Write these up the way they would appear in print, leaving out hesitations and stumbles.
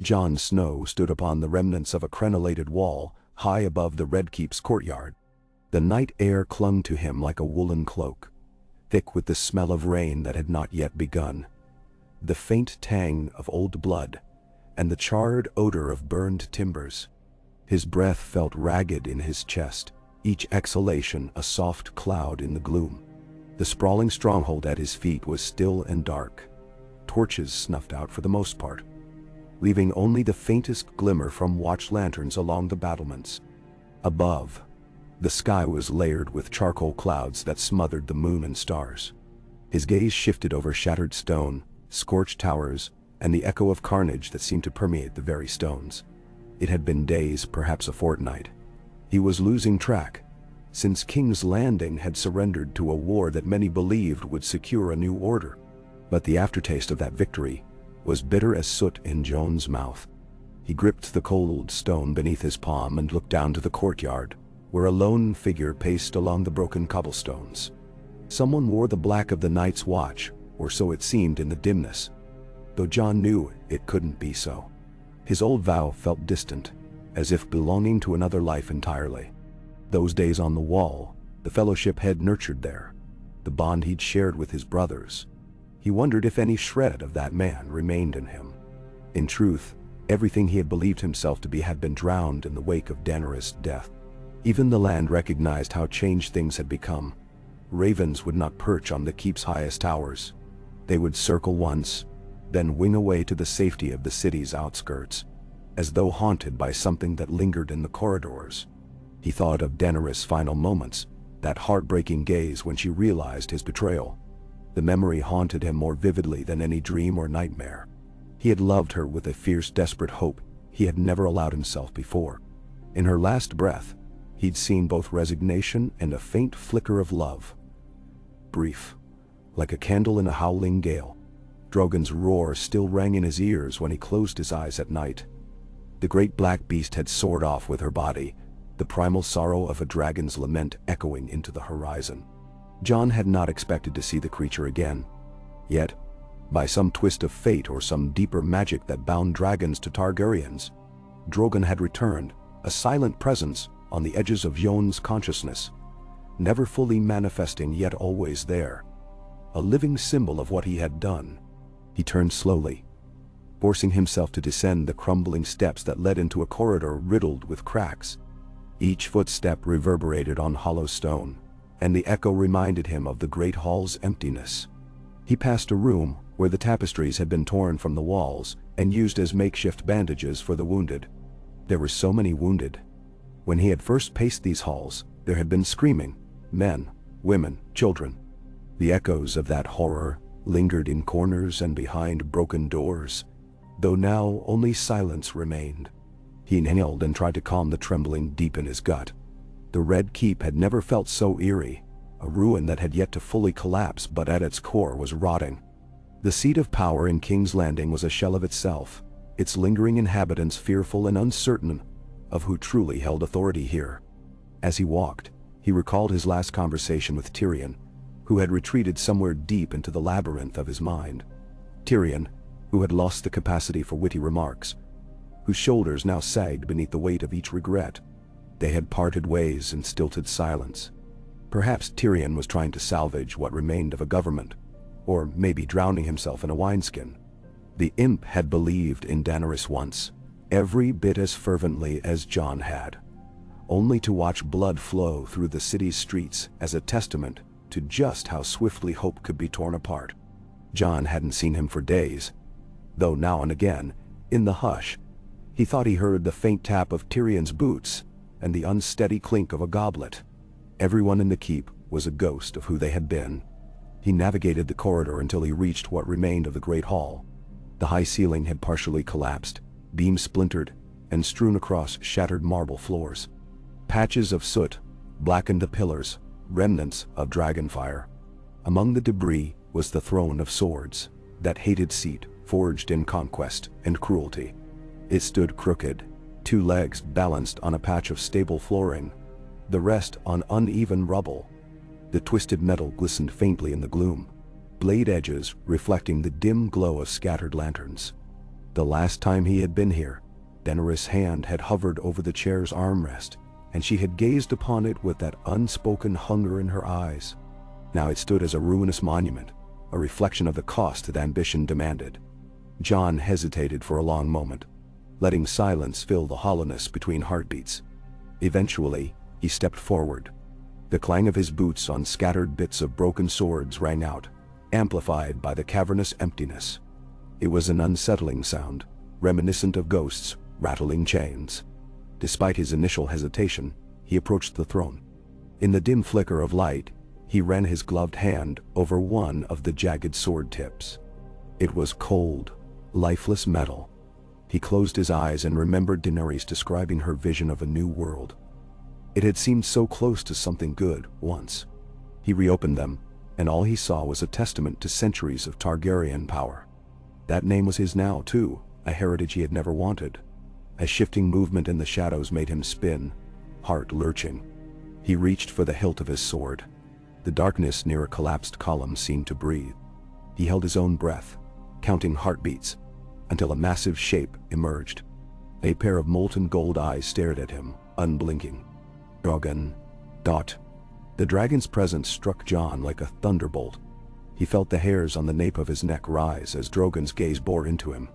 Jon Snow stood upon the remnants of a crenellated wall, high above the Red Keep's courtyard. The night air clung to him like a woolen cloak, thick with the smell of rain that had not yet begun, the faint tang of old blood, and the charred odor of burned timbers. His breath felt ragged in his chest, each exhalation a soft cloud in the gloom. The sprawling stronghold at his feet was still and dark, torches snuffed out for the most part, leaving only the faintest glimmer from watch lanterns along the battlements. Above, the sky was layered with charcoal clouds that smothered the moon and stars. His gaze shifted over shattered stone, scorched towers, and the echo of carnage that seemed to permeate the very stones. It had been days, perhaps a fortnight. He was losing track, since King's Landing had surrendered to a war that many believed would secure a new order. But the aftertaste of that victory was bitter as soot in Jon's mouth. He gripped the cold stone beneath his palm and looked down to the courtyard, where a lone figure paced along the broken cobblestones. Someone wore the black of the night's watch, or so it seemed in the dimness, though Jon knew it couldn't be so. His old vow felt distant, as if belonging to another life entirely. Those days on the wall, the fellowship had nurtured there, the bond he'd shared with his brothers. He wondered if any shred of that man remained in him. In truth, everything he had believed himself to be had been drowned in the wake of Daenerys' death. Even the land recognized how changed things had become. Ravens would not perch on the keep's highest towers. They would circle once, then wing away to the safety of the city's outskirts, as though haunted by something that lingered in the corridors. He thought of Daenerys' final moments, that heartbreaking gaze when she realized his betrayal. The memory haunted him more vividly than any dream or nightmare. He had loved her with a fierce, desperate hope he had never allowed himself before. In her last breath, he'd seen both resignation and a faint flicker of love. Brief, like a candle in a howling gale, Drogon's roar still rang in his ears when he closed his eyes at night. The great black beast had soared off with her body, the primal sorrow of a dragon's lament echoing into the horizon. Jon had not expected to see the creature again. Yet, by some twist of fate or some deeper magic that bound dragons to Targaryens, Drogon had returned, a silent presence on the edges of Jon's consciousness, never fully manifesting yet always there. A living symbol of what he had done. He turned slowly, forcing himself to descend the crumbling steps that led into a corridor riddled with cracks. Each footstep reverberated on hollow stone, and the echo reminded him of the great hall's emptiness. He passed a room where the tapestries had been torn from the walls and used as makeshift bandages for the wounded. There were so many wounded. When he had first paced these halls, there had been screaming, men, women, children. The echoes of that horror lingered in corners and behind broken doors, though now only silence remained. He inhaled and tried to calm the trembling deep in his gut. The Red Keep had never felt so eerie, a ruin that had yet to fully collapse but at its core was rotting. The seat of power in King's Landing was a shell of itself, its lingering inhabitants fearful and uncertain of who truly held authority here. As he walked, he recalled his last conversation with Tyrion, who had retreated somewhere deep into the labyrinth of his mind. Tyrion, who had lost the capacity for witty remarks, whose shoulders now sagged beneath the weight of each regret. They had parted ways in stilted silence. Perhaps Tyrion was trying to salvage what remained of a government, or maybe drowning himself in a wineskin. The imp had believed in Daenerys once, every bit as fervently as Jon had, only to watch blood flow through the city's streets as a testament to just how swiftly hope could be torn apart. Jon hadn't seen him for days, though now and again, in the hush, he thought he heard the faint tap of Tyrion's boots and the unsteady clink of a goblet. Everyone in the keep was a ghost of who they had been. He navigated the corridor until he reached what remained of the great hall. The high ceiling had partially collapsed, beams splintered, and strewn across shattered marble floors. Patches of soot blackened the pillars, remnants of dragonfire. Among the debris was the throne of swords, that hated seat forged in conquest and cruelty. It stood crooked, two legs balanced on a patch of stable flooring, the rest on uneven rubble. The twisted metal glistened faintly in the gloom, blade edges reflecting the dim glow of scattered lanterns. The last time he had been here, Daenerys' hand had hovered over the chair's armrest, and she had gazed upon it with that unspoken hunger in her eyes. Now it stood as a ruinous monument, a reflection of the cost that ambition demanded. Jon hesitated for a long moment, letting silence fill the hollowness between heartbeats. Eventually, he stepped forward. The clang of his boots on scattered bits of broken swords rang out, amplified by the cavernous emptiness. It was an unsettling sound, reminiscent of ghosts rattling chains. Despite his initial hesitation, he approached the throne. In the dim flicker of light, he ran his gloved hand over one of the jagged sword tips. It was cold, lifeless metal. He closed his eyes and remembered Daenerys describing her vision of a new world. It had seemed so close to something good once. He reopened them, and all he saw was a testament to centuries of Targaryen power. That name was his now, too, a heritage he had never wanted. A shifting movement in the shadows made him spin, heart lurching. He reached for the hilt of his sword. The darkness near a collapsed column seemed to breathe. He held his own breath, counting heartbeats, until a massive shape emerged. A pair of molten gold eyes stared at him, unblinking. Drogon. Dot. The dragon's presence struck Jon like a thunderbolt. He felt the hairs on the nape of his neck rise as Drogon's gaze bore into him.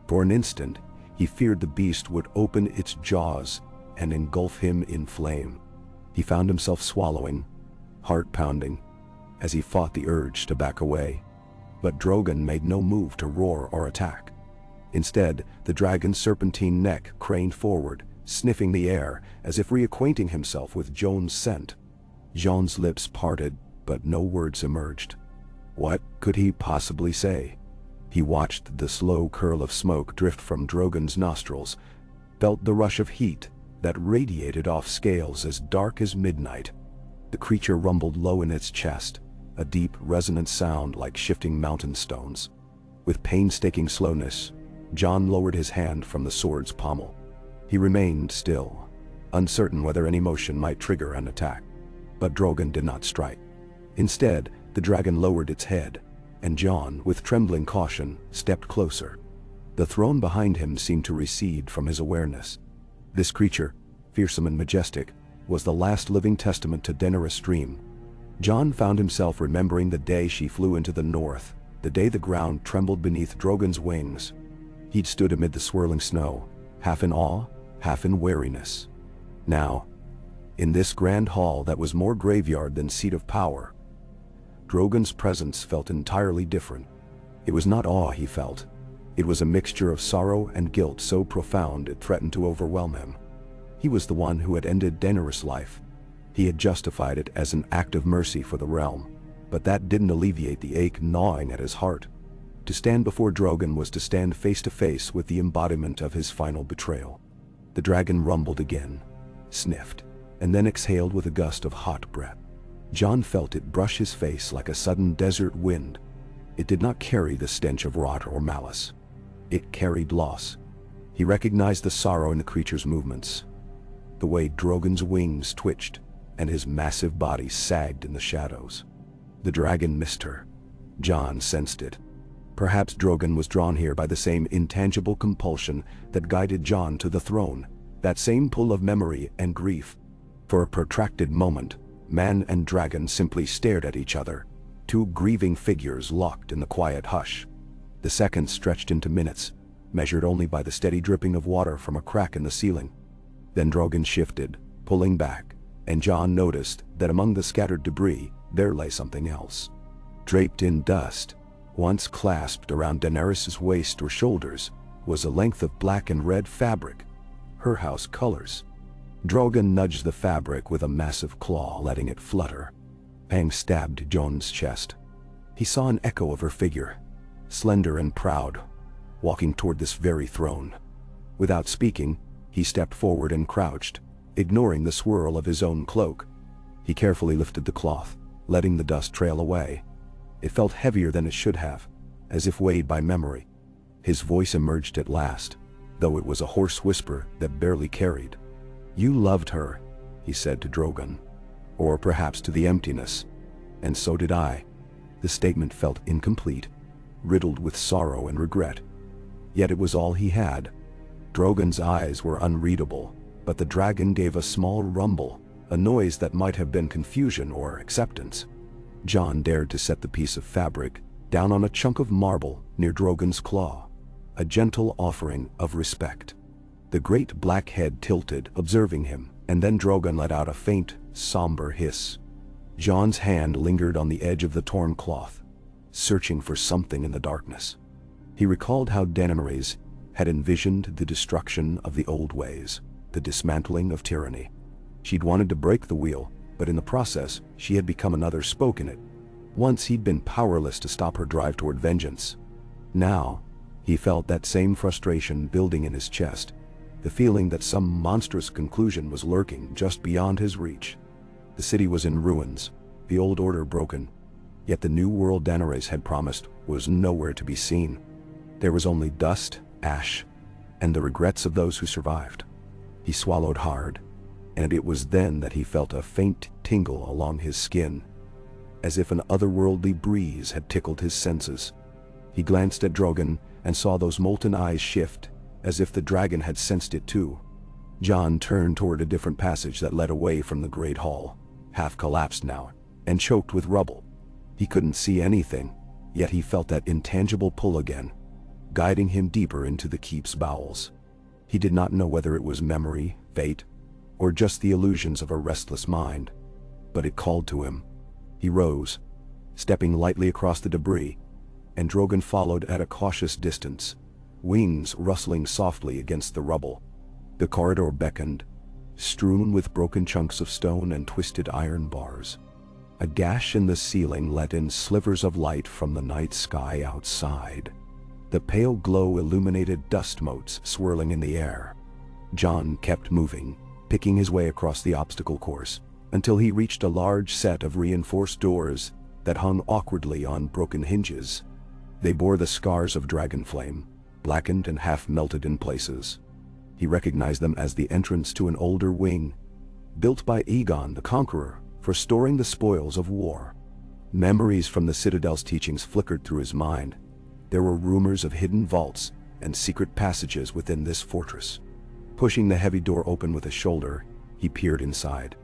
For an instant, he feared the beast would open its jaws and engulf him in flame. He found himself swallowing, heart pounding, as he fought the urge to back away. But Drogon made no move to roar or attack. Instead, the dragon's serpentine neck craned forward, sniffing the air as if reacquainting himself with Jon's scent. Jon's lips parted, but no words emerged. What could he possibly say? He watched the slow curl of smoke drift from Drogon's nostrils, felt the rush of heat that radiated off scales as dark as midnight. The creature rumbled low in its chest, a deep, resonant sound like shifting mountain stones. With painstaking slowness, Jon lowered his hand from the sword's pommel. He remained still, uncertain whether any motion might trigger an attack. But Drogon did not strike. Instead, the dragon lowered its head, and Jon, with trembling caution, stepped closer. The throne behind him seemed to recede from his awareness. This creature, fearsome and majestic, was the last living testament to Daenerys' dream. Jon found himself remembering the day she flew into the north, the day the ground trembled beneath Drogon's wings. He'd stood amid the swirling snow, half in awe, half in wariness. Now, in this grand hall that was more graveyard than seat of power, Drogon's presence felt entirely different. It was not awe he felt. It was a mixture of sorrow and guilt so profound it threatened to overwhelm him. He was the one who had ended Daenerys' life. He had justified it as an act of mercy for the realm, but that didn't alleviate the ache gnawing at his heart. To stand before Drogon was to stand face to face with the embodiment of his final betrayal. The dragon rumbled again, sniffed, and then exhaled with a gust of hot breath. Jon felt it brush his face like a sudden desert wind. It did not carry the stench of rot or malice. It carried loss. He recognized the sorrow in the creature's movements, the way Drogon's wings twitched and his massive body sagged in the shadows. The dragon missed her. Jon sensed it. Perhaps Drogon was drawn here by the same intangible compulsion that guided Jon to the throne, that same pull of memory and grief. For a protracted moment, man and dragon simply stared at each other, two grieving figures locked in the quiet hush. The seconds stretched into minutes, measured only by the steady dripping of water from a crack in the ceiling. Then Drogon shifted, pulling back, and Jon noticed that among the scattered debris there lay something else. Draped in dust, once clasped around Daenerys' waist or shoulders, was a length of black and red fabric, her house colors. Drogon nudged the fabric with a massive claw, letting it flutter. Pang stabbed Jon's chest. He saw an echo of her figure, slender and proud, walking toward this very throne. Without speaking, he stepped forward and crouched, ignoring the swirl of his own cloak. He carefully lifted the cloth, letting the dust trail away. It felt heavier than it should have, as if weighed by memory. His voice emerged at last, though it was a hoarse whisper that barely carried. "You loved her," he said to Drogon. Or perhaps to the emptiness. "And so did I." The statement felt incomplete, riddled with sorrow and regret. Yet it was all he had. Drogon's eyes were unreadable, but the dragon gave a small rumble, a noise that might have been confusion or acceptance. Jon dared to set the piece of fabric down on a chunk of marble near Drogon's claw, a gentle offering of respect. The great black head tilted, observing him, and then Drogon let out a faint, somber hiss. Jon's hand lingered on the edge of the torn cloth, searching for something in the darkness. He recalled how Daenerys had envisioned the destruction of the old ways, the dismantling of tyranny. She'd wanted to break the wheel, but in the process, she had become another spoke in it. Once he'd been powerless to stop her drive toward vengeance. Now, he felt that same frustration building in his chest, the feeling that some monstrous conclusion was lurking just beyond his reach. The city was in ruins, the old order broken, yet the new world Daenerys had promised was nowhere to be seen. There was only dust, ash, and the regrets of those who survived. He swallowed hard, and it was then that he felt a faint tingle along his skin, as if an otherworldly breeze had tickled his senses. He glanced at Drogon and saw those molten eyes shift, as if the dragon had sensed it too. Jon turned toward a different passage that led away from the great hall, half collapsed now, and choked with rubble. He couldn't see anything, yet he felt that intangible pull again, guiding him deeper into the keep's bowels. He did not know whether it was memory, fate, or just the illusions of a restless mind, but it called to him. He rose, stepping lightly across the debris, and Drogon followed at a cautious distance, wings rustling softly against the rubble. The corridor beckoned, strewn with broken chunks of stone and twisted iron bars. A gash in the ceiling let in slivers of light from the night sky outside. The pale glow illuminated dust motes swirling in the air. Jon kept moving, picking his way across the obstacle course, until he reached a large set of reinforced doors that hung awkwardly on broken hinges. They bore the scars of dragon flame, blackened and half-melted in places. He recognized them as the entrance to an older wing, built by Aegon the Conqueror for storing the spoils of war. Memories from the Citadel's teachings flickered through his mind. There were rumors of hidden vaults and secret passages within this fortress. Pushing the heavy door open with a shoulder, he peered inside.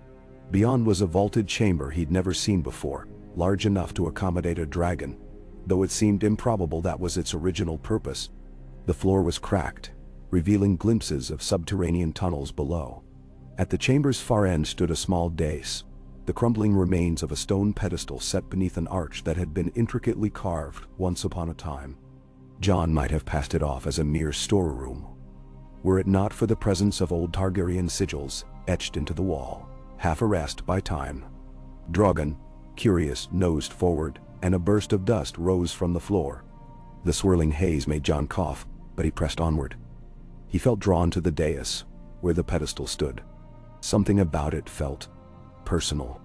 Beyond was a vaulted chamber he'd never seen before, large enough to accommodate a dragon, though it seemed improbable that was its original purpose. The floor was cracked, revealing glimpses of subterranean tunnels below. At the chamber's far end stood a small dais, the crumbling remains of a stone pedestal set beneath an arch that had been intricately carved once upon a time. Jon might have passed it off as a mere storeroom, were it not for the presence of old Targaryen sigils etched into the wall, half erased by time. Drogon, curious, nosed forward, and a burst of dust rose from the floor. The swirling haze made Jon cough, but he pressed onward. He felt drawn to the dais, where the pedestal stood. Something about it felt personal.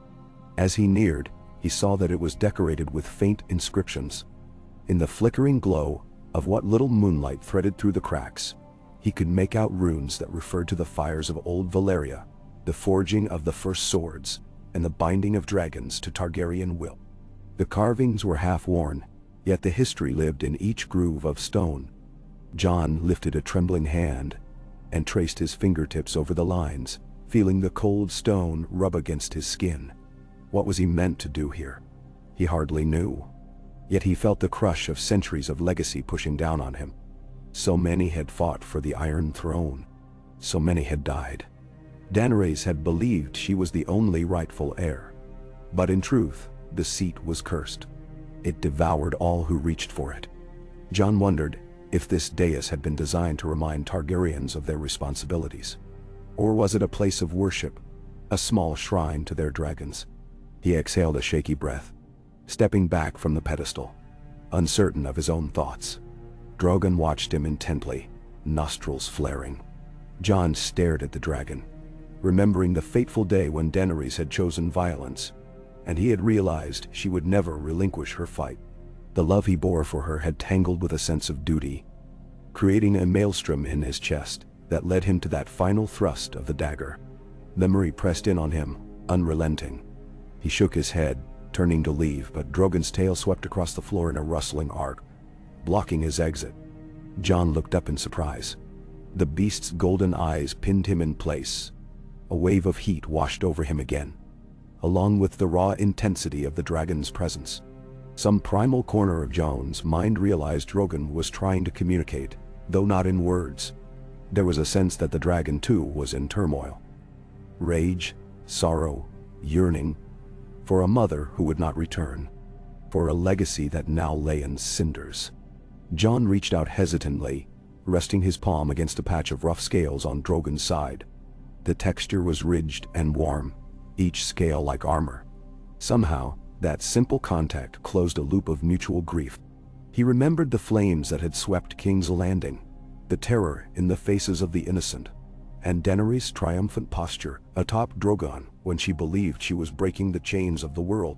As he neared, he saw that it was decorated with faint inscriptions. In the flickering glow of what little moonlight threaded through the cracks, he could make out runes that referred to the fires of old Valyria, the forging of the first swords, and the binding of dragons to Targaryen will. The carvings were half-worn, yet the history lived in each groove of stone. Jon lifted a trembling hand and traced his fingertips over the lines, feeling the cold stone rub against his skin. What was he meant to do here? He hardly knew. Yet he felt the crush of centuries of legacy pushing down on him. So many had fought for the Iron Throne. So many had died. Daenerys had believed she was the only rightful heir. But in truth, the seat was cursed. It devoured all who reached for it. Jon wondered if this dais had been designed to remind Targaryens of their responsibilities. Or was it a place of worship, a small shrine to their dragons? He exhaled a shaky breath, stepping back from the pedestal, uncertain of his own thoughts. Drogon watched him intently, nostrils flaring. Jon stared at the dragon, remembering the fateful day when Daenerys had chosen violence, and he had realized she would never relinquish her fight. The love he bore for her had tangled with a sense of duty, creating a maelstrom in his chest that led him to that final thrust of the dagger. Memory pressed in on him, unrelenting. He shook his head, turning to leave, but Drogon's tail swept across the floor in a rustling arc, blocking his exit. Jon looked up in surprise. The beast's golden eyes pinned him in place. A wave of heat washed over him again, along with the raw intensity of the dragon's presence. Some primal corner of Jon's mind realized Drogon was trying to communicate, though not in words. There was a sense that the dragon too was in turmoil. Rage, sorrow, yearning, for a mother who would not return, for a legacy that now lay in cinders. Jon reached out hesitantly, resting his palm against a patch of rough scales on Drogon's side. The texture was ridged and warm, each scale like armor. Somehow, that simple contact closed a loop of mutual grief. He remembered the flames that had swept King's Landing, the terror in the faces of the innocent, and Daenerys' triumphant posture atop Drogon when she believed she was breaking the chains of the world.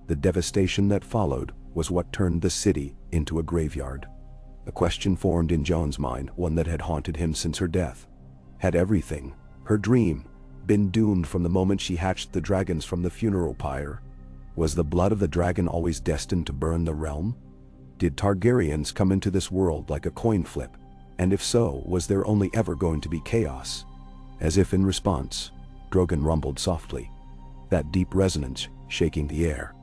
The devastation that followed was what turned the city into a graveyard. A question formed in Jon's mind, one that had haunted him since her death. Had everything, her dream, been doomed from the moment she hatched the dragons from the funeral pyre? Was the blood of the dragon always destined to burn the realm? Did Targaryens come into this world like a coin flip? And if so, was there only ever going to be chaos? As if in response, Drogon rumbled softly, that deep resonance shaking the air.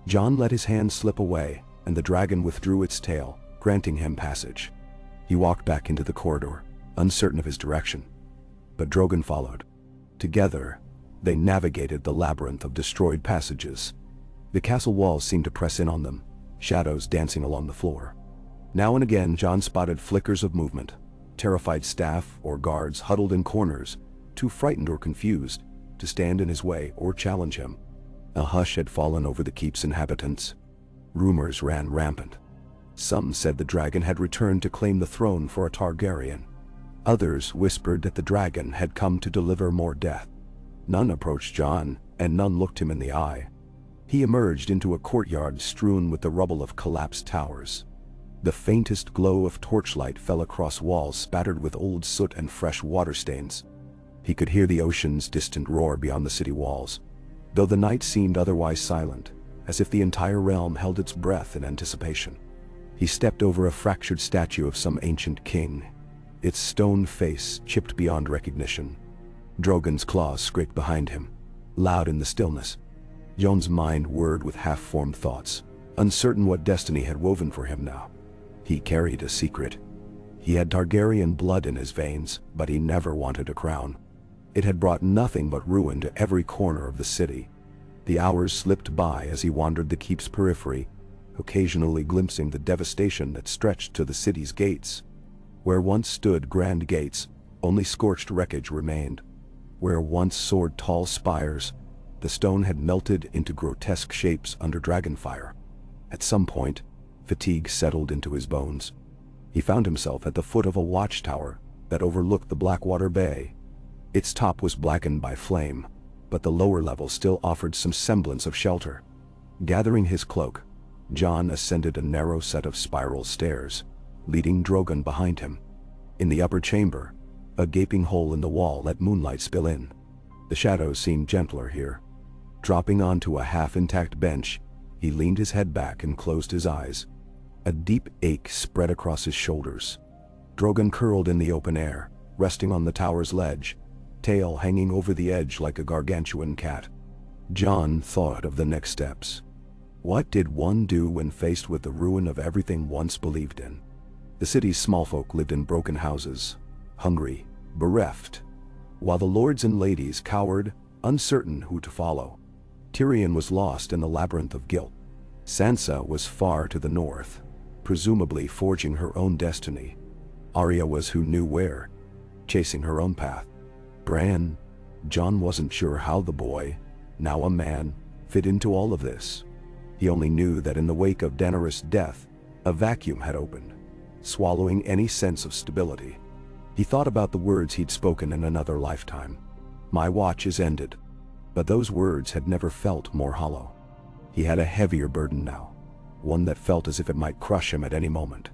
Jon let his hand slip away, and the dragon withdrew its tail, granting him passage. He walked back into the corridor, uncertain of his direction. But Drogon followed. Together, they navigated the labyrinth of destroyed passages. The castle walls seemed to press in on them, shadows dancing along the floor. Now and again Jon spotted flickers of movement, terrified staff or guards huddled in corners, too frightened or confused to stand in his way or challenge him. A hush had fallen over the keep's inhabitants. Rumors ran rampant. Some said the dragon had returned to claim the throne for a Targaryen. Others whispered that the dragon had come to deliver more death. None approached Jon, and none looked him in the eye. He emerged into a courtyard strewn with the rubble of collapsed towers. The faintest glow of torchlight fell across walls spattered with old soot and fresh water stains. He could hear the ocean's distant roar beyond the city walls, though the night seemed otherwise silent, as if the entire realm held its breath in anticipation. He stepped over a fractured statue of some ancient king, its stone face chipped beyond recognition. Drogon's claws scraped behind him, loud in the stillness. Jon's mind whirred with half-formed thoughts, uncertain what destiny had woven for him now. He carried a secret. He had Targaryen blood in his veins, but he never wanted a crown. It had brought nothing but ruin to every corner of the city. The hours slipped by as he wandered the keep's periphery, occasionally glimpsing the devastation that stretched to the city's gates. Where once stood grand gates, only scorched wreckage remained. Where once soared tall spires, the stone had melted into grotesque shapes under dragonfire. At some point, fatigue settled into his bones. He found himself at the foot of a watchtower that overlooked the Blackwater Bay. Its top was blackened by flame, but the lower level still offered some semblance of shelter. Gathering his cloak, Jon ascended a narrow set of spiral stairs, leading Drogon behind him. In the upper chamber, a gaping hole in the wall let moonlight spill in. The shadows seemed gentler here. Dropping onto a half-intact bench, he leaned his head back and closed his eyes. A deep ache spread across his shoulders. Drogon curled in the open air, resting on the tower's ledge, tail hanging over the edge like a gargantuan cat. Jon thought of the next steps. What did one do when faced with the ruin of everything once believed in? The city's small folk lived in broken houses, hungry, bereft, while the lords and ladies cowered, uncertain who to follow. Tyrion was lost in the labyrinth of guilt. Sansa was far to the north, presumably forging her own destiny. Arya was who knew where, chasing her own path. Bran, Jon wasn't sure how the boy, now a man, fit into all of this. He only knew that in the wake of Daenerys' death, a vacuum had opened, swallowing any sense of stability. He thought about the words he'd spoken in another lifetime. My watch is ended. But those words had never felt more hollow. He had a heavier burden now, one that felt as if it might crush him at any moment.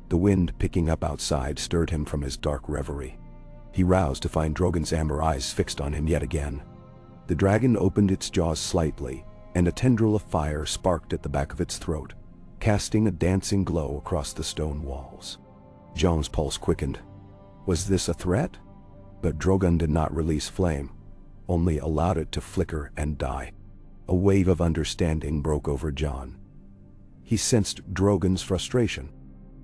The wind picking up outside stirred him from his dark reverie. He roused to find Drogon's amber eyes fixed on him yet again. The dragon opened its jaws slightly, and a tendril of fire sparked at the back of its throat, casting a dancing glow across the stone walls. Jon's pulse quickened. Was this a threat? But Drogon did not release flame, only allowed it to flicker and die. A wave of understanding broke over Jon. He sensed Drogon's frustration.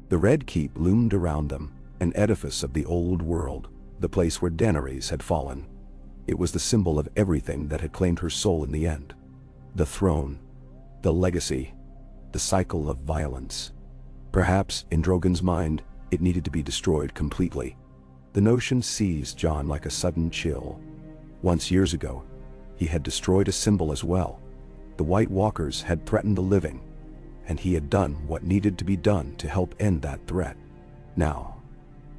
The Red Keep loomed around them, an edifice of the old world, the place where Daenerys had fallen. It was the symbol of everything that had claimed her soul in the end. The throne, the legacy, the cycle of violence. Perhaps, in Drogon's mind, it needed to be destroyed completely. The notion seized Jon like a sudden chill. Once years ago, he had destroyed a symbol as well. The White Walkers had threatened the living, and he had done what needed to be done to help end that threat. Now,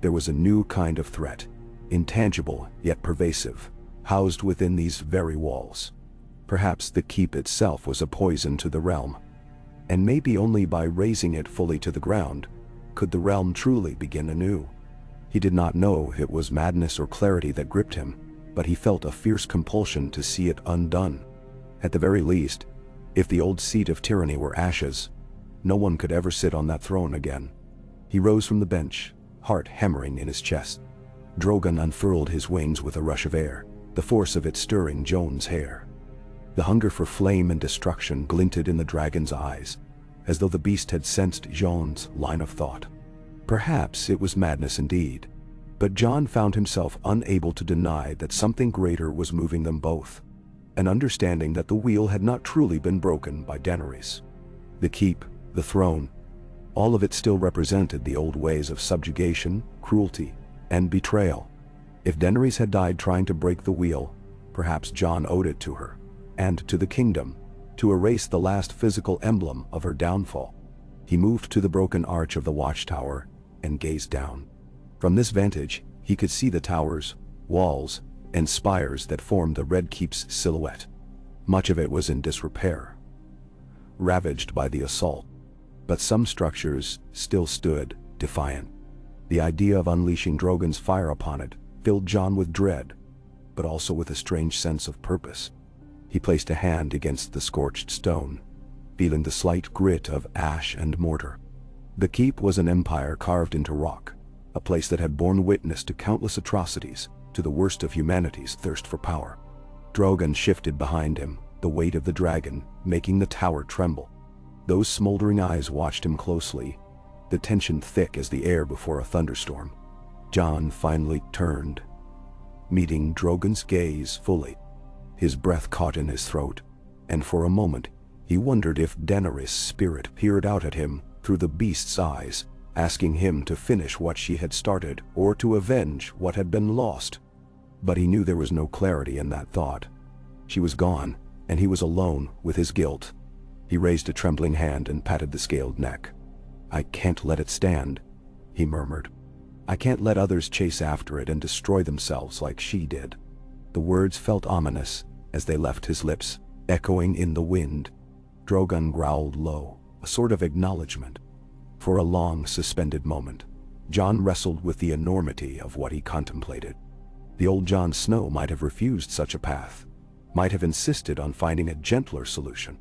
there was a new kind of threat, intangible yet pervasive, housed within these very walls. Perhaps the keep itself was a poison to the realm, and maybe only by raising it fully to the ground could the realm truly begin anew. He did not know if it was madness or clarity that gripped him, but he felt a fierce compulsion to see it undone. At the very least, if the old seat of tyranny were ashes, no one could ever sit on that throne again. He rose from the bench, heart hammering in his chest. Drogon unfurled his wings with a rush of air, the force of it stirring Jon's hair. The hunger for flame and destruction glinted in the dragon's eyes, as though the beast had sensed Jon's line of thought. Perhaps it was madness indeed, but Jon found himself unable to deny that something greater was moving them both, an understanding that the wheel had not truly been broken by Daenerys. The keep, the throne, all of it still represented the old ways of subjugation, cruelty, and betrayal. If Daenerys had died trying to break the wheel, perhaps Jon owed it to her, and to the kingdom, to erase the last physical emblem of her downfall. He moved to the broken arch of the watchtower and gazed down. From this vantage, he could see the towers, walls, and spires that formed the Red Keep's silhouette. Much of it was in disrepair, ravaged by the assault, but some structures still stood defiant. The idea of unleashing Drogon's fire upon it filled Jon with dread, but also with a strange sense of purpose. He placed a hand against the scorched stone, feeling the slight grit of ash and mortar. The keep was an empire carved into rock, a place that had borne witness to countless atrocities, to the worst of humanity's thirst for power. Drogon shifted behind him, the weight of the dragon making the tower tremble. Those smoldering eyes watched him closely, the tension thick as the air before a thunderstorm. Jon finally turned, meeting Drogon's gaze fully. His breath caught in his throat, and for a moment he wondered if Daenerys' spirit peered out at him through the beast's eyes, asking him to finish what she had started or to avenge what had been lost. But he knew there was no clarity in that thought. She was gone, and he was alone with his guilt. He raised a trembling hand and patted the scaled neck. "I can't let it stand," he murmured. "I can't let others chase after it and destroy themselves like she did." The words felt ominous as they left his lips, echoing in the wind. Drogon growled low, a sort of acknowledgement. For a long, suspended moment, Jon wrestled with the enormity of what he contemplated. The old Jon Snow might have refused such a path, might have insisted on finding a gentler solution.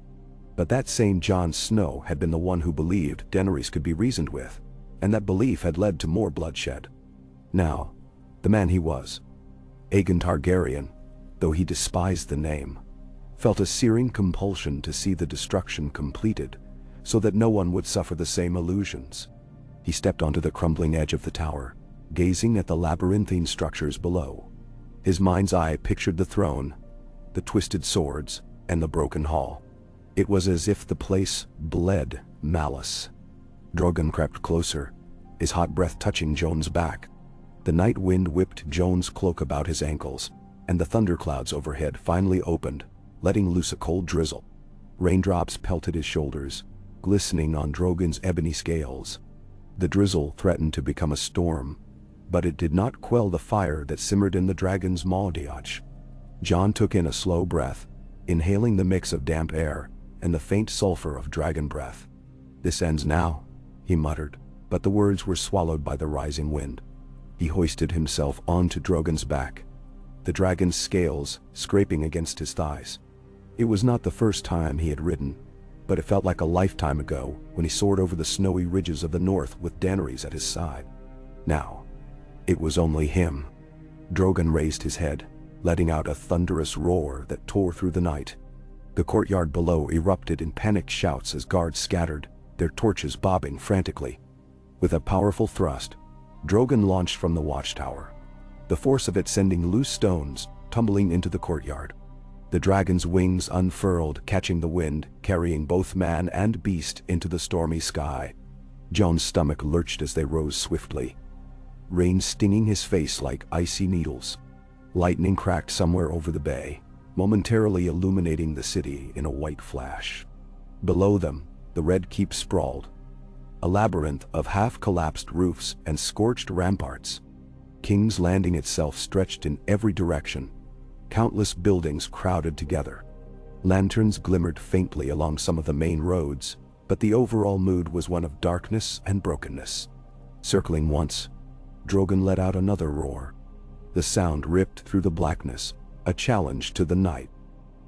But that same Jon Snow had been the one who believed Daenerys could be reasoned with, and that belief had led to more bloodshed. Now, the man he was, Aegon Targaryen, though he despised the name, felt a searing compulsion to see the destruction completed, so that no one would suffer the same illusions. He stepped onto the crumbling edge of the tower, gazing at the labyrinthine structures below. His mind's eye pictured the throne, the twisted swords, and the broken hall. It was as if the place bled malice. Drogon crept closer, his hot breath touching Jon's back. The night wind whipped Jon's cloak about his ankles, and the thunderclouds overhead finally opened, letting loose a cold drizzle. Raindrops pelted his shoulders, glistening on Drogon's ebony scales. The drizzle threatened to become a storm, but it did not quell the fire that simmered in the dragon's maudioch. Jon took in a slow breath, inhaling the mix of damp air and the faint sulfur of dragon breath. "This ends now," he muttered, but the words were swallowed by the rising wind. He hoisted himself onto Drogon's back, the dragon's scales scraping against his thighs. It was not the first time he had ridden, but it felt like a lifetime ago when he soared over the snowy ridges of the north with Daenerys at his side. Now, it was only him. Drogon raised his head, letting out a thunderous roar that tore through the night. The courtyard below erupted in panicked shouts as guards scattered, their torches bobbing frantically. With a powerful thrust, Drogon launched from the watchtower, the force of it sending loose stones tumbling into the courtyard. The dragon's wings unfurled, catching the wind, carrying both man and beast into the stormy sky. Jon's stomach lurched as they rose swiftly, rain stinging his face like icy needles. Lightning cracked somewhere over the bay, momentarily illuminating the city in a white flash. Below them, the Red Keep sprawled, a labyrinth of half-collapsed roofs and scorched ramparts. King's Landing itself stretched in every direction, countless buildings crowded together. Lanterns glimmered faintly along some of the main roads, but the overall mood was one of darkness and brokenness. Circling once, Drogon let out another roar. The sound ripped through the blackness, a challenge to the night.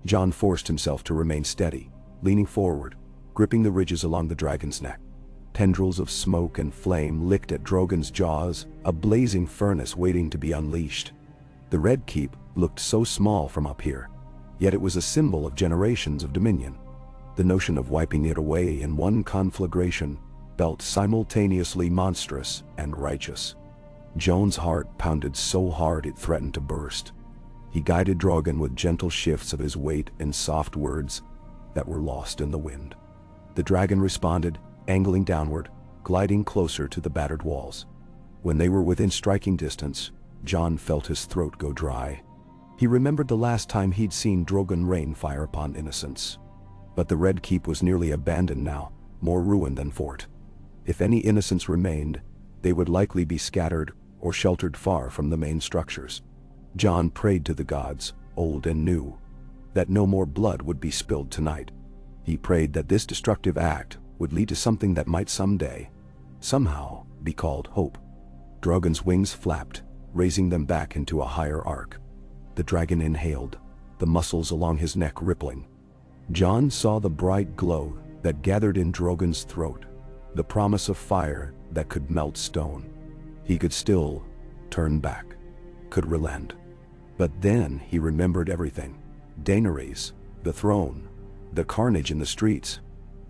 Jon forced himself to remain steady, leaning forward, gripping the ridges along the dragon's neck. Tendrils of smoke and flame licked at Drogon's jaws, a blazing furnace waiting to be unleashed. The Red Keep looked so small from up here, yet it was a symbol of generations of dominion. The notion of wiping it away in one conflagration felt simultaneously monstrous and righteous. Jon's heart pounded so hard it threatened to burst. He guided Drogon with gentle shifts of his weight and soft words that were lost in the wind. The dragon responded, angling downward, gliding closer to the battered walls. When they were within striking distance, Jon felt his throat go dry. He remembered the last time he'd seen Drogon rain fire upon innocents. But the Red Keep was nearly abandoned now, more ruin than fort. If any innocents remained, they would likely be scattered or sheltered far from the main structures. Jon prayed to the gods, old and new, that no more blood would be spilled tonight. He prayed that this destructive act would lead to something that might someday, somehow, be called hope. Drogon's wings flapped, raising them back into a higher arc. The dragon inhaled, the muscles along his neck rippling. Jon saw the bright glow that gathered in Drogon's throat, the promise of fire that could melt stone. He could still turn back, could relent. But then he remembered everything. Daenerys, the throne, the carnage in the streets.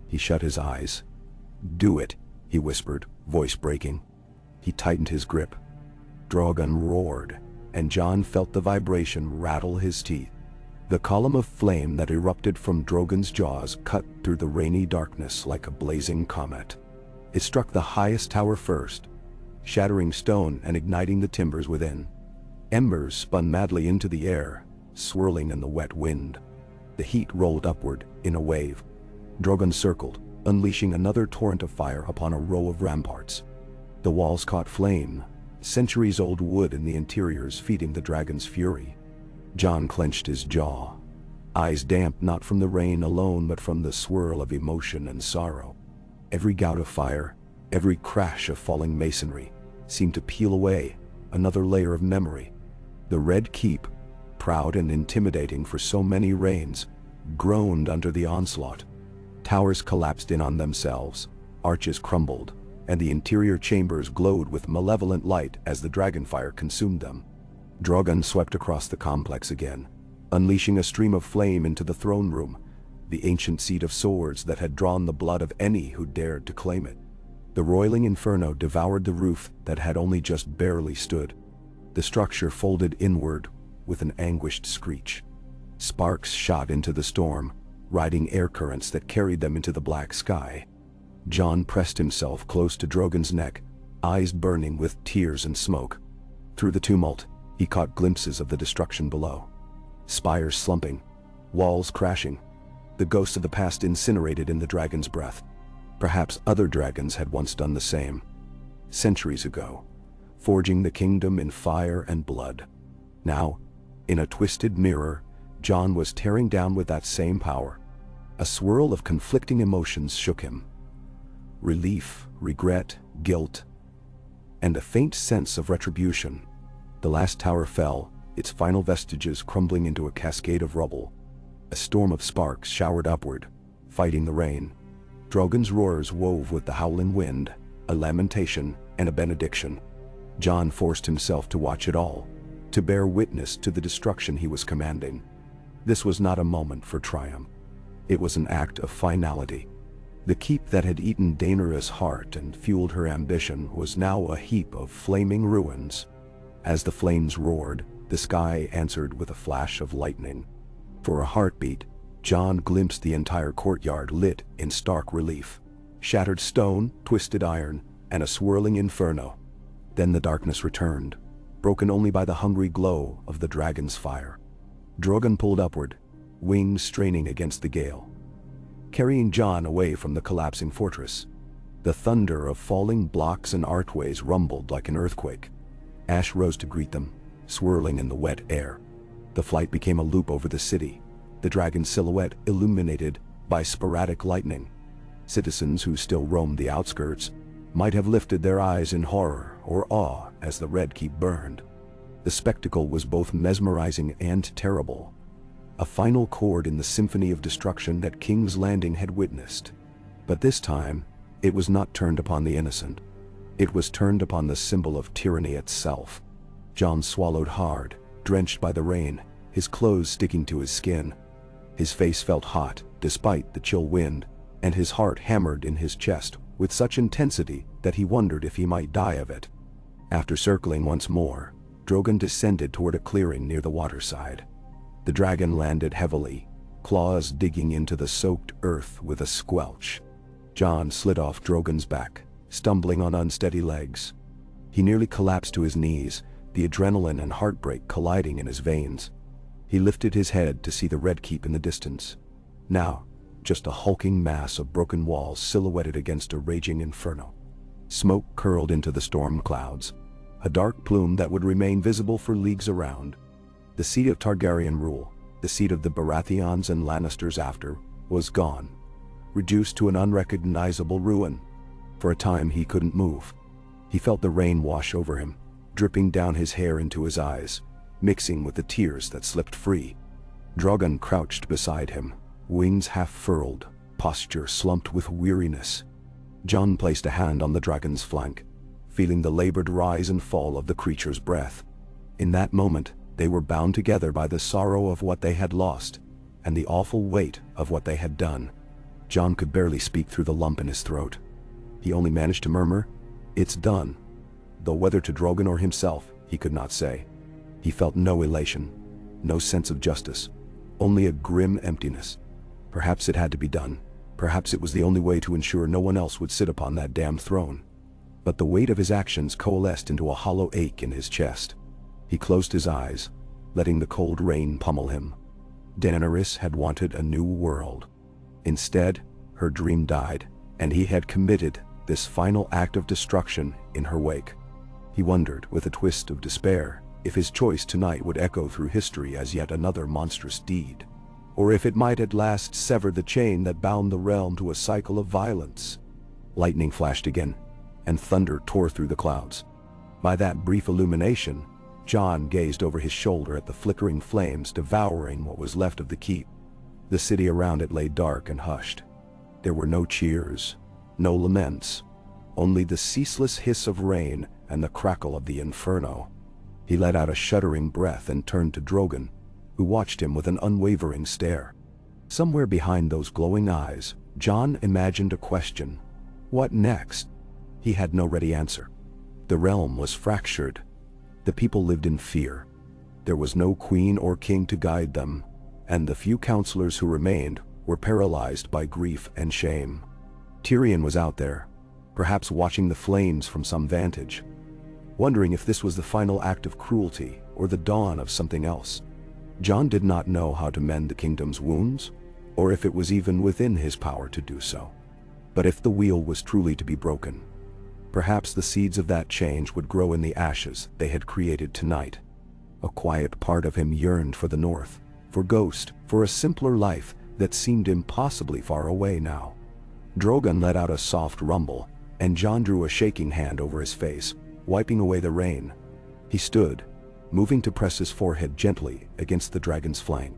He shut his eyes. "Do it," he whispered, voice breaking. He tightened his grip. Drogon roared, and Jon felt the vibration rattle his teeth. The column of flame that erupted from Drogon's jaws cut through the rainy darkness like a blazing comet. It struck the highest tower first, shattering stone and igniting the timbers within. Embers spun madly into the air, swirling in the wet wind. The heat rolled upward in a wave. Drogon circled, unleashing another torrent of fire upon a row of ramparts. The walls caught flame, centuries-old wood in the interiors feeding the dragon's fury. Jon clenched his jaw, eyes damp not from the rain alone but from the swirl of emotion and sorrow. Every gout of fire, every crash of falling masonry, seemed to peel away another layer of memory. The Red Keep, proud and intimidating for so many reigns, groaned under the onslaught. Towers collapsed in on themselves, arches crumbled, and the interior chambers glowed with malevolent light as the dragonfire consumed them. Drogon swept across the complex again, unleashing a stream of flame into the throne room, the ancient seat of swords that had drawn the blood of any who dared to claim it. The roiling inferno devoured the roof that had only just barely stood. The structure folded inward with an anguished screech. Sparks shot into the storm, riding air currents that carried them into the black sky. Jon pressed himself close to Drogon's neck, eyes burning with tears and smoke. Through the tumult, he caught glimpses of the destruction below. Spires slumping, walls crashing, the ghosts of the past incinerated in the dragon's breath. Perhaps other dragons had once done the same, centuries ago, forging the kingdom in fire and blood. Now, in a twisted mirror, Jon was tearing down with that same power. A swirl of conflicting emotions shook him. Relief, regret, guilt, and a faint sense of retribution. The last tower fell, its final vestiges crumbling into a cascade of rubble. A storm of sparks showered upward, fighting the rain. Drogon's roars wove with the howling wind, a lamentation and a benediction. Jon forced himself to watch it all, to bear witness to the destruction he was commanding. This was not a moment for triumph. It was an act of finality. The keep that had eaten Daenerys' heart and fueled her ambition was now a heap of flaming ruins. As the flames roared, the sky answered with a flash of lightning. For a heartbeat, Jon glimpsed the entire courtyard lit in stark relief. Shattered stone, twisted iron, and a swirling inferno. Then the darkness returned, broken only by the hungry glow of the dragon's fire. Drogon pulled upward, wings straining against the gale, carrying Jon away from the collapsing fortress. The thunder of falling blocks and archways rumbled like an earthquake. Ash rose to greet them, swirling in the wet air. The flight became a loop over the city, the dragon's silhouette illuminated by sporadic lightning. Citizens who still roamed the outskirts might have lifted their eyes in horror or awe as the Red Keep burned. The spectacle was both mesmerizing and terrible, a final chord in the symphony of destruction that King's Landing had witnessed. But this time, it was not turned upon the innocent. It was turned upon the symbol of tyranny itself. Jon swallowed hard, drenched by the rain, his clothes sticking to his skin. His face felt hot, despite the chill wind, and his heart hammered in his chest with such intensity that he wondered if he might die of it. After circling once more, Drogon descended toward a clearing near the waterside. The dragon landed heavily, claws digging into the soaked earth with a squelch. Jon slid off Drogon's back, stumbling on unsteady legs. He nearly collapsed to his knees, the adrenaline and heartbreak colliding in his veins. He lifted his head to see the Red Keep in the distance. Now, just a hulking mass of broken walls silhouetted against a raging inferno. Smoke curled into the storm clouds, a dark plume that would remain visible for leagues around. The seat of Targaryen rule, the seat of the Baratheons and Lannisters after, was gone, reduced to an unrecognizable ruin. For a time he couldn't move. He felt the rain wash over him, dripping down his hair into his eyes, mixing with the tears that slipped free. Drogon crouched beside him, wings half furled, posture slumped with weariness. Jon placed a hand on the dragon's flank, feeling the labored rise and fall of the creature's breath. In that moment, they were bound together by the sorrow of what they had lost, and the awful weight of what they had done. Jon could barely speak through the lump in his throat. He only managed to murmur, "It's done." Though whether to Drogon or himself, he could not say. He felt no elation, no sense of justice, only a grim emptiness. Perhaps it had to be done. Perhaps it was the only way to ensure no one else would sit upon that damned throne. But the weight of his actions coalesced into a hollow ache in his chest. He closed his eyes, letting the cold rain pummel him. Daenerys had wanted a new world. Instead, her dream died, and he had committed this final act of destruction in her wake. He wondered, with a twist of despair, if his choice tonight would echo through history as yet another monstrous deed, or if it might at last sever the chain that bound the realm to a cycle of violence. Lightning flashed again, and thunder tore through the clouds. By that brief illumination, Jon gazed over his shoulder at the flickering flames devouring what was left of the keep. The city around it lay dark and hushed. There were no cheers, no laments, only the ceaseless hiss of rain and the crackle of the inferno. He let out a shuddering breath and turned to Drogon, who watched him with an unwavering stare. Somewhere behind those glowing eyes, Jon imagined a question. What next? He had no ready answer. The realm was fractured. The people lived in fear. There was no queen or king to guide them, and the few counselors who remained were paralyzed by grief and shame. Tyrion was out there, perhaps watching the flames from some vantage, wondering if this was the final act of cruelty or the dawn of something else. Jon did not know how to mend the kingdom's wounds, or if it was even within his power to do so. But if the wheel was truly to be broken, perhaps the seeds of that change would grow in the ashes they had created tonight. A quiet part of him yearned for the north, for Ghost, for a simpler life that seemed impossibly far away now. Drogon let out a soft rumble, and Jon drew a shaking hand over his face, wiping away the rain. He stood, moving to press his forehead gently against the dragon's flank.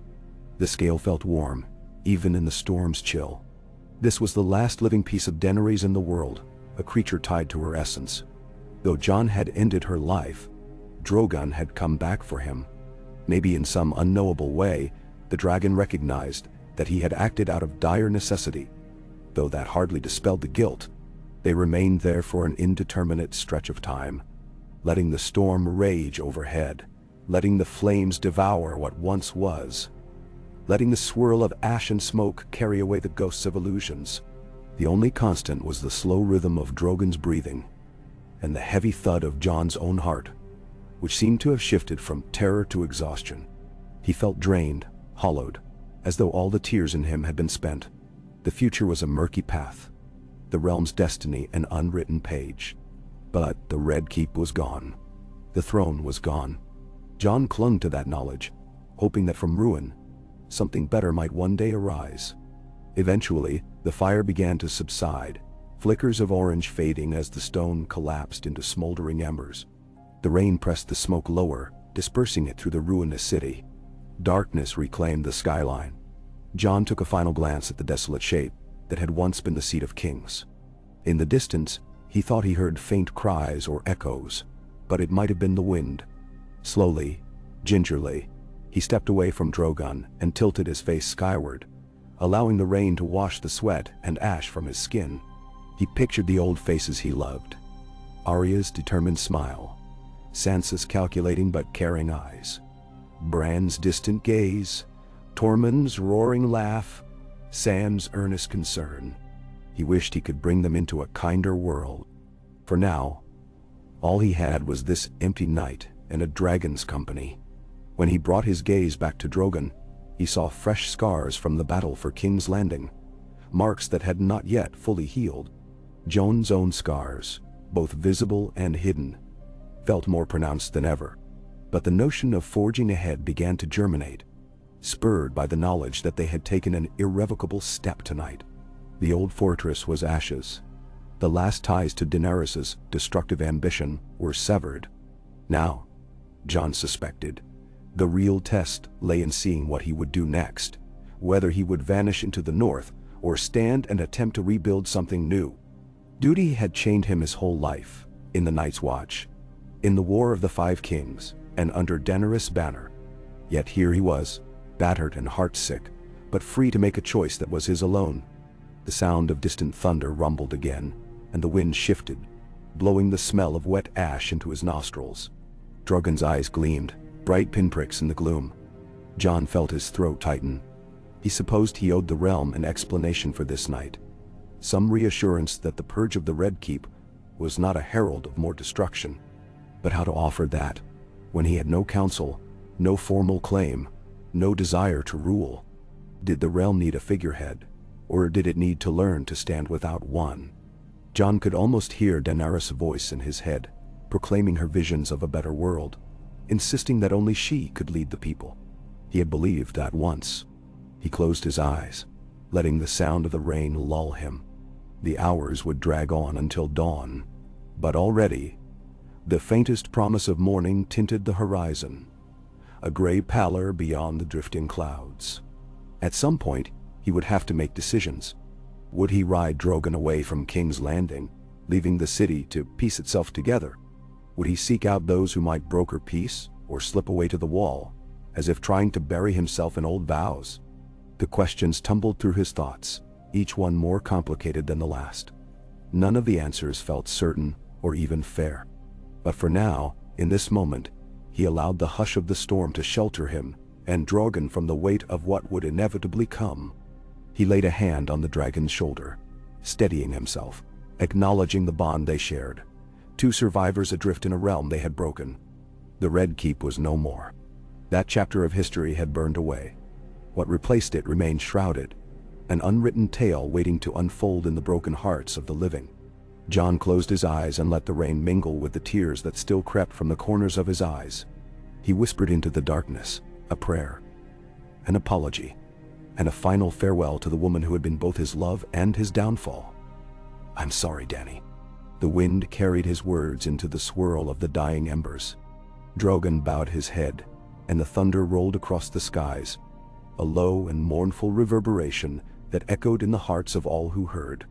The scale felt warm, even in the storm's chill. This was the last living piece of Daenerys in the world, a creature tied to her essence. Though Jon had ended her life, Drogon had come back for him. Maybe in some unknowable way, the dragon recognized that he had acted out of dire necessity. Though that hardly dispelled the guilt, they remained there for an indeterminate stretch of time, letting the storm rage overhead, letting the flames devour what once was, letting the swirl of ash and smoke carry away the ghosts of illusions. The only constant was the slow rhythm of Drogon's breathing, and the heavy thud of Jon's own heart, which seemed to have shifted from terror to exhaustion. He felt drained, hollowed, as though all the tears in him had been spent. The future was a murky path, the realm's destiny an unwritten page. But the Red Keep was gone. The throne was gone. Jon clung to that knowledge, hoping that from ruin, something better might one day arise. Eventually, the fire began to subside, flickers of orange fading as the stone collapsed into smoldering embers. The rain pressed the smoke lower, dispersing it through the ruinous city. Darkness reclaimed the skyline. Jon took a final glance at the desolate shape that had once been the seat of kings. In the distance, he thought he heard faint cries or echoes, but it might have been the wind. Slowly, gingerly, he stepped away from Drogon and tilted his face skyward, allowing the rain to wash the sweat and ash from his skin. He pictured the old faces he loved, Arya's determined smile, Sansa's calculating but caring eyes, Bran's distant gaze, Tormund's roaring laugh, Sam's earnest concern. He wished he could bring them into a kinder world. For now, all he had was this empty night and a dragon's company. When he brought his gaze back to Drogon, he saw fresh scars from the battle for King's Landing, marks that had not yet fully healed. Jon's own scars, both visible and hidden, felt more pronounced than ever. But the notion of forging ahead began to germinate, spurred by the knowledge that they had taken an irrevocable step tonight. The old fortress was ashes. The last ties to Daenerys's destructive ambition were severed. Now, Jon suspected, the real test lay in seeing what he would do next, whether he would vanish into the north or stand and attempt to rebuild something new. Duty had chained him his whole life, in the Night's Watch, in the War of the Five Kings, and under Daenerys' banner. Yet here he was, battered and heartsick, but free to make a choice that was his alone. The sound of distant thunder rumbled again, and the wind shifted, blowing the smell of wet ash into his nostrils. Drogon's eyes gleamed, bright pinpricks in the gloom. Jon felt his throat tighten. He supposed he owed the realm an explanation for this night, some reassurance that the purge of the Red Keep was not a herald of more destruction. But how to offer that, when he had no counsel, no formal claim, no desire to rule? Did the realm need a figurehead, or did it need to learn to stand without one? Jon could almost hear Daenerys' voice in his head, proclaiming her visions of a better world, insisting that only she could lead the people. He had believed that once. He closed his eyes, letting the sound of the rain lull him. The hours would drag on until dawn, but already, the faintest promise of morning tinted the horizon, a gray pallor beyond the drifting clouds. At some point, he would have to make decisions. Would he ride Drogon away from King's Landing, leaving the city to piece itself together? Would he seek out those who might broker peace, or slip away to the wall, as if trying to bury himself in old vows? The questions tumbled through his thoughts, each one more complicated than the last. None of the answers felt certain or even fair. But for now, in this moment, he allowed the hush of the storm to shelter him and Drogon from the weight of what would inevitably come. He laid a hand on the dragon's shoulder, steadying himself, acknowledging the bond they shared. Two survivors adrift in a realm they had broken. The Red Keep was no more. That chapter of history had burned away. What replaced it remained shrouded, an unwritten tale waiting to unfold in the broken hearts of the living. Jon closed his eyes and let the rain mingle with the tears that still crept from the corners of his eyes. He whispered into the darkness, a prayer, an apology, and a final farewell to the woman who had been both his love and his downfall. "I'm sorry, Dany." The wind carried his words into the swirl of the dying embers. Drogon bowed his head, and the thunder rolled across the skies, a low and mournful reverberation that echoed in the hearts of all who heard.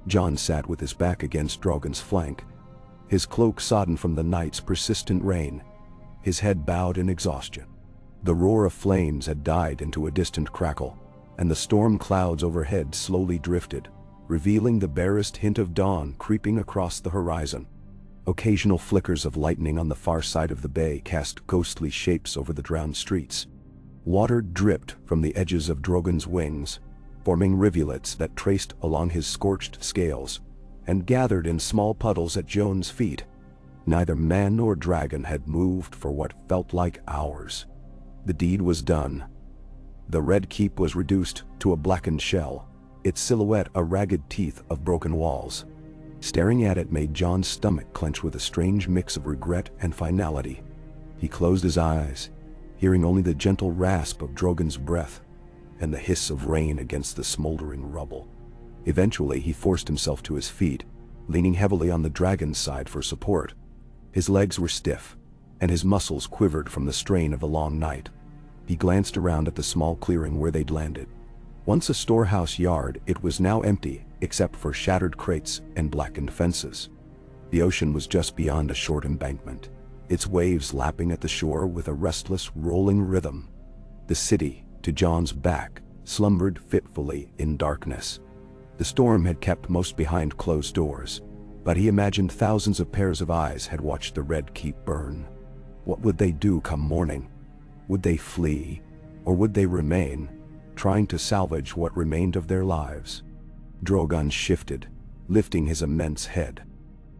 Jon sat with his back against Drogon's flank, his cloak sodden from the night's persistent rain, his head bowed in exhaustion. The roar of flames had died into a distant crackle, and the storm clouds overhead slowly drifted, revealing the barest hint of dawn creeping across the horizon. Occasional flickers of lightning on the far side of the bay cast ghostly shapes over the drowned streets. Water dripped from the edges of Drogon's wings, forming rivulets that traced along his scorched scales, and gathered in small puddles at Jon's feet. Neither man nor dragon had moved for what felt like hours. The deed was done. The Red Keep was reduced to a blackened shell, its silhouette a ragged teeth of broken walls. Staring at it made Jon's stomach clench with a strange mix of regret and finality. He closed his eyes, hearing only the gentle rasp of Drogon's breath and the hiss of rain against the smoldering rubble. Eventually he forced himself to his feet, leaning heavily on the dragon's side for support. His legs were stiff, and his muscles quivered from the strain of the long night. He glanced around at the small clearing where they'd landed. Once a storehouse yard, it was now empty, except for shattered crates and blackened fences. The ocean was just beyond a short embankment, its waves lapping at the shore with a restless, rolling rhythm. The city, to Jon's back, slumbered fitfully in darkness. The storm had kept most behind closed doors, but he imagined thousands of pairs of eyes had watched the Red Keep burn. What would they do come morning? Would they flee, or would they remain, trying to salvage what remained of their lives? Drogon shifted, lifting his immense head.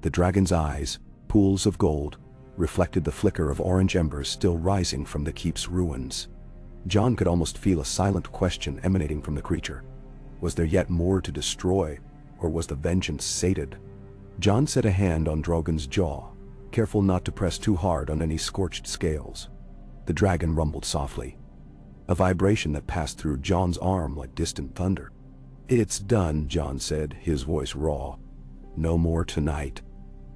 The dragon's eyes, pools of gold, reflected the flicker of orange embers still rising from the keep's ruins. Jon could almost feel a silent question emanating from the creature. Was there yet more to destroy, or was the vengeance sated? Jon set a hand on Drogon's jaw, careful not to press too hard on any scorched scales. The dragon rumbled softly, a vibration that passed through Jon's arm like distant thunder. "It's done," Jon said, his voice raw. "No more tonight."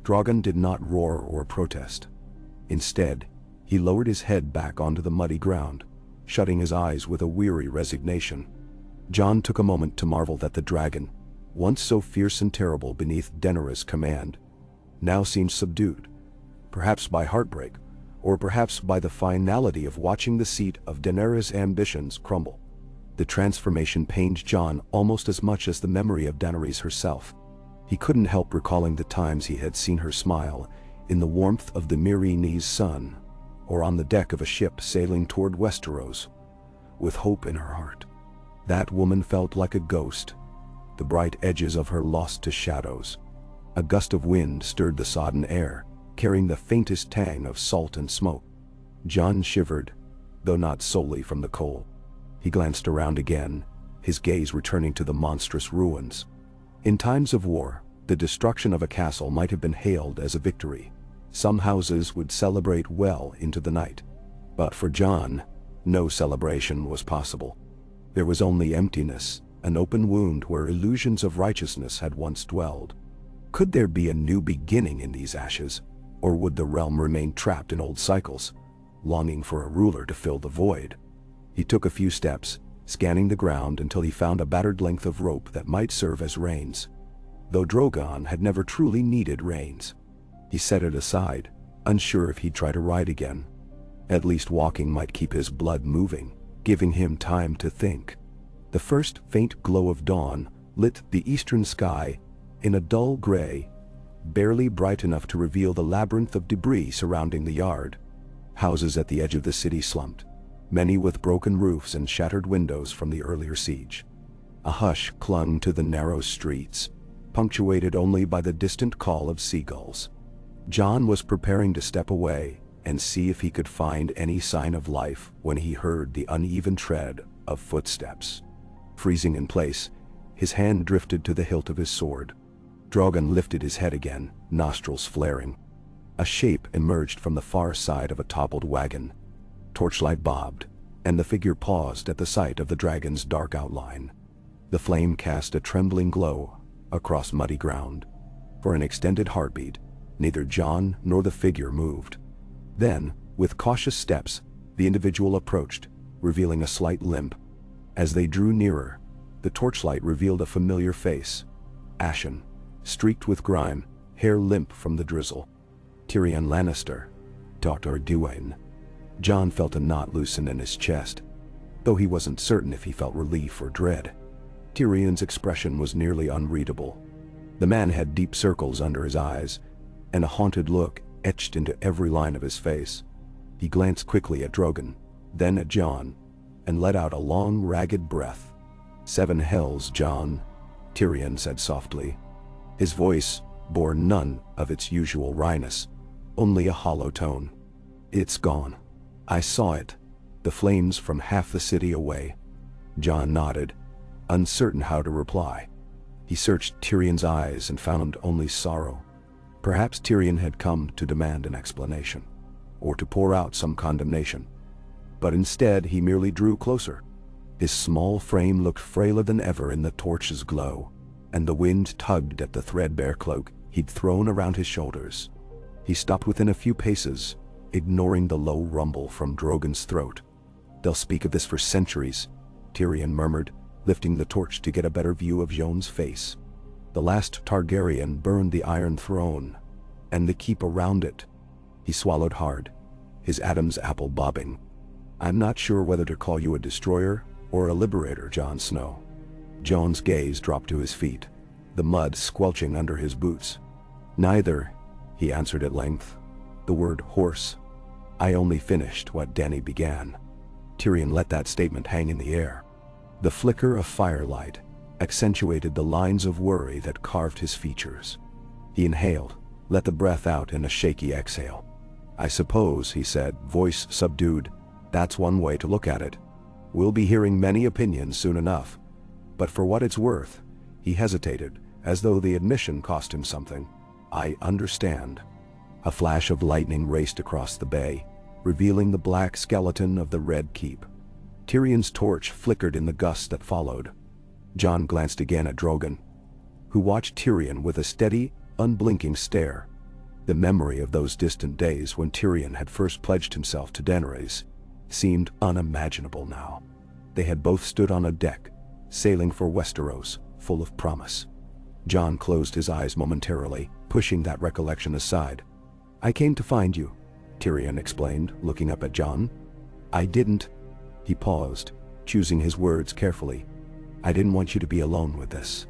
Drogon did not roar or protest. Instead, he lowered his head back onto the muddy ground, shutting his eyes with a weary resignation. Jon took a moment to marvel that the dragon, once so fierce and terrible beneath Daenerys' command, now seemed subdued, perhaps by heartbreak, or perhaps by the finality of watching the seat of Daenerys' ambitions crumble. The transformation pained Jon almost as much as the memory of Daenerys herself. He couldn't help recalling the times he had seen her smile in the warmth of the Meereenese sun, or on the deck of a ship sailing toward Westeros, with hope in her heart. That woman felt like a ghost, the bright edges of her lost to shadows. A gust of wind stirred the sodden air, carrying the faintest tang of salt and smoke. Jon shivered, though not solely from the cold. He glanced around again, his gaze returning to the monstrous ruins. In times of war, the destruction of a castle might have been hailed as a victory. Some houses would celebrate well into the night. But for Jon, no celebration was possible. There was only emptiness, an open wound where illusions of righteousness had once dwelled. Could there be a new beginning in these ashes, or would the realm remain trapped in old cycles, longing for a ruler to fill the void? He took a few steps, scanning the ground until he found a battered length of rope that might serve as reins. Though Drogon had never truly needed reins, he set it aside, unsure if he'd try to ride again. At least walking might keep his blood moving, giving him time to think. The first faint glow of dawn lit the eastern sky in a dull gray, barely bright enough to reveal the labyrinth of debris surrounding the yard. Houses at the edge of the city slumped, many with broken roofs and shattered windows from the earlier siege. A hush clung to the narrow streets, punctuated only by the distant call of seagulls. Jon was preparing to step away and see if he could find any sign of life when he heard the uneven tread of footsteps. Freezing in place, his hand drifted to the hilt of his sword. Drogon lifted his head again, nostrils flaring. A shape emerged from the far side of a toppled wagon. Torchlight bobbed, and the figure paused at the sight of the dragon's dark outline. The flame cast a trembling glow across muddy ground. For an extended heartbeat, neither Jon nor the figure moved. Then, with cautious steps, the individual approached, revealing a slight limp. As they drew nearer, the torchlight revealed a familiar face. ashen, streaked with grime, hair limp from the drizzle. Tyrion Lannister, Dr. Dwayne. Jon felt a knot loosen in his chest, though he wasn't certain if he felt relief or dread. Tyrion's expression was nearly unreadable. The man had deep circles under his eyes, and a haunted look etched into every line of his face. He glanced quickly at Drogon, then at Jon, and let out a long, ragged breath. "7 hells, Jon," Tyrion said softly. His voice bore none of its usual wryness, only a hollow tone. "It's gone. I saw it. The flames from half the city away." Jon nodded, uncertain how to reply. He searched Tyrion's eyes and found only sorrow. Perhaps Tyrion had come to demand an explanation, or to pour out some condemnation. But instead he merely drew closer. His small frame looked frailer than ever in the torch's glow, and the wind tugged at the threadbare cloak he'd thrown around his shoulders. He stopped within a few paces, ignoring the low rumble from Drogon's throat. "They'll speak of this for centuries," Tyrion murmured, lifting the torch to get a better view of Jon's face. "The last Targaryen burned the Iron Throne, and the keep around it." He swallowed hard, his Adam's apple bobbing. "I'm not sure whether to call you a destroyer or a liberator, Jon Snow." Jon's gaze dropped to his feet, the mud squelching under his boots. "Neither," he answered at length. "The word horse. I only finished what Dany began." Tyrion let that statement hang in the air. The flicker of firelight accentuated the lines of worry that carved his features. He inhaled, let the breath out in a shaky exhale. "I suppose," he said, voice subdued, "that's one way to look at it. We'll be hearing many opinions soon enough. But for what it's worth," he hesitated, as though the admission cost him something, "I understand." A flash of lightning raced across the bay, revealing the black skeleton of the Red Keep. Tyrion's torch flickered in the gust that followed. Jon glanced again at Drogon, who watched Tyrion with a steady, unblinking stare. The memory of those distant days when Tyrion had first pledged himself to Daenerys seemed unimaginable now. They had both stood on a deck, sailing for Westeros, full of promise. Jon closed his eyes momentarily, pushing that recollection aside. "I came to find you," Tyrion explained, looking up at Jon. "I didn't." He paused, choosing his words carefully. "I didn't want you to be alone with this."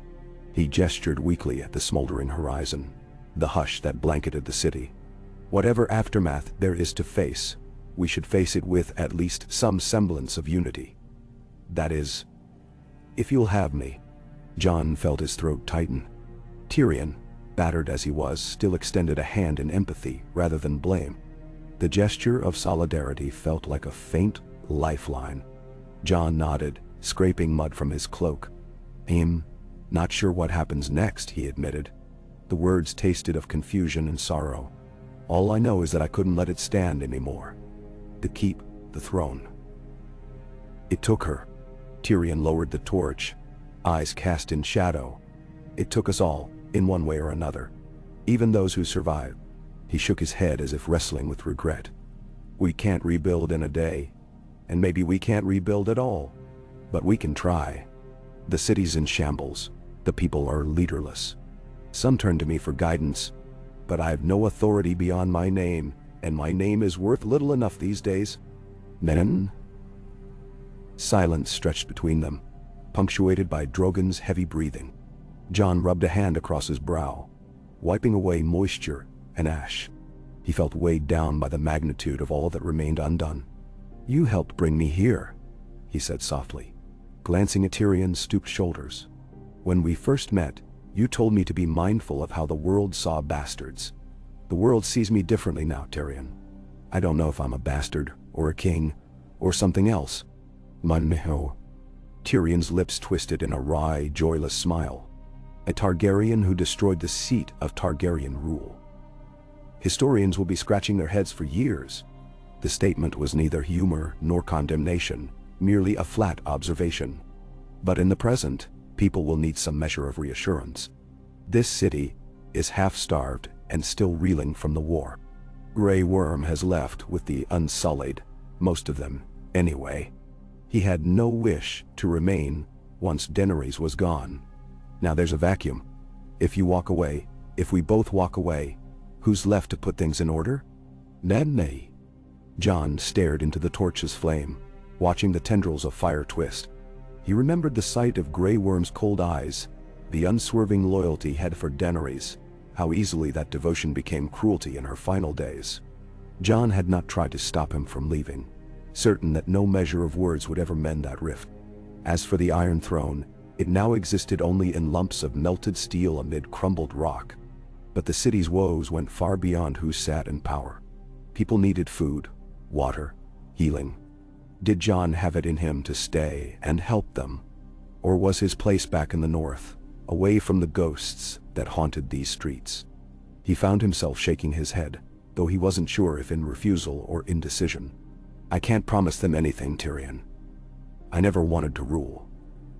He gestured weakly at the smoldering horizon, the hush that blanketed the city. "Whatever aftermath there is to face, we should face it with at least some semblance of unity. That is, if you'll have me." Jon felt his throat tighten. Tyrion, battered as he was, still extended a hand in empathy rather than blame. The gesture of solidarity felt like a faint lifeline. Jon nodded, scraping mud from his cloak. Not sure what happens next," he admitted. The words tasted of confusion and sorrow. "All I know is that I couldn't let it stand anymore. The keep, the throne. It took her." Tyrion lowered the torch, eyes cast in shadow. "It took us all, in one way or another. Even those who survived." He shook his head as if wrestling with regret. "We can't rebuild in a day, and maybe we can't rebuild at all. But we can try. The city's in shambles. The people are leaderless. Some turn to me for guidance, but I've no authority beyond my name, and my name is worth little enough these days." "Men?" Silence stretched between them, punctuated by Drogon's heavy breathing. Jon rubbed a hand across his brow, wiping away moisture and ash. He felt weighed down by the magnitude of all that remained undone. "You helped bring me here," he said softly, glancing at Tyrion's stooped shoulders. "When we first met, you told me to be mindful of how the world saw bastards. The world sees me differently now, Tyrion. I don't know if I'm a bastard, or a king, or something else." "Munho." Tyrion's lips twisted in a wry, joyless smile. "A Targaryen who destroyed the seat of Targaryen rule." Historians will be scratching their heads for years. The statement was neither humor nor condemnation, merely a flat observation. But in the present, people will need some measure of reassurance. This city is half-starved and still reeling from the war. Grey Worm has left with the unsullied, most of them, anyway. He had no wish to remain once Daenerys was gone. Now there's a vacuum, If you walk away, if we both walk away, who's left to put things in order? Nay. Jon stared into the torch's flame, watching the tendrils of fire twist. He remembered the sight of Grey Worm's cold eyes, the unswerving loyalty he had for Daenerys, how easily that devotion became cruelty in her final days. Jon had not tried to stop him from leaving, certain that no measure of words would ever mend that rift. As for the Iron Throne, it now existed only in lumps of melted steel amid crumbled rock. But the city's woes went far beyond who sat in power. People needed food, water, healing. Did Jon have it in him to stay and help them? Or was his place back in the north, away from the ghosts that haunted these streets? He found himself shaking his head, though he wasn't sure if in refusal or indecision. I can't promise them anything, Tyrion. I never wanted to rule.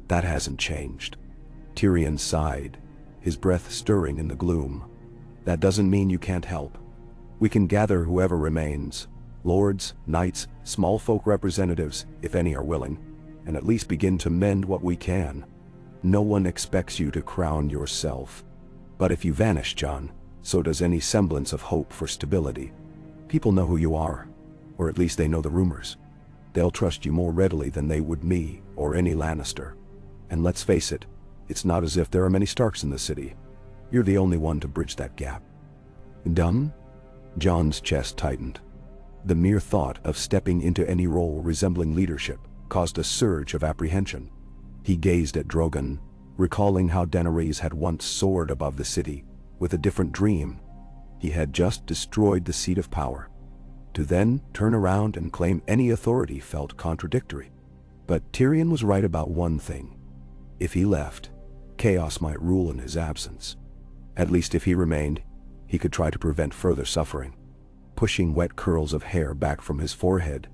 That hasn't changed. Tyrion sighed, his breath stirring in the gloom. That doesn't mean you can't help. We can gather whoever remains, lords, knights, small folk representatives, if any are willing, and at least begin to mend what we can. No one expects you to crown yourself. But if you vanish, Jon, so does any semblance of hope for stability. People know who you are, or at least they know the rumors. They'll trust you more readily than they would me or any Lannister. And let's face it, it's not as if there are many Starks in the city. You're the only one to bridge that gap. Done? Jon's chest tightened. The mere thought of stepping into any role resembling leadership caused a surge of apprehension. He gazed at Drogon, recalling how Daenerys had once soared above the city, with a different dream. He had just destroyed the seat of power. To then turn around and claim any authority felt contradictory. But Tyrion was right about one thing. If he left, chaos might rule in his absence. At least if he remained, he could try to prevent further suffering. Pushing wet curls of hair back from his forehead,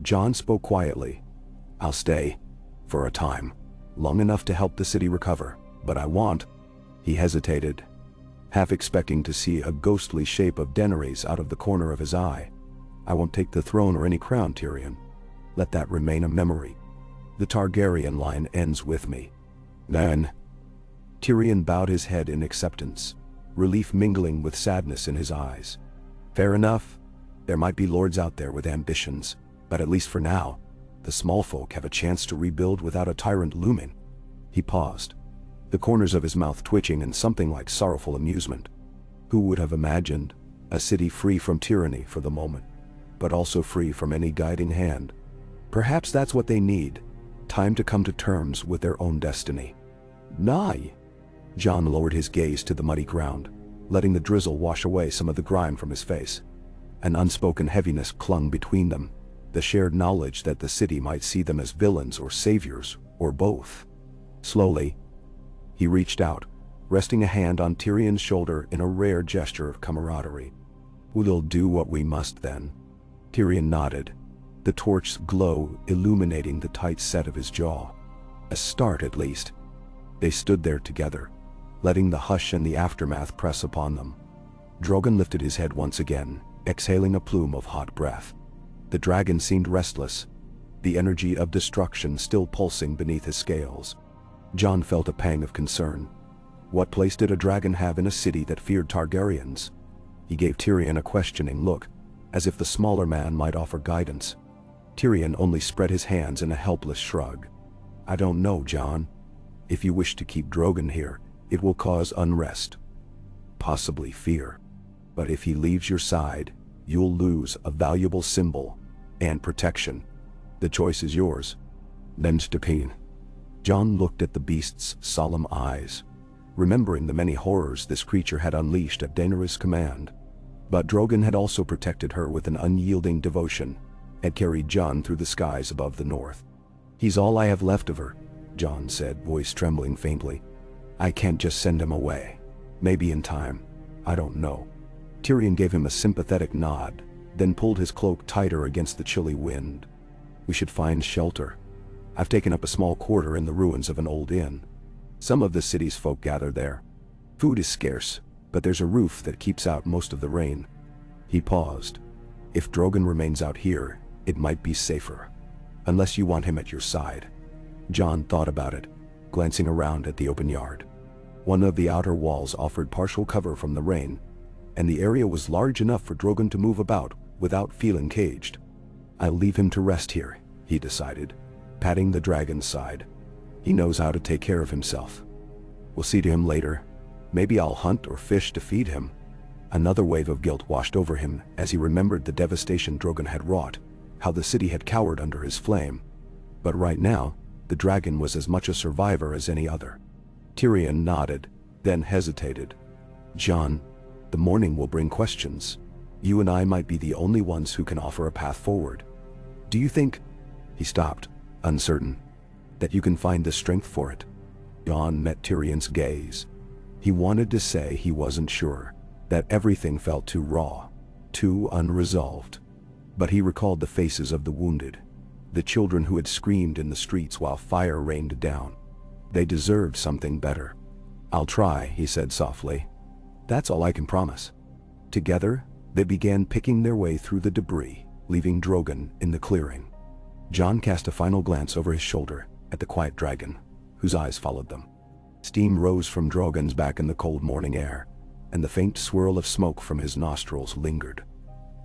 Jon spoke quietly. I'll stay, for a time, long enough to help the city recover, but I want— He hesitated, half expecting to see a ghostly shape of Daenerys out of the corner of his eye. I won't take the throne or any crown, Tyrion. Let that remain a memory. The Targaryen line ends with me. Then— Tyrion bowed his head in acceptance, relief mingling with sadness in his eyes. Fair enough. There might be lords out there with ambitions, but at least for now, the small folk have a chance to rebuild without a tyrant looming. He paused, the corners of his mouth twitching in something like sorrowful amusement. Who would have imagined a city free from tyranny for the moment, but also free from any guiding hand? Perhaps that's what they need, time to come to terms with their own destiny. Nay. Jon lowered his gaze to the muddy ground, letting the drizzle wash away some of the grime from his face. An unspoken heaviness clung between them, the shared knowledge that the city might see them as villains or saviors, or both. Slowly, he reached out, resting a hand on Tyrion's shoulder in a rare gesture of camaraderie. We'll do what we must then. Tyrion nodded, the torch's glow illuminating the tight set of his jaw. A start, at least. They stood there together, letting the hush and the aftermath press upon them. Drogon lifted his head once again, exhaling a plume of hot breath. The dragon seemed restless, the energy of destruction still pulsing beneath his scales. Jon felt a pang of concern. What place did a dragon have in a city that feared Targaryens? He gave Tyrion a questioning look, as if the smaller man might offer guidance. Tyrion only spread his hands in a helpless shrug. I don't know, Jon. If you wish to keep Drogon here, it will cause unrest. Possibly fear. But if he leaves your side, you'll lose a valuable symbol and protection. The choice is yours. Then Stephen. Jon looked at the beast's solemn eyes, remembering the many horrors this creature had unleashed at Daenerys' command. But Drogon had also protected her with an unyielding devotion, had carried Jon through the skies above the north. He's all I have left of her, Jon said, voice trembling faintly. I can't just send him away. Maybe in time. I don't know. Tyrion gave him a sympathetic nod, then pulled his cloak tighter against the chilly wind. We should find shelter. I've taken up a small quarter in the ruins of an old inn. Some of the city's folk gather there. Food is scarce, but there's a roof that keeps out most of the rain. He paused. If Drogon remains out here, it might be safer. Unless you want him at your side. Jon thought about it, glancing around at the open yard. One of the outer walls offered partial cover from the rain, and the area was large enough for Drogon to move about without feeling caged. "I'll leave him to rest here," he decided, patting the dragon's side. "He knows how to take care of himself. We'll see to him later. Maybe I'll hunt or fish to feed him." Another wave of guilt washed over him as he remembered the devastation Drogon had wrought, how the city had cowered under his flame. But right now, the dragon was as much a survivor as any other. Tyrion nodded, then hesitated. "Jon, the morning will bring questions. You and I might be the only ones who can offer a path forward. Do you think—" He stopped, uncertain. "That you can find the strength for it?" Jon met Tyrion's gaze. He wanted to say he wasn't sure, that everything felt too raw, too unresolved. But he recalled the faces of the wounded, the children who had screamed in the streets while fire rained down. They deserved something better. "I'll try," he said softly. "That's all I can promise." Together, they began picking their way through the debris, leaving Drogon in the clearing. Jon cast a final glance over his shoulder at the quiet dragon, whose eyes followed them. Steam rose from Drogon's back in the cold morning air, and the faint swirl of smoke from his nostrils lingered.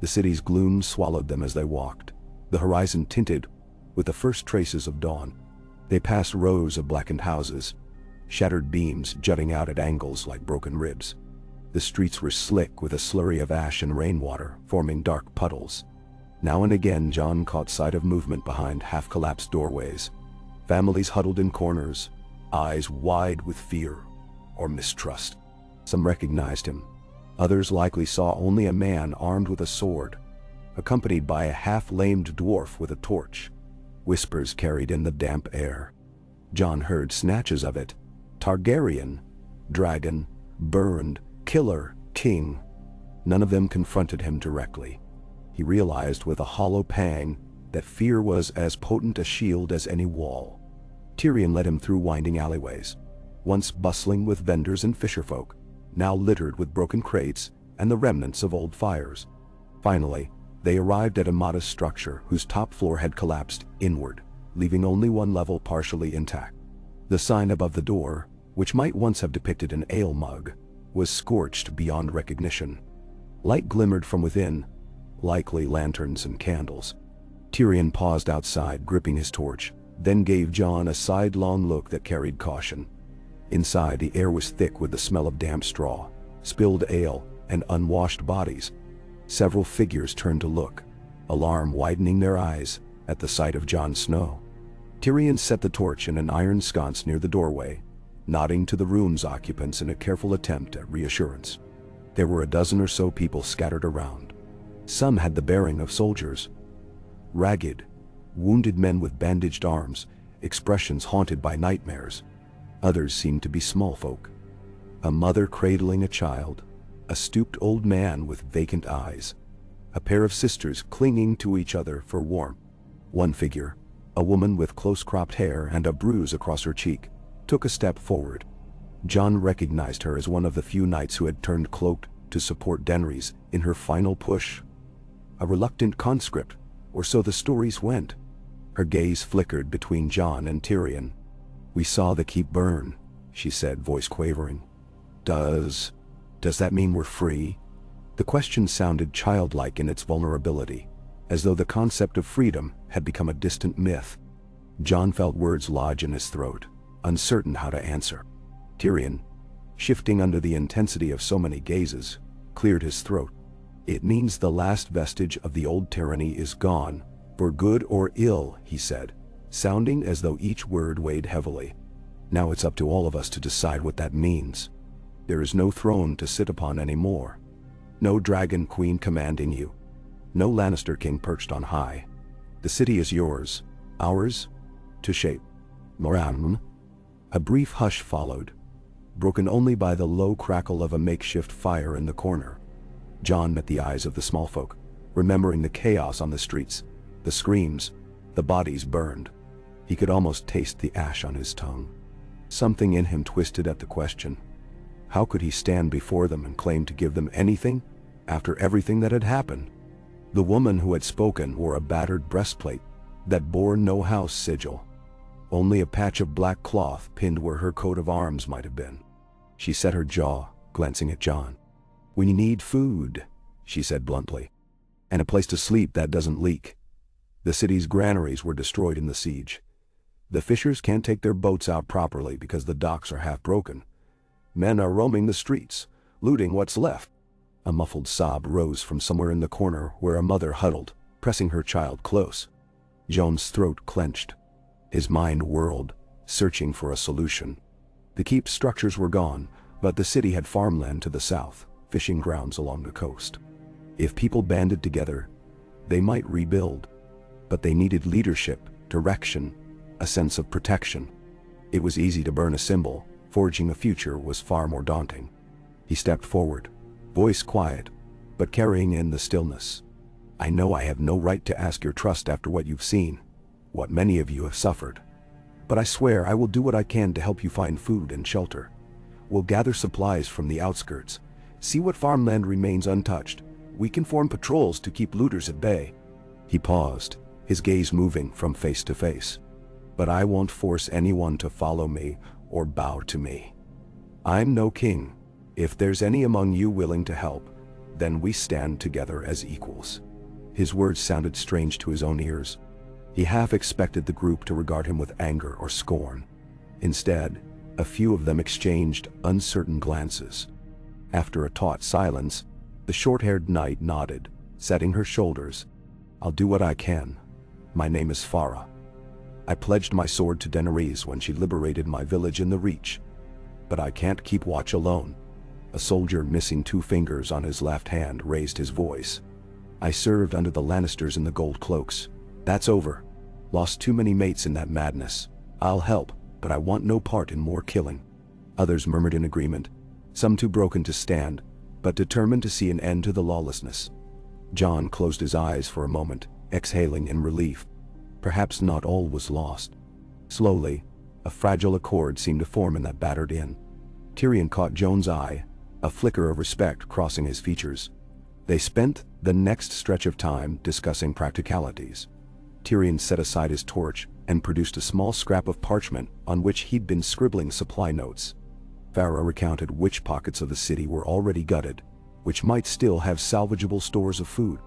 The city's gloom swallowed them as they walked, the horizon tinted with the first traces of dawn. They passed rows of blackened houses, shattered beams jutting out at angles like broken ribs. The streets were slick with a slurry of ash and rainwater, forming dark puddles. Now and again Jon caught sight of movement behind half-collapsed doorways. Families huddled in corners, eyes wide with fear or mistrust. Some recognized him. Others likely saw only a man armed with a sword, accompanied by a half-lamed dwarf with a torch. Whispers carried in the damp air. Jon heard snatches of it. Targaryen, dragon, burned, killer, king. None of them confronted him directly. He realized with a hollow pang that fear was as potent a shield as any wall. Tyrion led him through winding alleyways, once bustling with vendors and fisherfolk, now littered with broken crates and the remnants of old fires. Finally, they arrived at a modest structure whose top floor had collapsed inward, leaving only one level partially intact. The sign above the door, which might once have depicted an ale mug, was scorched beyond recognition. Light glimmered from within, likely lanterns and candles. Tyrion paused outside, gripping his torch, then gave Jon a sidelong look that carried caution. Inside, the air was thick with the smell of damp straw, spilled ale, and unwashed bodies. Several figures turned to look, alarm widening their eyes at the sight of Jon Snow. Tyrion set the torch in an iron sconce near the doorway, nodding to the room's occupants in a careful attempt at reassurance. There were a dozen or so people scattered around. Some had the bearing of soldiers. Ragged, wounded men with bandaged arms, expressions haunted by nightmares. Others seemed to be small folk. A mother cradling a child, a stooped old man with vacant eyes, a pair of sisters clinging to each other for warmth. One figure, a woman with close-cropped hair and a bruise across her cheek, took a step forward. Jon recognized her as one of the few knights who had turned cloaked to support Daenerys in her final push. A reluctant conscript, or so the stories went. Her gaze flickered between Jon and Tyrion. "We saw the keep burn," she said, voice quavering. Does that mean we're free?" The question sounded childlike in its vulnerability, as though the concept of freedom had become a distant myth. Jon felt words lodge in his throat, uncertain how to answer. Tyrion, shifting under the intensity of so many gazes, cleared his throat. "It means the last vestige of the old tyranny is gone, for good or ill," he said, sounding as though each word weighed heavily. "Now it's up to all of us to decide what that means. There is no throne to sit upon anymore. No dragon queen commanding you. No Lannister king perched on high. The city is yours, ours, to shape." Moran. A brief hush followed, broken only by the low crackle of a makeshift fire in the corner. Jon met the eyes of the small folk, remembering the chaos on the streets, the screams, the bodies burned. He could almost taste the ash on his tongue. Something in him twisted at the question. How could he stand before them and claim to give them anything after everything that had happened? The woman who had spoken wore a battered breastplate that bore no house sigil, only a patch of black cloth pinned where her coat of arms might have been. She set her jaw, glancing at John. "We need food," she said bluntly. "And a place to sleep that doesn't leak. The city's granaries were destroyed in the siege. The fishers can't take their boats out properly because the docks are half broken. Men are roaming the streets, looting what's left." A muffled sob rose from somewhere in the corner where a mother huddled, pressing her child close. John's throat clenched. His mind whirled, searching for a solution. The keep's structures were gone, but the city had farmland to the south, fishing grounds along the coast. If people banded together, they might rebuild. But they needed leadership, direction, a sense of protection. It was easy to burn a symbol. Forging a future was far more daunting. He stepped forward, voice quiet, but carrying in the stillness. "I know I have no right to ask your trust after what you've seen, what many of you have suffered. But I swear I will do what I can to help you find food and shelter. We'll gather supplies from the outskirts, see what farmland remains untouched. We can form patrols to keep looters at bay." He paused, his gaze moving from face to face. "But I won't force anyone to follow me or bow to me. I'm no king. If there's any among you willing to help, then we stand together as equals." His words sounded strange to his own ears. He half expected the group to regard him with anger or scorn. Instead, a few of them exchanged uncertain glances. After a taut silence, the short-haired knight nodded, setting her shoulders. "I'll do what I can. My name is Farah. I pledged my sword to Daenerys when she liberated my village in the Reach. But I can't keep watch alone." A soldier missing 2 fingers on his left hand raised his voice. "I served under the Lannisters in the Gold Cloaks. That's over. Lost too many mates in that madness. I'll help, but I want no part in more killing." Others murmured in agreement, some too broken to stand, but determined to see an end to the lawlessness. John closed his eyes for a moment, exhaling in relief. Perhaps not all was lost. Slowly, a fragile accord seemed to form in that battered inn. Tyrion caught John's eye, a flicker of respect crossing his features. They spent the next stretch of time discussing practicalities. Tyrion set aside his torch and produced a small scrap of parchment on which he'd been scribbling supply notes. Farah recounted which pockets of the city were already gutted, which might still have salvageable stores of food.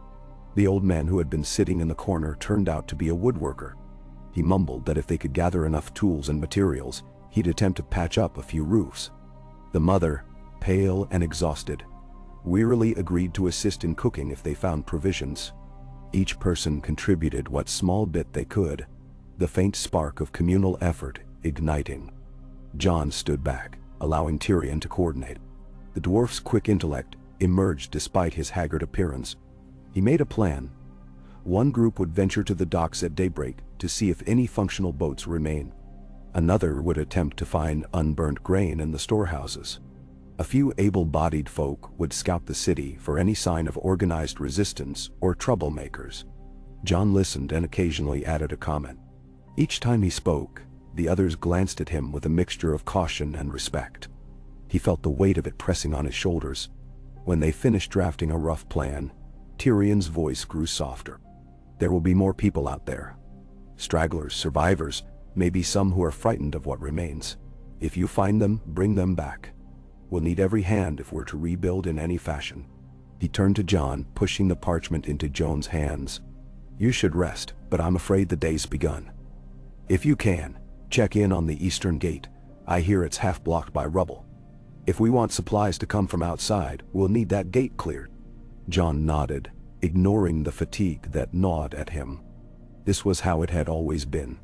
The old man who had been sitting in the corner turned out to be a woodworker. He mumbled that if they could gather enough tools and materials, he'd attempt to patch up a few roofs. The mother, pale and exhausted, wearily agreed to assist in cooking if they found provisions. Each person contributed what small bit they could, the faint spark of communal effort igniting. John stood back, allowing Tyrion to coordinate. The dwarf's quick intellect emerged despite his haggard appearance. He made a plan. One group would venture to the docks at daybreak to see if any functional boats remain. Another would attempt to find unburnt grain in the storehouses. A few able-bodied folk would scout the city for any sign of organized resistance or troublemakers. John listened and occasionally added a comment. Each time he spoke, the others glanced at him with a mixture of caution and respect. He felt the weight of it pressing on his shoulders. When they finished drafting a rough plan, Tyrion's voice grew softer. "There will be more people out there. Stragglers, survivors, maybe some who are frightened of what remains. If you find them, bring them back. We'll need every hand if we're to rebuild in any fashion." He turned to John, pushing the parchment into John's hands. "You should rest, but I'm afraid the day's begun. If you can, check in on the eastern gate. I hear it's half blocked by rubble. If we want supplies to come from outside, we'll need that gate cleared." John nodded, ignoring the fatigue that gnawed at him. This was how it had always been.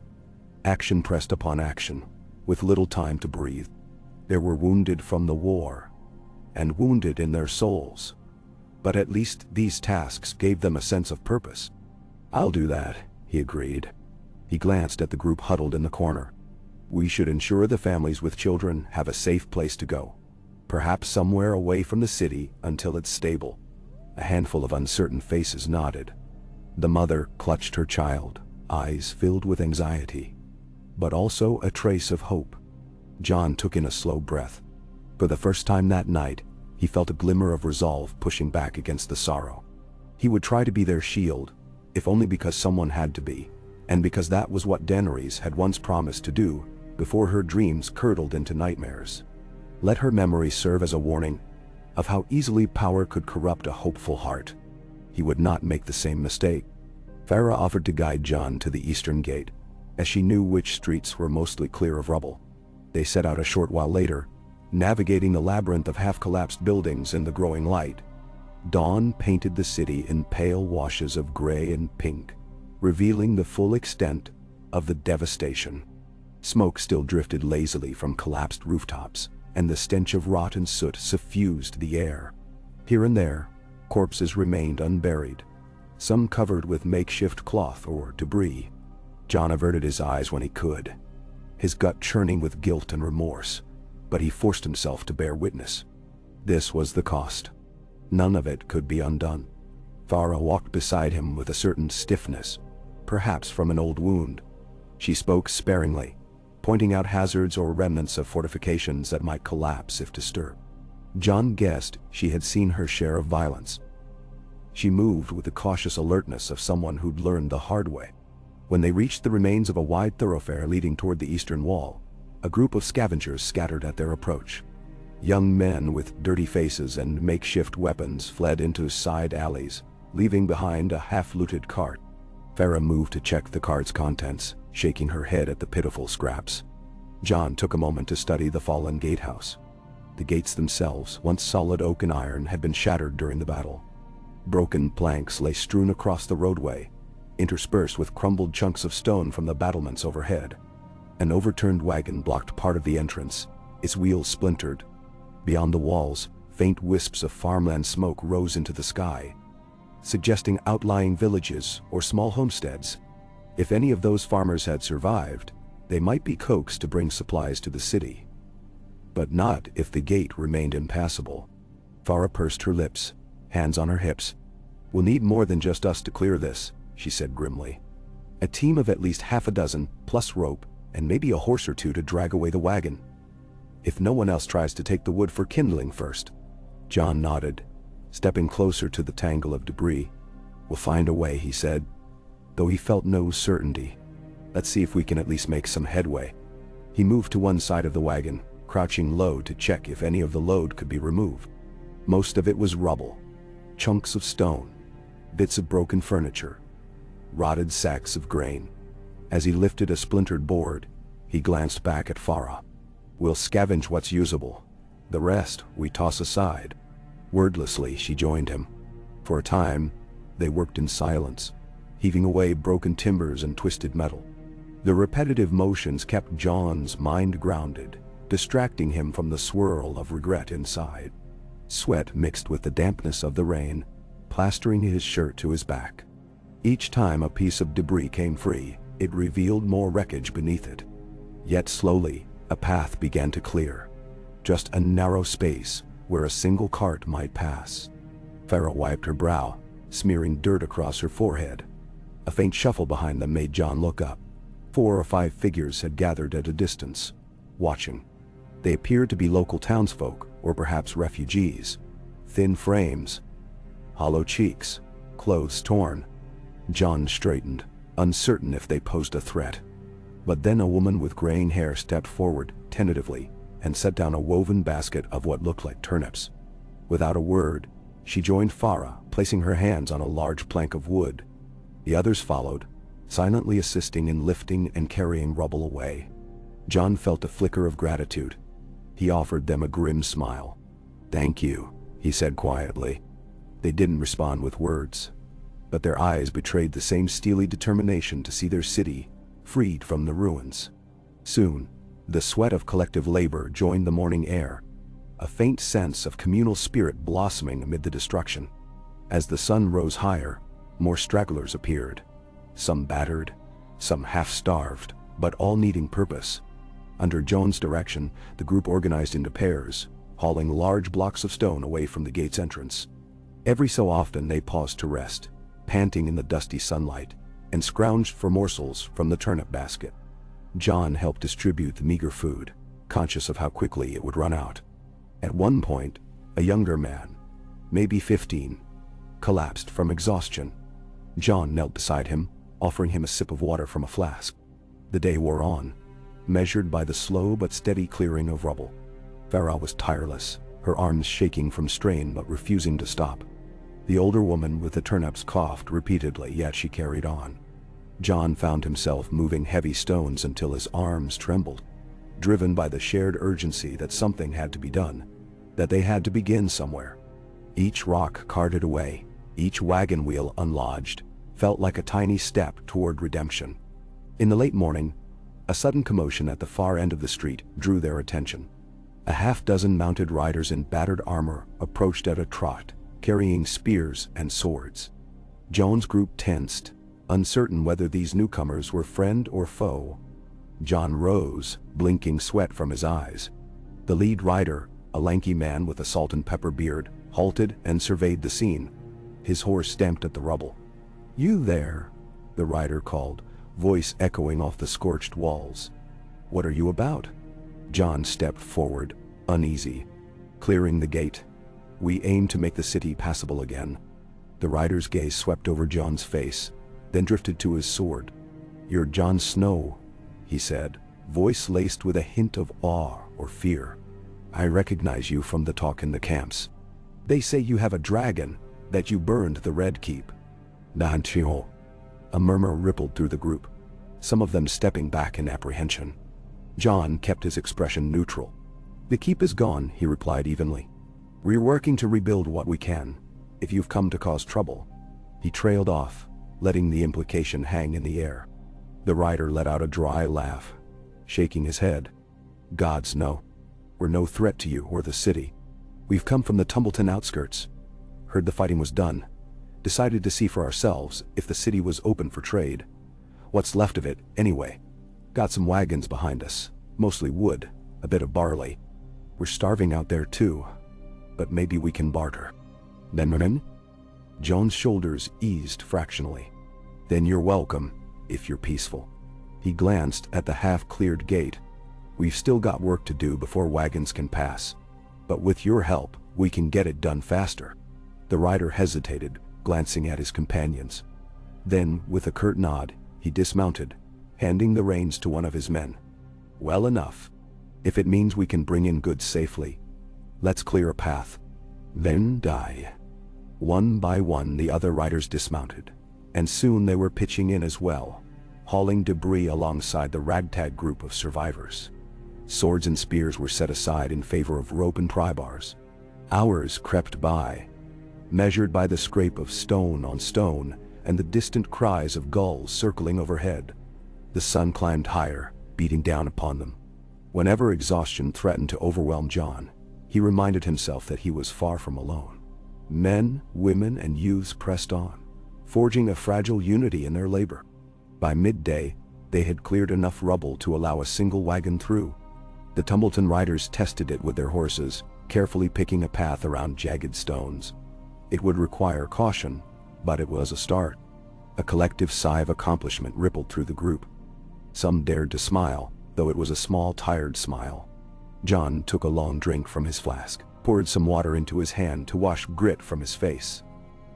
Action pressed upon action, with little time to breathe. There were wounded from the war, and wounded in their souls. But at least these tasks gave them a sense of purpose. "I'll do that," he agreed. He glanced at the group huddled in the corner. "We should ensure the families with children have a safe place to go. Perhaps somewhere away from the city until it's stable." A handful of uncertain faces nodded. The mother clutched her child, eyes filled with anxiety, but also a trace of hope. John took in a slow breath. For the first time that night, he felt a glimmer of resolve pushing back against the sorrow. He would try to be their shield, if only because someone had to be, and because that was what Daenerys had once promised to do before her dreams curdled into nightmares. Let her memory serve as a warning of how easily power could corrupt a hopeful heart. He would not make the same mistake. Farah offered to guide Jon to the eastern gate, as she knew which streets were mostly clear of rubble. They set out a short while later, navigating the labyrinth of half-collapsed buildings in the growing light. Dawn painted the city in pale washes of gray and pink, revealing the full extent of the devastation. Smoke still drifted lazily from collapsed rooftops, and the stench of rot and soot suffused the air. Here and there, corpses remained unburied, some covered with makeshift cloth or debris. Jon averted his eyes when he could, his gut churning with guilt and remorse, but he forced himself to bear witness. This was the cost. None of it could be undone. Farah walked beside him with a certain stiffness, perhaps from an old wound. She spoke sparingly, pointing out hazards or remnants of fortifications that might collapse if disturbed. Jon guessed she had seen her share of violence. She moved with the cautious alertness of someone who'd learned the hard way. When they reached the remains of a wide thoroughfare leading toward the eastern wall, a group of scavengers scattered at their approach. Young men with dirty faces and makeshift weapons fled into side alleys, leaving behind a half-looted cart. Farah moved to check the cart's contents, shaking her head at the pitiful scraps. Jon took a moment to study the fallen gatehouse. The gates themselves, once solid oak and iron, had been shattered during the battle. Broken planks lay strewn across the roadway, interspersed with crumbled chunks of stone from the battlements overhead. An overturned wagon blocked part of the entrance, its wheels splintered. Beyond the walls, faint wisps of farmland smoke rose into the sky, suggesting outlying villages or small homesteads. If any of those farmers had survived, they might be coaxed to bring supplies to the city. But not if the gate remained impassable. Farah pursed her lips, hands on her hips. "We'll need more than just us to clear this," she said grimly. "A team of at least half a dozen, plus rope, and maybe a horse or two to drag away the wagon. If no one else tries to take the wood for kindling first." Jon nodded, stepping closer to the tangle of debris. "We'll find a way," he said, though he felt no certainty. "Let's see if we can at least make some headway." He moved to one side of the wagon, crouching low to check if any of the load could be removed. Most of it was rubble, chunks of stone, bits of broken furniture, rotted sacks of grain. As he lifted a splintered board, he glanced back at Farah. "We'll scavenge what's usable. The rest we toss aside." Wordlessly, she joined him. For a time, they worked in silence, heaving away broken timbers and twisted metal. The repetitive motions kept Jon's mind grounded, distracting him from the swirl of regret inside. Sweat mixed with the dampness of the rain, plastering his shirt to his back. Each time a piece of debris came free, it revealed more wreckage beneath it. Yet slowly, a path began to clear. Just a narrow space where a single cart might pass. Farah wiped her brow, smearing dirt across her forehead. A faint shuffle behind them made Jon look up. 4 or 5 figures had gathered at a distance, watching. They appeared to be local townsfolk, or perhaps refugees. Thin frames, hollow cheeks, clothes torn. Jon straightened, uncertain if they posed a threat. But then a woman with graying hair stepped forward, tentatively, and set down a woven basket of what looked like turnips. Without a word, she joined Farah, placing her hands on a large plank of wood. The others followed, silently assisting in lifting and carrying rubble away. Jon felt a flicker of gratitude. He offered them a grim smile. "Thank you," he said quietly. They didn't respond with words, but their eyes betrayed the same steely determination to see their city freed from the ruins. Soon, the sweat of collective labor joined the morning air, a faint sense of communal spirit blossoming amid the destruction. As the sun rose higher, more stragglers appeared, some battered, some half-starved, but all needing purpose. Under Jon's direction, the group organized into pairs, hauling large blocks of stone away from the gate's entrance. Every so often they paused to rest, panting in the dusty sunlight, and scrounged for morsels from the turnip basket. Jon helped distribute the meager food, conscious of how quickly it would run out. At one point, a younger man, maybe 15, collapsed from exhaustion. Jon knelt beside him, offering him a sip of water from a flask. The day wore on, measured by the slow but steady clearing of rubble. Farah was tireless, her arms shaking from strain but refusing to stop. The older woman with the turnips coughed repeatedly, yet she carried on. John found himself moving heavy stones until his arms trembled, driven by the shared urgency that something had to be done, that they had to begin somewhere. Each rock carted away, each wagon wheel unlodged, felt like a tiny step toward redemption. In the late morning, a sudden commotion at the far end of the street drew their attention. A half-dozen mounted riders in battered armor approached at a trot, carrying spears and swords. John's group tensed, uncertain whether these newcomers were friend or foe. John rose, blinking sweat from his eyes. The lead rider, a lanky man with a salt and pepper beard, halted and surveyed the scene. His horse stamped at the rubble. "You there," the rider called, voice echoing off the scorched walls. "What are you about?" John stepped forward, uneasy. "Clearing the gate. We aim to make the city passable again." The rider's gaze swept over John's face, then drifted to his sword. "You're Jon Snow," he said, voice laced with a hint of awe or fear. "I recognize you from the talk in the camps. They say you have a dragon, that you burned the Red Keep." "Nantio." A murmur rippled through the group, some of them stepping back in apprehension. John kept his expression neutral. "The keep is gone," he replied evenly. "We're working to rebuild what we can. If you've come to cause trouble." He trailed off, letting the implication hang in the air. The rider let out a dry laugh, shaking his head. "Gods, no. We're no threat to you or the city. We've come from the Tumbleton outskirts. Heard the fighting was done. Decided to see for ourselves if the city was open for trade. What's left of it, anyway. Got some wagons behind us, mostly wood, a bit of barley. We're starving out there too, but maybe we can barter." "Then?" John's shoulders eased fractionally. "Then you're welcome, if you're peaceful." He glanced at the half-cleared gate. "We've still got work to do before wagons can pass, but with your help, we can get it done faster." The rider hesitated, glancing at his companions. Then, with a curt nod, he dismounted, handing the reins to one of his men. "Well enough. If it means we can bring in goods safely, let's clear a path." Then die. One by one the other riders dismounted, and soon they were pitching in as well, hauling debris alongside the ragtag group of survivors. Swords and spears were set aside in favor of rope and pry bars. Hours crept by, measured by the scrape of stone on stone and the distant cries of gulls circling overhead. The sun climbed higher, beating down upon them. Whenever exhaustion threatened to overwhelm John, he reminded himself that he was far from alone. Men, women, and youths pressed on, forging a fragile unity in their labor. By midday, they had cleared enough rubble to allow a single wagon through. The Tumbleton riders tested it with their horses, carefully picking a path around jagged stones. It would require caution, but it was a start. A collective sigh of accomplishment rippled through the group. Some dared to smile, though it was a small, tired smile. John took a long drink from his flask, poured some water into his hand to wash grit from his face.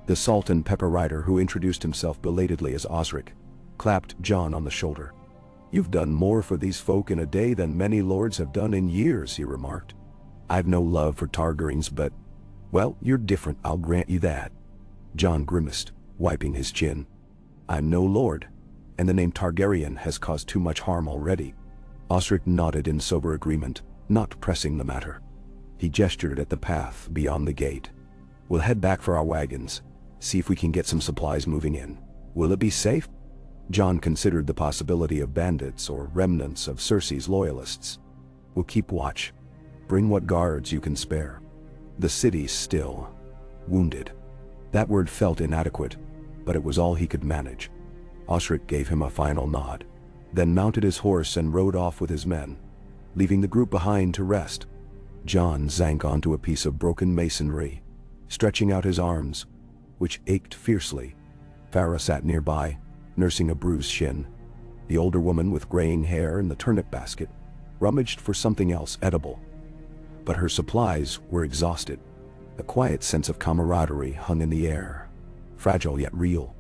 The salt and pepper rider, who introduced himself belatedly as Osric, clapped John on the shoulder. "You've done more for these folk in a day than many lords have done in years," he remarked. "I've no love for Targaryens, but, well, you're different, I'll grant you that." John grimaced, wiping his chin. "I'm no lord, and the name Targaryen has caused too much harm already." Osric nodded in sober agreement, not pressing the matter. He gestured at the path beyond the gate. "We'll head back for our wagons, see if we can get some supplies moving in. Will it be safe?" John considered the possibility of bandits or remnants of Cersei's loyalists. "We'll keep watch. Bring what guards you can spare." The city's still. Wounded. That word felt inadequate, but it was all he could manage. Osric gave him a final nod, then mounted his horse and rode off with his men, leaving the group behind to rest. John sank onto a piece of broken masonry, stretching out his arms, which ached fiercely. Farah sat nearby, nursing a bruised shin. The older woman with graying hair in the turnip basket rummaged for something else edible. But her supplies were exhausted. A quiet sense of camaraderie hung in the air, fragile yet real.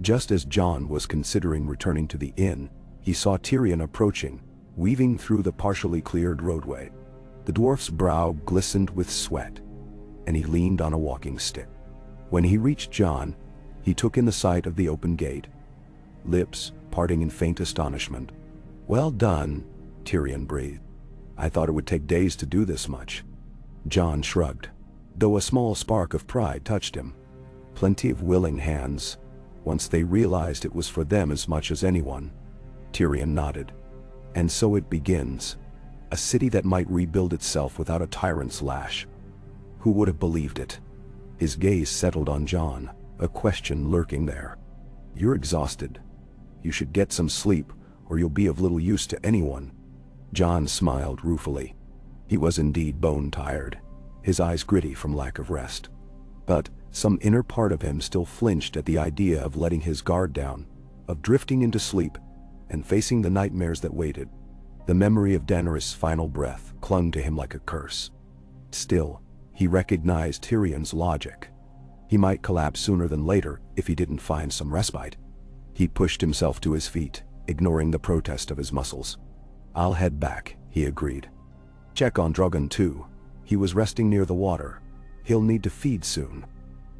Just as John was considering returning to the inn, he saw Tyrion approaching, weaving through the partially cleared roadway. The dwarf's brow glistened with sweat, and he leaned on a walking stick. When he reached Jon, he took in the sight of the open gate, lips parting in faint astonishment. "Well done," Tyrion breathed. "I thought it would take days to do this much." Jon shrugged, though a small spark of pride touched him. Plenty of willing hands, once they realized it was for them as much as anyone. Tyrion nodded. "And so it begins. A city that might rebuild itself without a tyrant's lash. Who would have believed it?" His gaze settled on Jon, a question lurking there. "You're exhausted. You should get some sleep, or you'll be of little use to anyone." Jon smiled ruefully. He was indeed bone-tired, his eyes gritty from lack of rest. But some inner part of him still flinched at the idea of letting his guard down, of drifting into sleep, and facing the nightmares that waited. The memory of Daenerys' final breath clung to him like a curse. Still, he recognized Tyrion's logic. He might collapse sooner than later if he didn't find some respite. He pushed himself to his feet, ignoring the protest of his muscles. "I'll head back," he agreed. "Check on Drogon too. He was resting near the water. He'll need to feed soon."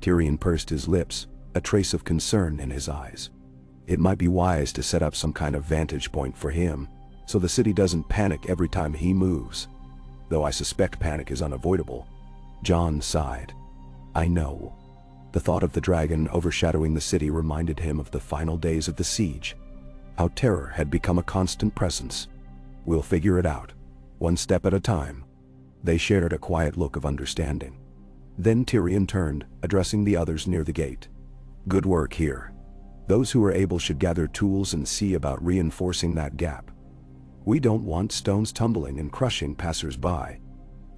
Tyrion pursed his lips, a trace of concern in his eyes. It might be wise to set up some kind of vantage point for him, so the city doesn't panic every time he moves. Though I suspect panic is unavoidable. Jon sighed. "I know." The thought of the dragon overshadowing the city reminded him of the final days of the siege. How terror had become a constant presence. "We'll figure it out, one step at a time." They shared a quiet look of understanding. Then Tyrion turned, addressing the others near the gate. "Good work here. Those who are able should gather tools and see about reinforcing that gap. We don't want stones tumbling and crushing passers-by."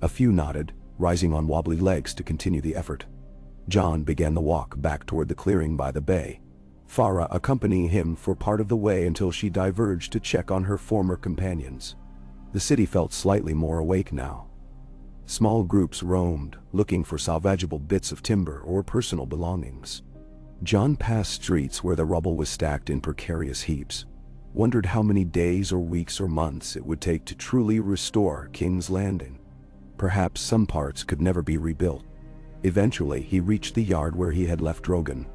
A few nodded, rising on wobbly legs to continue the effort. Jon began the walk back toward the clearing by the bay, Farah accompanying him for part of the way until she diverged to check on her former companions. The city felt slightly more awake now. Small groups roamed, looking for salvageable bits of timber or personal belongings. Jon passed streets where the rubble was stacked in precarious heaps, wondered how many days or weeks or months it would take to truly restore King's Landing. Perhaps some parts could never be rebuilt. Eventually, he reached the yard where he had left Drogon.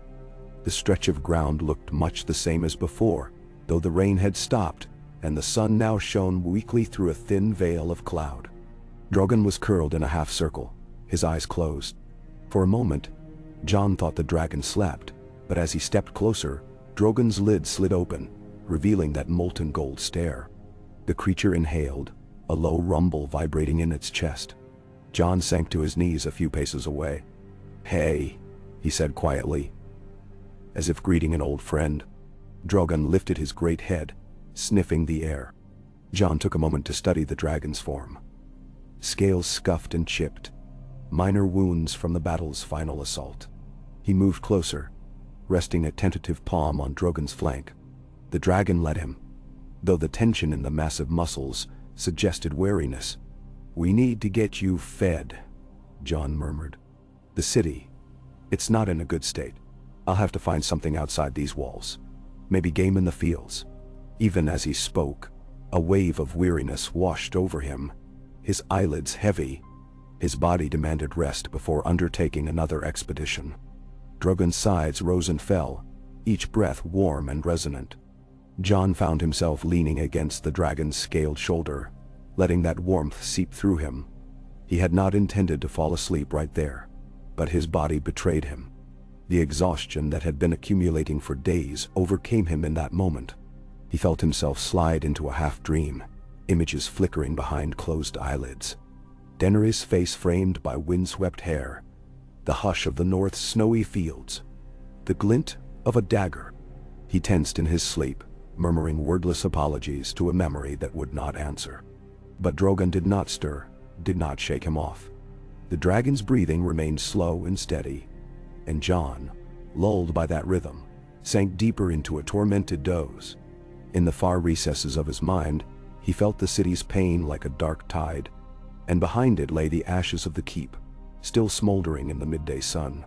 The stretch of ground looked much the same as before, though the rain had stopped, and the sun now shone weakly through a thin veil of cloud. Drogon was curled in a half-circle, his eyes closed. For a moment, Jon thought the dragon slept, but as he stepped closer, Drogon's lid slid open, revealing that molten gold stare. The creature inhaled, a low rumble vibrating in its chest. Jon sank to his knees a few paces away. "Hey," he said quietly, as if greeting an old friend. Drogon lifted his great head, sniffing the air. Jon took a moment to study the dragon's form. Scales scuffed and chipped, minor wounds from the battle's final assault. He moved closer, resting a tentative palm on Drogon's flank. The dragon let him, though the tension in the massive muscles suggested wariness. "We need to get you fed," Jon murmured. "The city, it's not in a good state. I'll have to find something outside these walls. Maybe game in the fields." Even as he spoke, a wave of weariness washed over him, his eyelids heavy. His body demanded rest before undertaking another expedition. Drogon's sides rose and fell, each breath warm and resonant. Jon found himself leaning against the dragon's scaled shoulder, letting that warmth seep through him. He had not intended to fall asleep right there, but his body betrayed him. The exhaustion that had been accumulating for days overcame him in that moment. He felt himself slide into a half-dream, images flickering behind closed eyelids. Daenerys' face framed by windswept hair, the hush of the north's snowy fields, the glint of a dagger. He tensed in his sleep, murmuring wordless apologies to a memory that would not answer. But Drogon did not stir, did not shake him off. The dragon's breathing remained slow and steady, and Jon, lulled by that rhythm, sank deeper into a tormented doze. In the far recesses of his mind, he felt the city's pain like a dark tide, and behind it lay the ashes of the keep, still smoldering in the midday sun.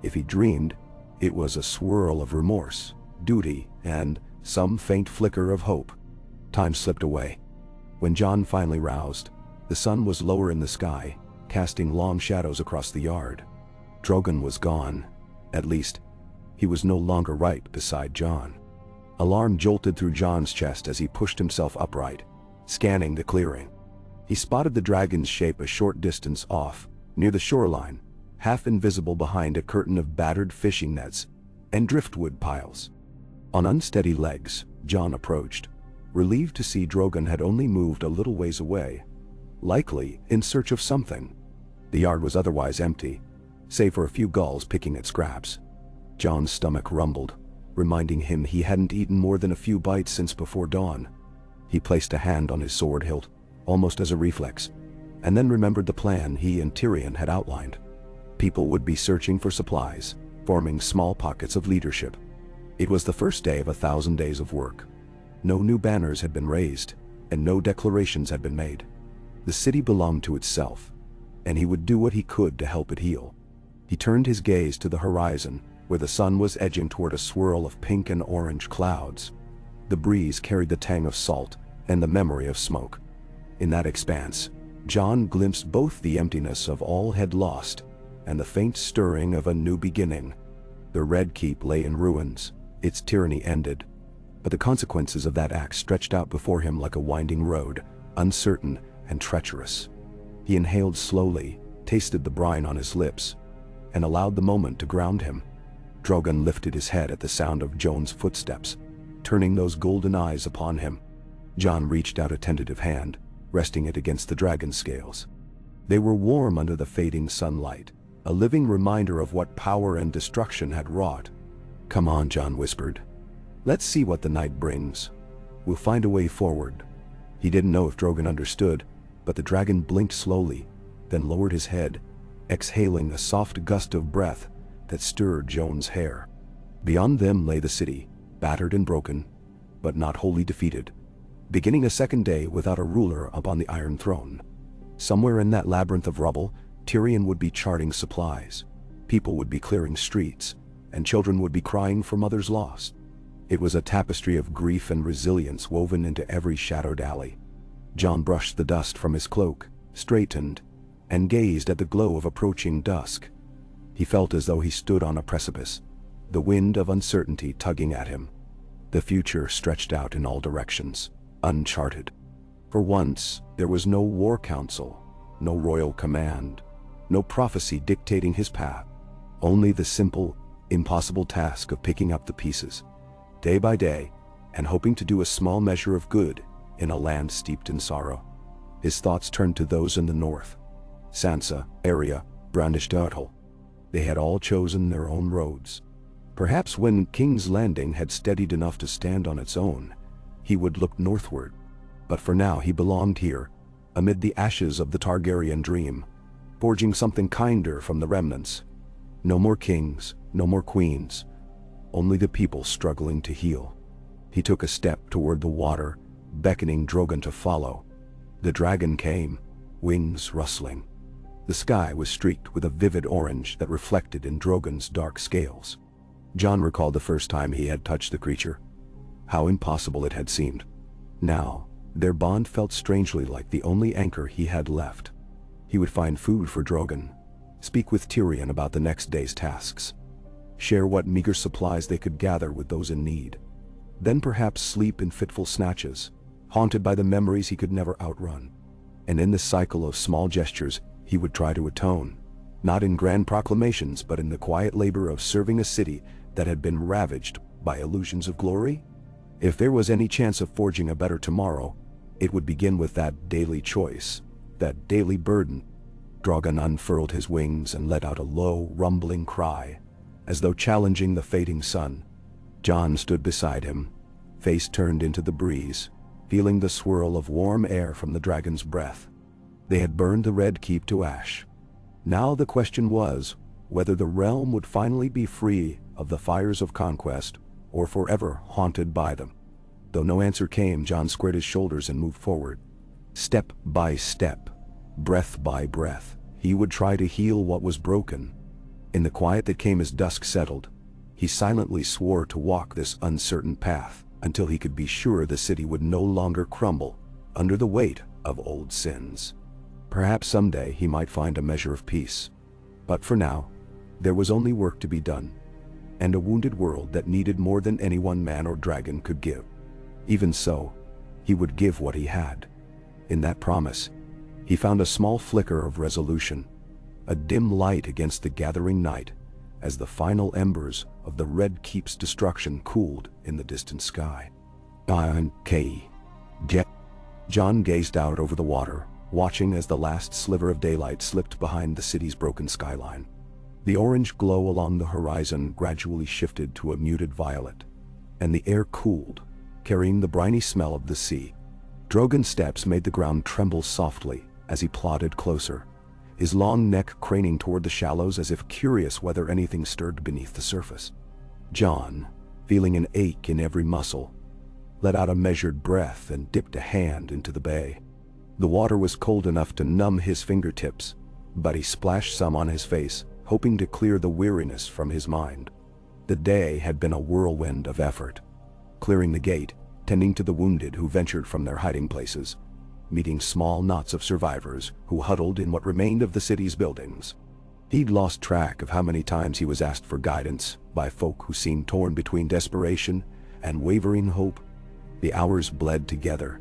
If he dreamed, it was a swirl of remorse, duty, and some faint flicker of hope. Time slipped away. When Jon finally roused, The sun was lower in the sky, casting long shadows across the yard. Drogon was gone. At least, he was no longer right beside Jon. Alarm jolted through Jon's chest as he pushed himself upright, scanning the clearing. He spotted the dragon's shape a short distance off, near the shoreline, half invisible behind a curtain of battered fishing nets and driftwood piles. On unsteady legs, Jon approached, relieved to see Drogon had only moved a little ways away, likely in search of something. The yard was otherwise empty, save for a few gulls picking at scraps. Jon's stomach rumbled, reminding him he hadn't eaten more than a few bites since before dawn. He placed a hand on his sword hilt, almost as a reflex, and then remembered the plan he and Tyrion had outlined. People would be searching for supplies, forming small pockets of leadership. It was the first day of 1,000 days of work. No new banners had been raised, and no declarations had been made. The city belonged to itself, and he would do what he could to help it heal. He turned his gaze to the horizon, where the sun was edging toward a swirl of pink and orange clouds. The breeze carried the tang of salt and the memory of smoke. In that expanse, Jon glimpsed both the emptiness of all had lost and the faint stirring of a new beginning. The Red Keep lay in ruins, its tyranny ended, but the consequences of that act stretched out before him like a winding road, uncertain and treacherous. He inhaled slowly, tasted the brine on his lips, and allowed the moment to ground him. Drogon lifted his head at the sound of Jon's footsteps, turning those golden eyes upon him. Jon reached out a tentative hand, resting it against the dragon's scales. They were warm under the fading sunlight, a living reminder of what power and destruction had wrought. "Come on," Jon whispered. "Let's see what the night brings. We'll find a way forward." He didn't know if Drogon understood, but the dragon blinked slowly, then lowered his head, exhaling a soft gust of breath that stirred Jon's hair. Beyond them lay the city, battered and broken, but not wholly defeated, beginning a second day without a ruler upon the Iron Throne. Somewhere in that labyrinth of rubble, Tyrion would be charting supplies, people would be clearing streets, and children would be crying for mothers lost. It was a tapestry of grief and resilience woven into every shadowed alley. Jon brushed the dust from his cloak, straightened, and gazed at the glow of approaching dusk. He felt as though he stood on a precipice, the wind of uncertainty tugging at him. The future stretched out in all directions, uncharted. For once, there was no war council, no royal command, no prophecy dictating his path. Only the simple, impossible task of picking up the pieces, day by day, and hoping to do a small measure of good in a land steeped in sorrow. His thoughts turned to those in the north. Sansa, Arya, Brandishdartel. They had all chosen their own roads. Perhaps when King's Landing had steadied enough to stand on its own, he would look northward. But for now he belonged here, amid the ashes of the Targaryen dream, forging something kinder from the remnants. No more kings, no more queens, only the people struggling to heal. He took a step toward the water, beckoning Drogon to follow. The dragon came, wings rustling. The sky was streaked with a vivid orange that reflected in Drogon's dark scales. Jon recalled the first time he had touched the creature. How impossible it had seemed. Now, their bond felt strangely like the only anchor he had left. He would find food for Drogon, speak with Tyrion about the next day's tasks, share what meager supplies they could gather with those in need, then perhaps sleep in fitful snatches, haunted by the memories he could never outrun. And in this cycle of small gestures, he would try to atone, not in grand proclamations but in the quiet labor of serving a city that had been ravaged by illusions of glory. If there was any chance of forging a better tomorrow, it would begin with that daily choice, that daily burden. Drogon unfurled his wings and let out a low, rumbling cry, as though challenging the fading sun. Jon stood beside him, face turned into the breeze, feeling the swirl of warm air from the dragon's breath. They had burned the Red Keep to ash. Now the question was whether the realm would finally be free of the fires of conquest or forever haunted by them. Though no answer came, Jon squared his shoulders and moved forward. Step by step, breath by breath, he would try to heal what was broken. In the quiet that came as dusk settled, he silently swore to walk this uncertain path until he could be sure the city would no longer crumble under the weight of old sins. Perhaps someday he might find a measure of peace. But for now, there was only work to be done, and a wounded world that needed more than any one man or dragon could give. Even so, he would give what he had. In that promise, he found a small flicker of resolution, a dim light against the gathering night, as the final embers of the Red Keep's destruction cooled in the distant sky. John gazed out over the water, watching as the last sliver of daylight slipped behind the city's broken skyline. The orange glow along the horizon gradually shifted to a muted violet, and the air cooled, carrying the briny smell of the sea. Drogon's steps made the ground tremble softly as he plodded closer, his long neck craning toward the shallows as if curious whether anything stirred beneath the surface. John, feeling an ache in every muscle, let out a measured breath and dipped a hand into the bay. The water was cold enough to numb his fingertips, but he splashed some on his face, hoping to clear the weariness from his mind. The day had been a whirlwind of effort, clearing the gate, tending to the wounded who ventured from their hiding places, meeting small knots of survivors who huddled in what remained of the city's buildings. He'd lost track of how many times he was asked for guidance by folk who seemed torn between desperation and wavering hope. The hours bled together,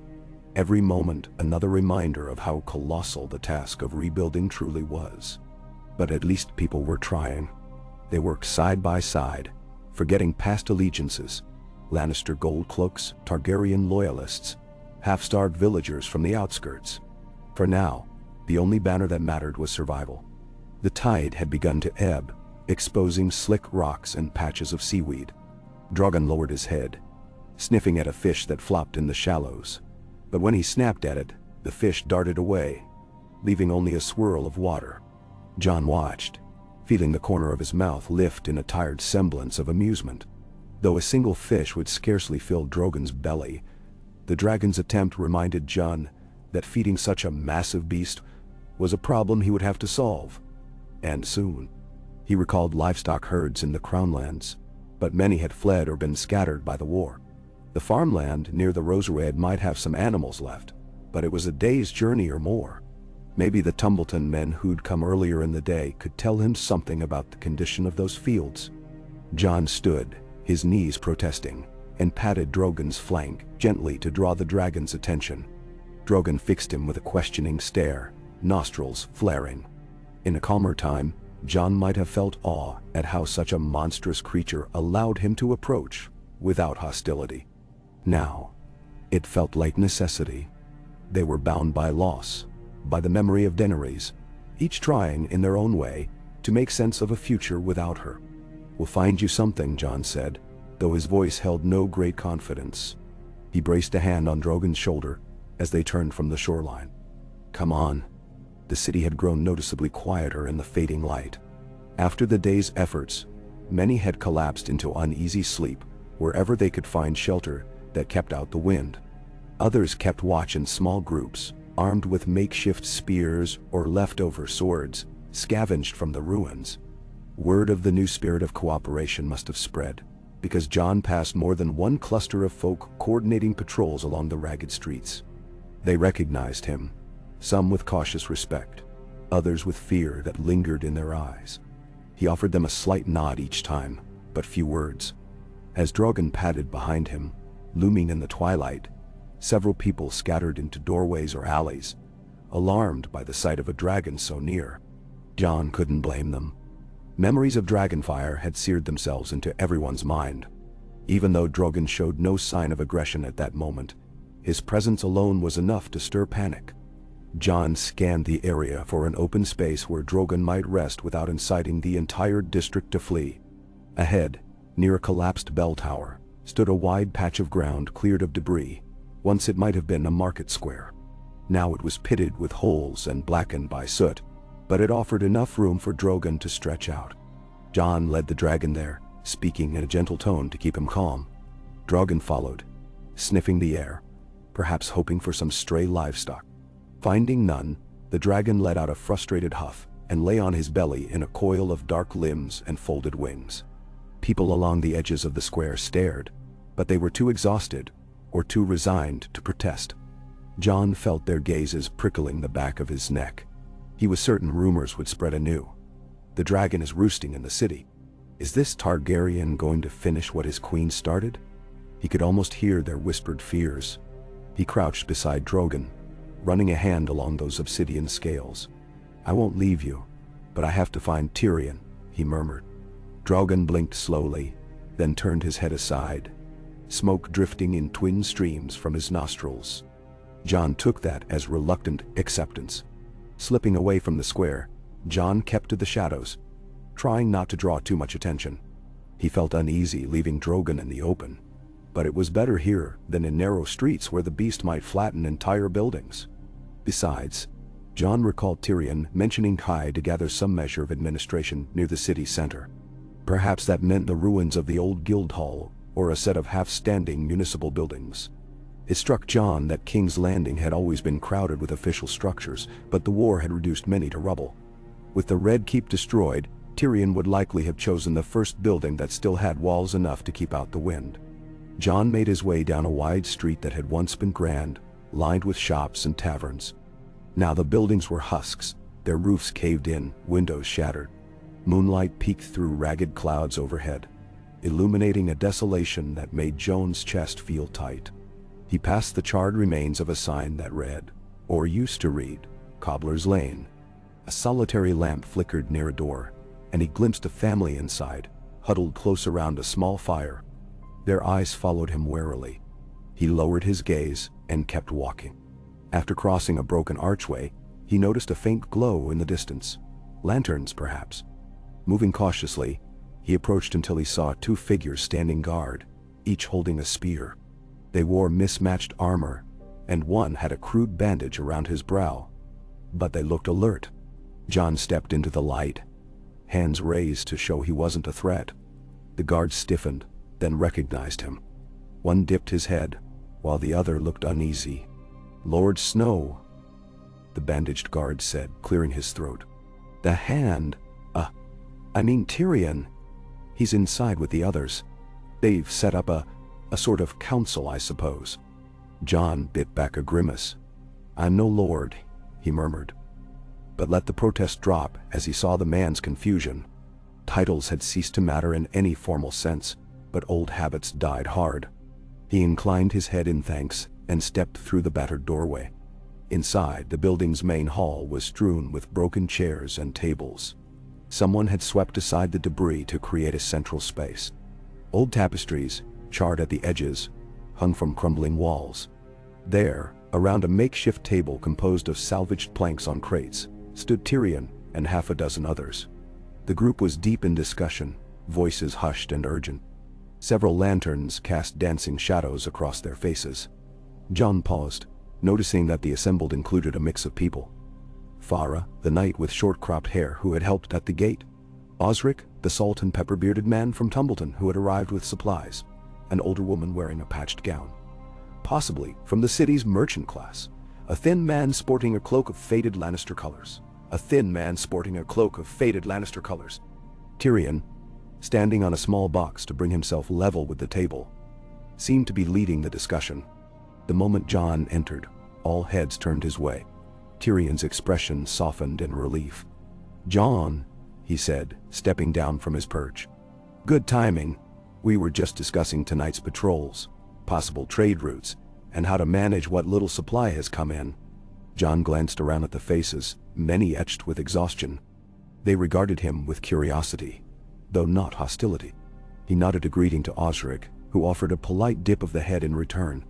every moment another reminder of how colossal the task of rebuilding truly was. But at least people were trying. They worked side by side, forgetting past allegiances, Lannister goldcloaks, Targaryen loyalists, half-starved villagers from the outskirts. For now, the only banner that mattered was survival. The tide had begun to ebb, exposing slick rocks and patches of seaweed. Drogon lowered his head, sniffing at a fish that flopped in the shallows. But when he snapped at it, the fish darted away, leaving only a swirl of water. John watched, feeling the corner of his mouth lift in a tired semblance of amusement. Though a single fish would scarcely fill Drogon's belly, the dragon's attempt reminded John that feeding such a massive beast was a problem he would have to solve. And soon. He recalled livestock herds in the Crownlands, but many had fled or been scattered by the war. The farmland near the Rosered might have some animals left, but it was a day's journey or more. Maybe the Tumbleton men who'd come earlier in the day could tell him something about the condition of those fields. John stood, his knees protesting, and patted Drogon's flank gently to draw the dragon's attention. Drogon fixed him with a questioning stare, nostrils flaring. In a calmer time, John might have felt awe at how such a monstrous creature allowed him to approach without hostility. Now, it felt like necessity. They were bound by loss, by the memory of Daenerys, each trying, in their own way, to make sense of a future without her. "We'll find you something," John said, though his voice held no great confidence. He braced a hand on Drogon's shoulder as they turned from the shoreline. "Come on." The city had grown noticeably quieter in the fading light. After the day's efforts, many had collapsed into uneasy sleep wherever they could find shelter that kept out the wind. Others kept watch in small groups, armed with makeshift spears or leftover swords, scavenged from the ruins. Word of the new spirit of cooperation must have spread, because John passed more than one cluster of folk coordinating patrols along the ragged streets. They recognized him, some with cautious respect, others with fear that lingered in their eyes. He offered them a slight nod each time, but few words. As Drogon padded behind him, looming in the twilight, several people scattered into doorways or alleys, alarmed by the sight of a dragon so near. John couldn't blame them. Memories of dragonfire had seared themselves into everyone's mind. Even though Drogon showed no sign of aggression at that moment, his presence alone was enough to stir panic. John scanned the area for an open space where Drogon might rest without inciting the entire district to flee. Ahead, near a collapsed bell tower, stood a wide patch of ground cleared of debris. Once it might have been a market square. Now it was pitted with holes and blackened by soot, but it offered enough room for Drogon to stretch out. John led the dragon there, speaking in a gentle tone to keep him calm. Drogon followed, sniffing the air, perhaps hoping for some stray livestock. Finding none, the dragon let out a frustrated huff and lay on his belly in a coil of dark limbs and folded wings. People along the edges of the square stared, but they were too exhausted or too resigned to protest. John felt their gazes prickling the back of his neck. He was certain rumors would spread anew. The dragon is roosting in the city. Is this Targaryen going to finish what his queen started? He could almost hear their whispered fears. He crouched beside Drogon, running a hand along those obsidian scales. "I won't leave you, but I have to find Tyrion," he murmured. Drogon blinked slowly, then turned his head aside, smoke drifting in twin streams from his nostrils. Jon took that as reluctant acceptance. Slipping away from the square, Jon kept to the shadows, trying not to draw too much attention. He felt uneasy leaving Drogon in the open, but it was better here than in narrow streets where the beast might flatten entire buildings. Besides, Jon recalled Tyrion mentioning Kai to gather some measure of administration near the city center. Perhaps that meant the ruins of the old guild hall or a set of half-standing municipal buildings. It struck Jon that King's Landing had always been crowded with official structures, but the war had reduced many to rubble. With the Red Keep destroyed, Tyrion would likely have chosen the first building that still had walls enough to keep out the wind. Jon made his way down a wide street that had once been grand, lined with shops and taverns. Now the buildings were husks, their roofs caved in, windows shattered. Moonlight peeked through ragged clouds overhead, illuminating a desolation that made Jon's chest feel tight. He passed the charred remains of a sign that read, or used to read, Cobbler's Lane. A solitary lamp flickered near a door, and he glimpsed a family inside, huddled close around a small fire. Their eyes followed him warily. He lowered his gaze and kept walking. After crossing a broken archway, he noticed a faint glow in the distance. Lanterns, perhaps. Moving cautiously, he approached until he saw two figures standing guard, each holding a spear. They wore mismatched armor, and one had a crude bandage around his brow. But they looked alert. Jon stepped into the light, hands raised to show he wasn't a threat. The guards stiffened, then recognized him. One dipped his head, while the other looked uneasy. "Lord Snow," the bandaged guard said, clearing his throat. "The Hand, I mean Tyrion. He's inside with the others. They've set up a sort of council, I suppose." Jon bit back a grimace. "I'm no lord," he murmured, but let the protest drop as he saw the man's confusion. Titles had ceased to matter in any formal sense, but old habits died hard. He inclined his head in thanks and stepped through the battered doorway. Inside, the building's main hall was strewn with broken chairs and tables. Someone had swept aside the debris to create a central space. Old tapestries, charred at the edges, hung from crumbling walls. There, around a makeshift table composed of salvaged planks on crates, stood Tyrion and half a dozen others. The group was deep in discussion, voices hushed and urgent. Several lanterns cast dancing shadows across their faces. Jon paused, noticing that the assembled included a mix of people. Farah, the knight with short-cropped hair who had helped at the gate. Osric, the salt and pepper-bearded man from Tumbleton who had arrived with supplies. An older woman wearing a patched gown, possibly from the city's merchant class. A thin man sporting a cloak of faded Lannister colors. Tyrion, standing on a small box to bring himself level with the table, seemed to be leading the discussion. The moment Jon entered, all heads turned his way. Tyrion's expression softened in relief. "Jon," he said, stepping down from his perch. "Good timing. We were just discussing tonight's patrols, possible trade routes, and how to manage what little supply has come in." Jon glanced around at the faces, many etched with exhaustion. They regarded him with curiosity, though not hostility. He nodded a greeting to Osric, who offered a polite dip of the head in return.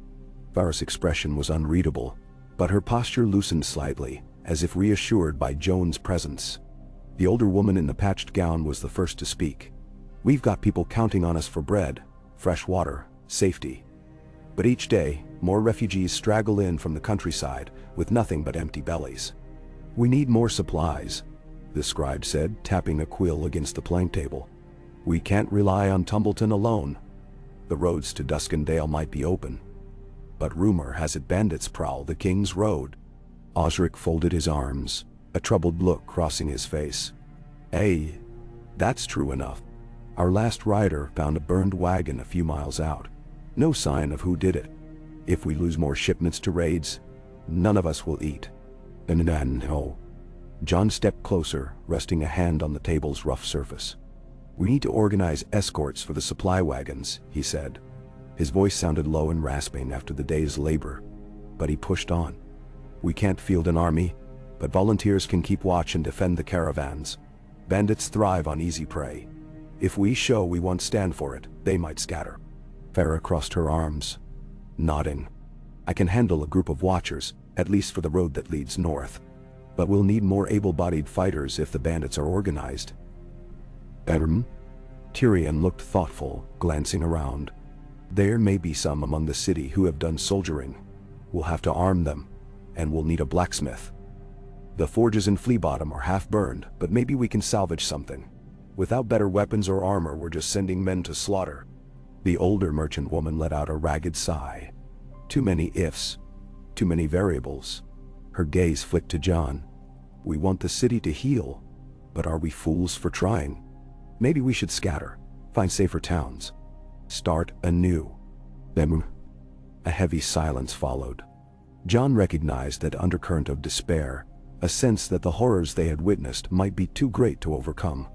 Farah's expression was unreadable, but her posture loosened slightly, as if reassured by Jon's presence. The older woman in the patched gown was the first to speak. "We've got people counting on us for bread, fresh water, safety. But each day, more refugees straggle in from the countryside with nothing but empty bellies. We need more supplies," the scribe said, tapping a quill against the plank table. "We can't rely on Tumbleton alone. The roads to Duskendale might be open, but rumor has it bandits prowl the King's Road." Osric folded his arms, a troubled look crossing his face. That's true enough. Our last rider found a burned wagon a few miles out. No sign of who did it. If we lose more shipments to raids, None of us will eat. And then, no. John stepped closer, resting a hand on the table's rough surface. We need to organize escorts for the supply wagons, he said. His voice sounded low and rasping after the day's labor, but he pushed on. We can't field an army, but volunteers can keep watch and defend the caravans. Bandits thrive on easy prey. If we show we won't stand for it, they might scatter. Farah crossed her arms, nodding. I can handle a group of watchers, at least for the road that leads north. But we'll need more able-bodied fighters if the bandits are organized. Tyrion looked thoughtful, glancing around. There may be some among the city who have done soldiering. We'll have to arm them, and we'll need a blacksmith. The forges in Fleabottom are half burned, but maybe we can salvage something. Without better weapons or armor, we're just sending men to slaughter. The older merchant woman let out a ragged sigh. Too many ifs, too many variables. Her gaze flicked to John. We want the city to heal, but are we fools for trying? Maybe we should scatter, find safer towns. Start anew. Then a heavy silence followed. John recognized that undercurrent of despair, a sense that the horrors they had witnessed might be too great to overcome.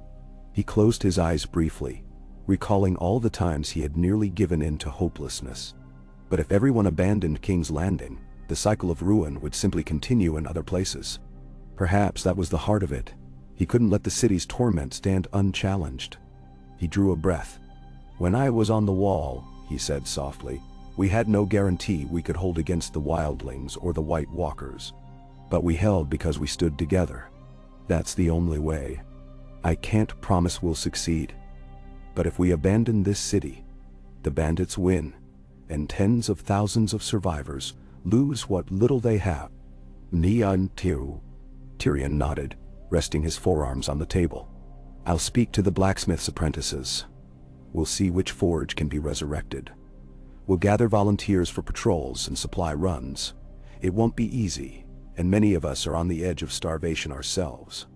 He closed his eyes briefly, recalling all the times he had nearly given in to hopelessness. But if everyone abandoned King's Landing, the cycle of ruin would simply continue in other places. Perhaps that was the heart of it. He couldn't let the city's torment stand unchallenged. He drew a breath. When I was on the wall, he said softly, we had no guarantee we could hold against the wildlings or the White Walkers. But we held because we stood together. That's the only way. I can't promise we'll succeed. But if we abandon this city, the bandits win, and tens of thousands of survivors lose what little they have. Neon Tiru. Tyrion nodded, resting his forearms on the table. I'll speak to the blacksmith's apprentices. We'll see which forge can be resurrected. We'll gather volunteers for patrols and supply runs. It won't be easy, and many of us are on the edge of starvation ourselves.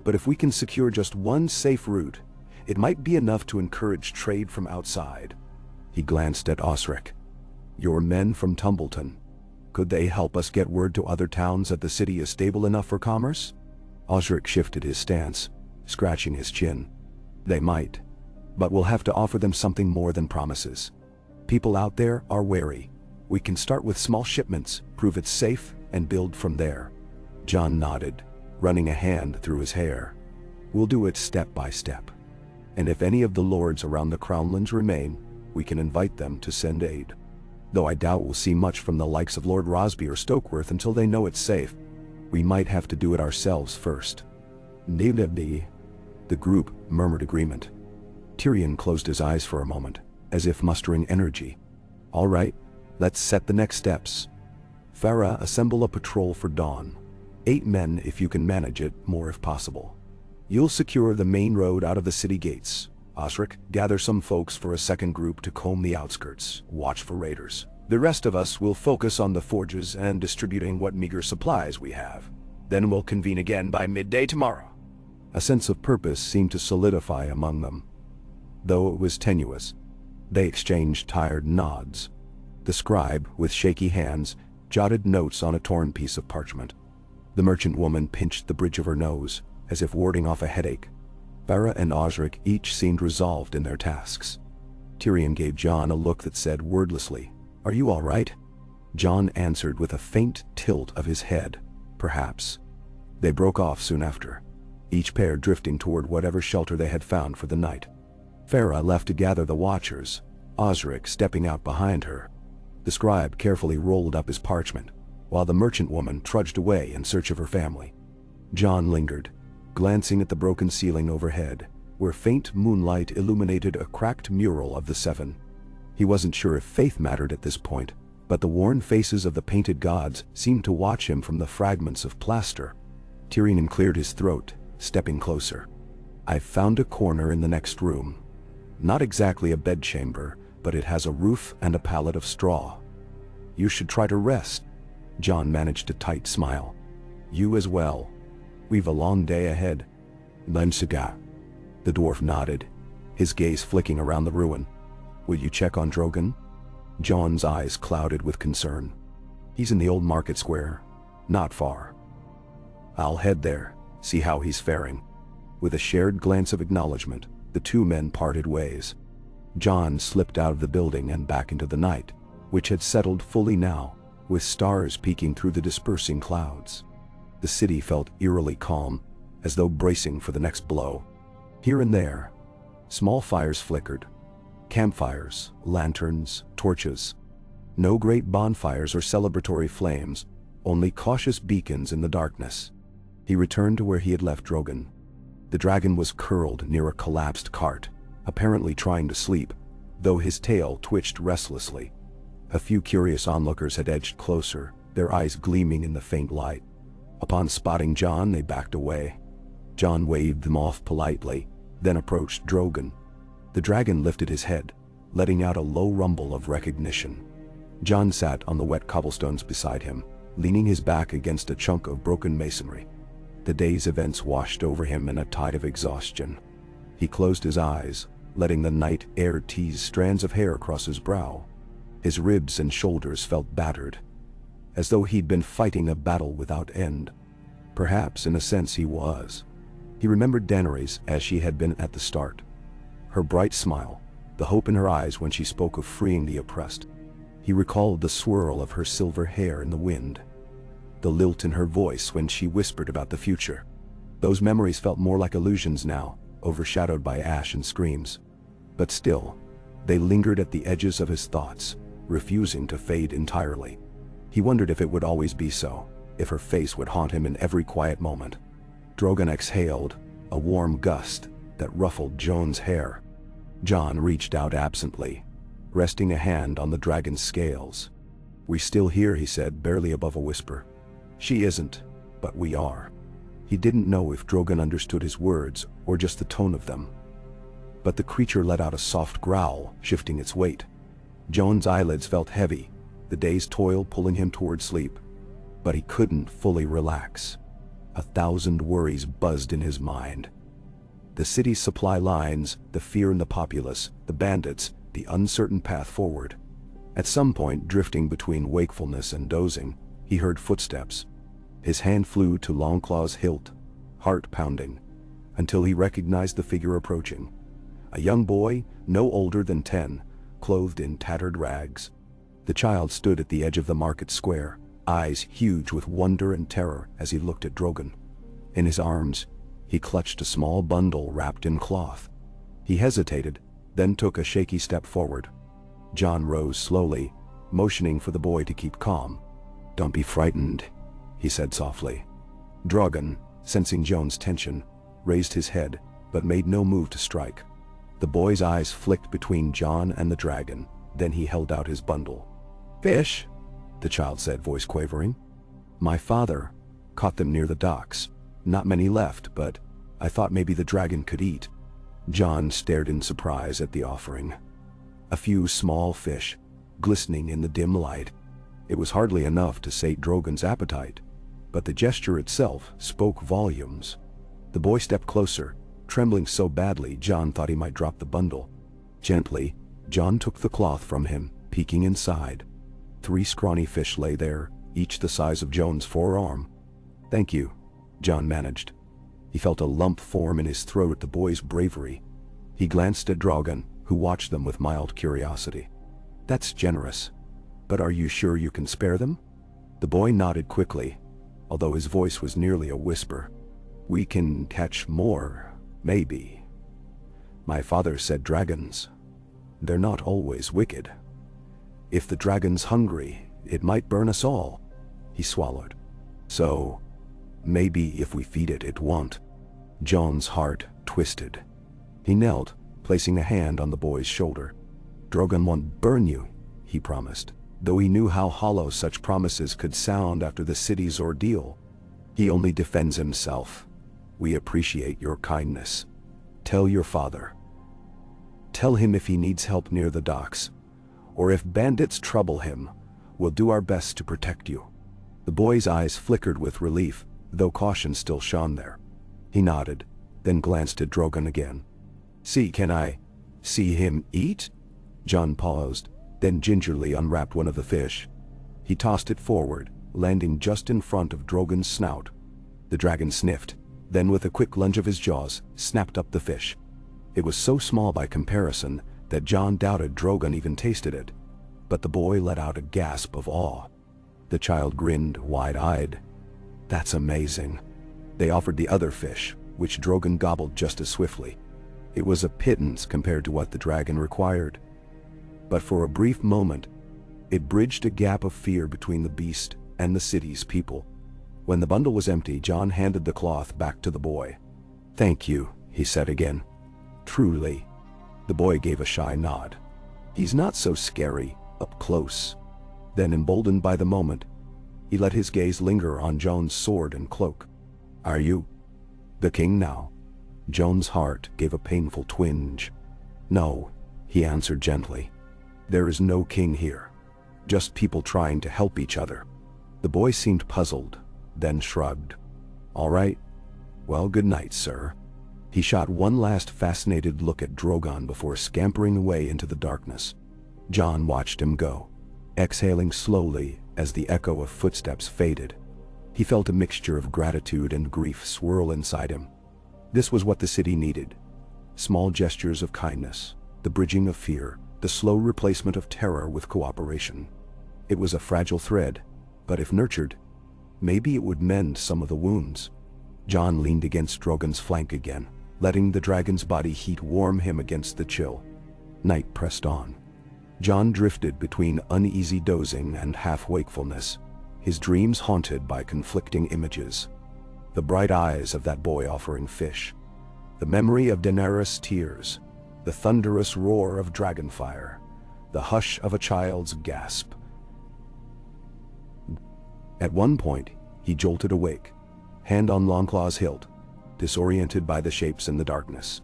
But if we can secure just one safe route, it might be enough to encourage trade from outside. He glanced at Osric. Your men from Tumbleton. Could they help us get word to other towns that the city is stable enough for commerce? Osric shifted his stance, scratching his chin. They might, but we'll have to offer them something more than promises. People out there are wary. We can start with small shipments, prove it's safe, and build from there. John nodded, running a hand through his hair. We'll do it step by step. And if any of the lords around the Crownlands remain, we can invite them to send aid. Though I doubt we'll see much from the likes of Lord Rosby or Stokeworth until they know it's safe. We might have to do it ourselves first. The group murmured agreement. Tyrion closed his eyes for a moment, as if mustering energy. All right, let's set the next steps. Farah, assemble a patrol for dawn. 8 men if you can manage it, more if possible. You'll secure the main road out of the city gates. Osric, gather some folks for a second group to comb the outskirts, watch for raiders. The rest of us will focus on the forges and distributing what meager supplies we have. Then we'll convene again by midday tomorrow. A sense of purpose seemed to solidify among them. Though it was tenuous, they exchanged tired nods. The scribe, with shaky hands, jotted notes on a torn piece of parchment. The merchant woman pinched the bridge of her nose, as if warding off a headache. Farah and Osric each seemed resolved in their tasks. Tyrion gave John a look that said wordlessly, "Are you all right?" John answered with a faint tilt of his head, "Perhaps." They broke off soon after, each pair drifting toward whatever shelter they had found for the night. Farah left to gather the watchers, Osric stepping out behind her. The scribe carefully rolled up his parchment, while the merchant woman trudged away in search of her family. John lingered, glancing at the broken ceiling overhead, where faint moonlight illuminated a cracked mural of the Seven. He wasn't sure if faith mattered at this point, but the worn faces of the painted gods seemed to watch him from the fragments of plaster. Tyrion cleared his throat, stepping closer. "I've found a corner in the next room. Not exactly a bedchamber, but it has a roof and a pallet of straw. You should try to rest." John managed a tight smile. "You as well. We've a long day ahead." "Lensiga." The dwarf nodded, his gaze flicking around the ruin. "Will you check on Drogon?" John's eyes clouded with concern. He's in the old market square. Not far. I'll head there, see how he's faring." With a shared glance of acknowledgement, the two men parted ways. Jon slipped out of the building and back into the night, which had settled fully now, with stars peeking through the dispersing clouds. The city felt eerily calm, as though bracing for the next blow. Here and there, small fires flickered. Campfires, lanterns, torches. No great bonfires or celebratory flames, only cautious beacons in the darkness. He returned to where he had left Drogon. The dragon was curled near a collapsed cart, apparently trying to sleep, though his tail twitched restlessly. A few curious onlookers had edged closer, their eyes gleaming in the faint light. Upon spotting Jon, they backed away. Jon waved them off politely, then approached Drogon. The dragon lifted his head, letting out a low rumble of recognition. Jon sat on the wet cobblestones beside him, leaning his back against a chunk of broken masonry. The day's events washed over him in a tide of exhaustion. He closed his eyes, letting the night air tease strands of hair across his brow. His ribs and shoulders felt battered, as though he'd been fighting a battle without end. Perhaps, in a sense, he was. He remembered Daenerys as she had been at the start. Her bright smile, the hope in her eyes when she spoke of freeing the oppressed. He recalled the swirl of her silver hair in the wind, the lilt in her voice when she whispered about the future. Those memories felt more like illusions now, overshadowed by ash and screams. But still, they lingered at the edges of his thoughts, refusing to fade entirely. He wondered if it would always be so, if her face would haunt him in every quiet moment. Drogon exhaled, a warm gust that ruffled Jon's hair. Jon reached out absently, resting a hand on the dragon's scales. "We're still here," he said, barely above a whisper. "She isn't, but we are." He didn't know if Drogon understood his words or just the tone of them. But the creature let out a soft growl, shifting its weight. Jon's eyelids felt heavy, the day's toil pulling him toward sleep. But he couldn't fully relax. 1,000 worries buzzed in his mind. The city's supply lines, the fear in the populace, the bandits, the uncertain path forward. At some point, drifting between wakefulness and dozing, he heard footsteps. His hand flew to Longclaw's hilt, heart pounding, until he recognized the figure approaching. A young boy, no older than 10, clothed in tattered rags. The child stood at the edge of the market square, eyes huge with wonder and terror as he looked at Drogon. In his arms, he clutched a small bundle wrapped in cloth. He hesitated, then took a shaky step forward. Jon rose slowly, motioning for the boy to keep calm. "Don't be frightened," he said softly. Drogon, sensing Jon's tension, raised his head, but made no move to strike. The boy's eyes flicked between Jon and the dragon, then he held out his bundle. "Fish?" the child said, voice quavering. "My father caught them near the docks. Not many left, but I thought maybe the dragon could eat." Jon stared in surprise at the offering. A few small fish, glistening in the dim light. It was hardly enough to sate Drogon's appetite, but the gesture itself spoke volumes. The boy stepped closer, trembling so badly Jon thought he might drop the bundle. Gently, Jon took the cloth from him, peeking inside. 3 scrawny fish lay there, each the size of Jon's forearm. "Thank you," Jon managed. He felt a lump form in his throat at the boy's bravery. He glanced at Drogon, who watched them with mild curiosity. "That's generous. But are you sure you can spare them?" The boy nodded quickly, although his voice was nearly a whisper. "We can catch more, maybe. My father said dragons. They're not always wicked. If the dragon's hungry, it might burn us all." He swallowed. "So, maybe if we feed it, it won't." Jon's heart twisted. He knelt, placing a hand on the boy's shoulder. "Drogon won't burn you," he promised, though he knew how hollow such promises could sound after the city's ordeal. "He only defends himself. We appreciate your kindness. Tell your father. Tell him if he needs help near the docks, or if bandits trouble him, we'll do our best to protect you." The boy's eyes flickered with relief, though caution still shone there. He nodded, then glanced at Drogon again. Can I see him eat?" Jon paused, then gingerly unwrapped one of the fish. He tossed it forward, landing just in front of Drogon's snout. The dragon sniffed, then with a quick lunge of his jaws, snapped up the fish. It was so small by comparison that Jon doubted Drogon even tasted it. But the boy let out a gasp of awe. The child grinned wide-eyed. "That's amazing." They offered the other fish, which Drogon gobbled just as swiftly. It was a pittance compared to what the dragon required. But for a brief moment, it bridged a gap of fear between the beast and the city's people. When the bundle was empty, Jon handed the cloth back to the boy. "Thank you," he said again. "Truly." The boy gave a shy nod. "He's not so scary, up close." Then, emboldened by the moment, he let his gaze linger on Jon's sword and cloak. "Are you the king now?" Jon's heart gave a painful twinge. "No," he answered gently. "There is no king here. Just people trying to help each other." The boy seemed puzzled, then shrugged. "All right. Well, good night, sir." He shot one last fascinated look at Drogon before scampering away into the darkness. Jon watched him go, exhaling slowly as the echo of footsteps faded. He felt a mixture of gratitude and grief swirl inside him. This was what the city needed. Small gestures of kindness, the bridging of fear, the slow replacement of terror with cooperation. It was a fragile thread, but if nurtured, maybe it would mend some of the wounds. Jon leaned against Drogon's flank again, letting the dragon's body heat warm him against the chill. Night pressed on. Jon drifted between uneasy dozing and half-wakefulness, his dreams haunted by conflicting images. The bright eyes of that boy offering fish, the memory of Daenerys' tears, the thunderous roar of dragonfire, the hush of a child's gasp. At one point, he jolted awake, hand on Longclaw's hilt, disoriented by the shapes in the darkness.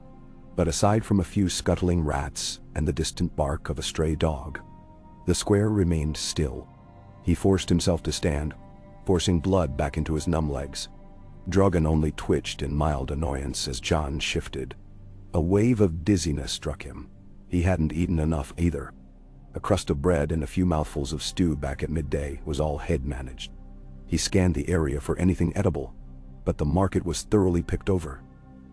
But aside from a few scuttling rats and the distant bark of a stray dog, the square remained still. He forced himself to stand, forcing blood back into his numb legs. Drogon only twitched in mild annoyance as Jon shifted. A wave of dizziness struck him. He hadn't eaten enough either. A crust of bread and a few mouthfuls of stew back at midday was all head managed. He scanned the area for anything edible, but the market was thoroughly picked over.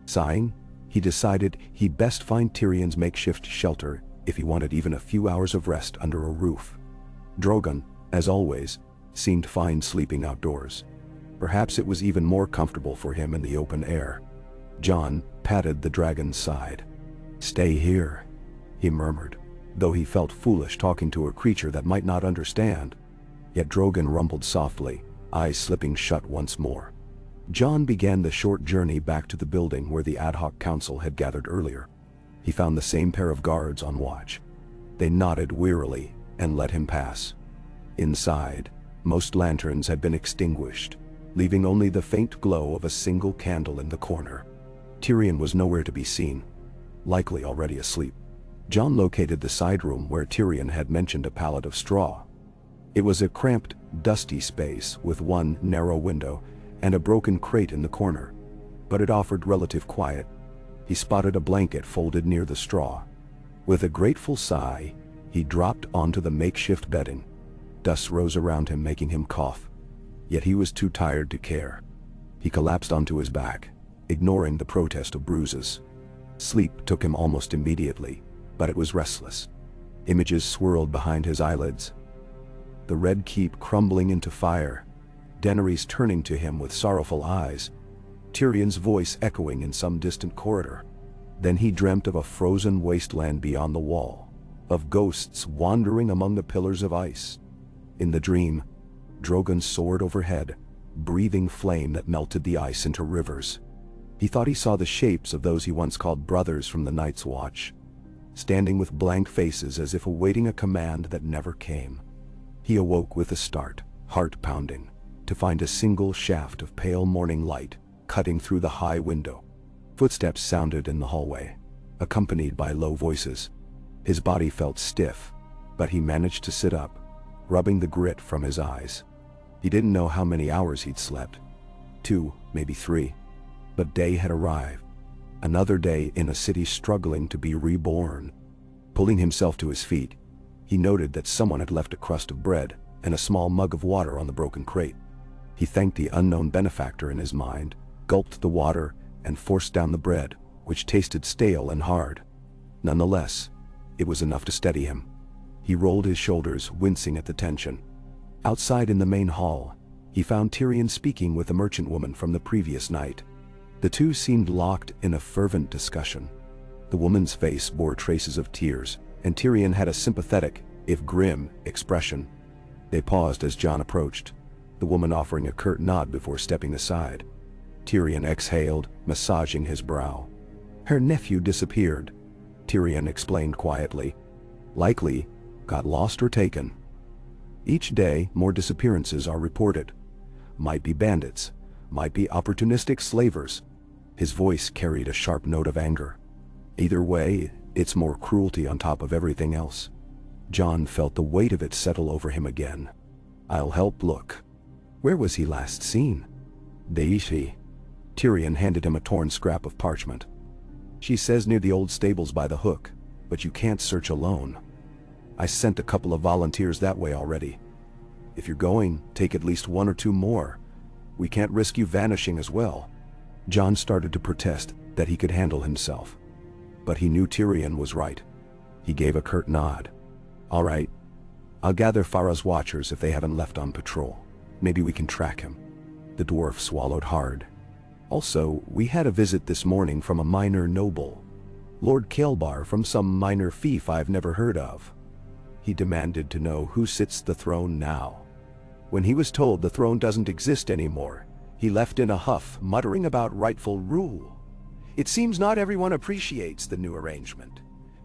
Sighing, he decided he'd best find Tyrion's makeshift shelter if he wanted even a few hours of rest under a roof. Drogon, as always, seemed fine sleeping outdoors. Perhaps it was even more comfortable for him in the open air. Jon patted the dragon's side. "Stay here," he murmured, though he felt foolish talking to a creature that might not understand. Yet Drogon rumbled softly, eyes slipping shut once more. Jon began the short journey back to the building where the ad hoc council had gathered earlier. He found the same pair of guards on watch. They nodded wearily and let him pass. Inside, most lanterns had been extinguished, leaving only the faint glow of a single candle in the corner. Tyrion was nowhere to be seen, likely already asleep. Jon located the side room where Tyrion had mentioned a pallet of straw. It was a cramped, dusty space with one narrow window and a broken crate in the corner, but it offered relative quiet. He spotted a blanket folded near the straw. With a grateful sigh, he dropped onto the makeshift bedding. Dust rose around him, making him cough. Yet he was too tired to care. He collapsed onto his back, ignoring the protest of bruises. Sleep took him almost immediately, but it was restless. Images swirled behind his eyelids. The Red Keep crumbling into fire, Daenerys turning to him with sorrowful eyes, Tyrion's voice echoing in some distant corridor. Then he dreamt of a frozen wasteland beyond the wall, of ghosts wandering among the pillars of ice. In the dream, Drogon soared overhead, breathing flame that melted the ice into rivers. He thought he saw the shapes of those he once called brothers from the Night's Watch, standing with blank faces as if awaiting a command that never came. He awoke with a start, heart pounding, to find a single shaft of pale morning light cutting through the high window. Footsteps sounded in the hallway, accompanied by low voices. His body felt stiff, but he managed to sit up, rubbing the grit from his eyes. He didn't know how many hours he'd slept. 2, maybe 3. But day had arrived. Another day in a city struggling to be reborn. Pulling himself to his feet, he noted that someone had left a crust of bread, and a small mug of water on the broken crate. He thanked the unknown benefactor in his mind, gulped the water, and forced down the bread, which tasted stale and hard. Nonetheless, it was enough to steady him. He rolled his shoulders, wincing at the tension. Outside in the main hall, he found Tyrion speaking with a merchant woman from the previous night. The two seemed locked in a fervent discussion. The woman's face bore traces of tears, and Tyrion had a sympathetic, if grim, expression. They paused as Jon approached, the woman offering a curt nod before stepping aside. Tyrion exhaled, massaging his brow. Her nephew disappeared, Tyrion explained quietly. Likely, got lost or taken. Each day, more disappearances are reported. Might be bandits, might be opportunistic slavers. His voice carried a sharp note of anger. Either way, it's more cruelty on top of everything else. Jon felt the weight of it settle over him again. I'll help look. Where was he last seen? Daishi. Tyrion handed him a torn scrap of parchment. She says near the old stables by the hook, but you can't search alone. I sent a couple of volunteers that way already. If you're going, take at least one or two more. We can't risk you vanishing as well. Jon started to protest that he could handle himself. But he knew Tyrion was right. He gave a curt nod. All right. I'll gather Farah's watchers if they haven't left on patrol. Maybe we can track him. The dwarf swallowed hard. Also, we had a visit this morning from a minor noble. Lord Kaelbar from some minor fief I've never heard of. He demanded to know who sits the throne now. When he was told the throne doesn't exist anymore, he left in a huff, muttering about rightful rule. It seems not everyone appreciates the new arrangement.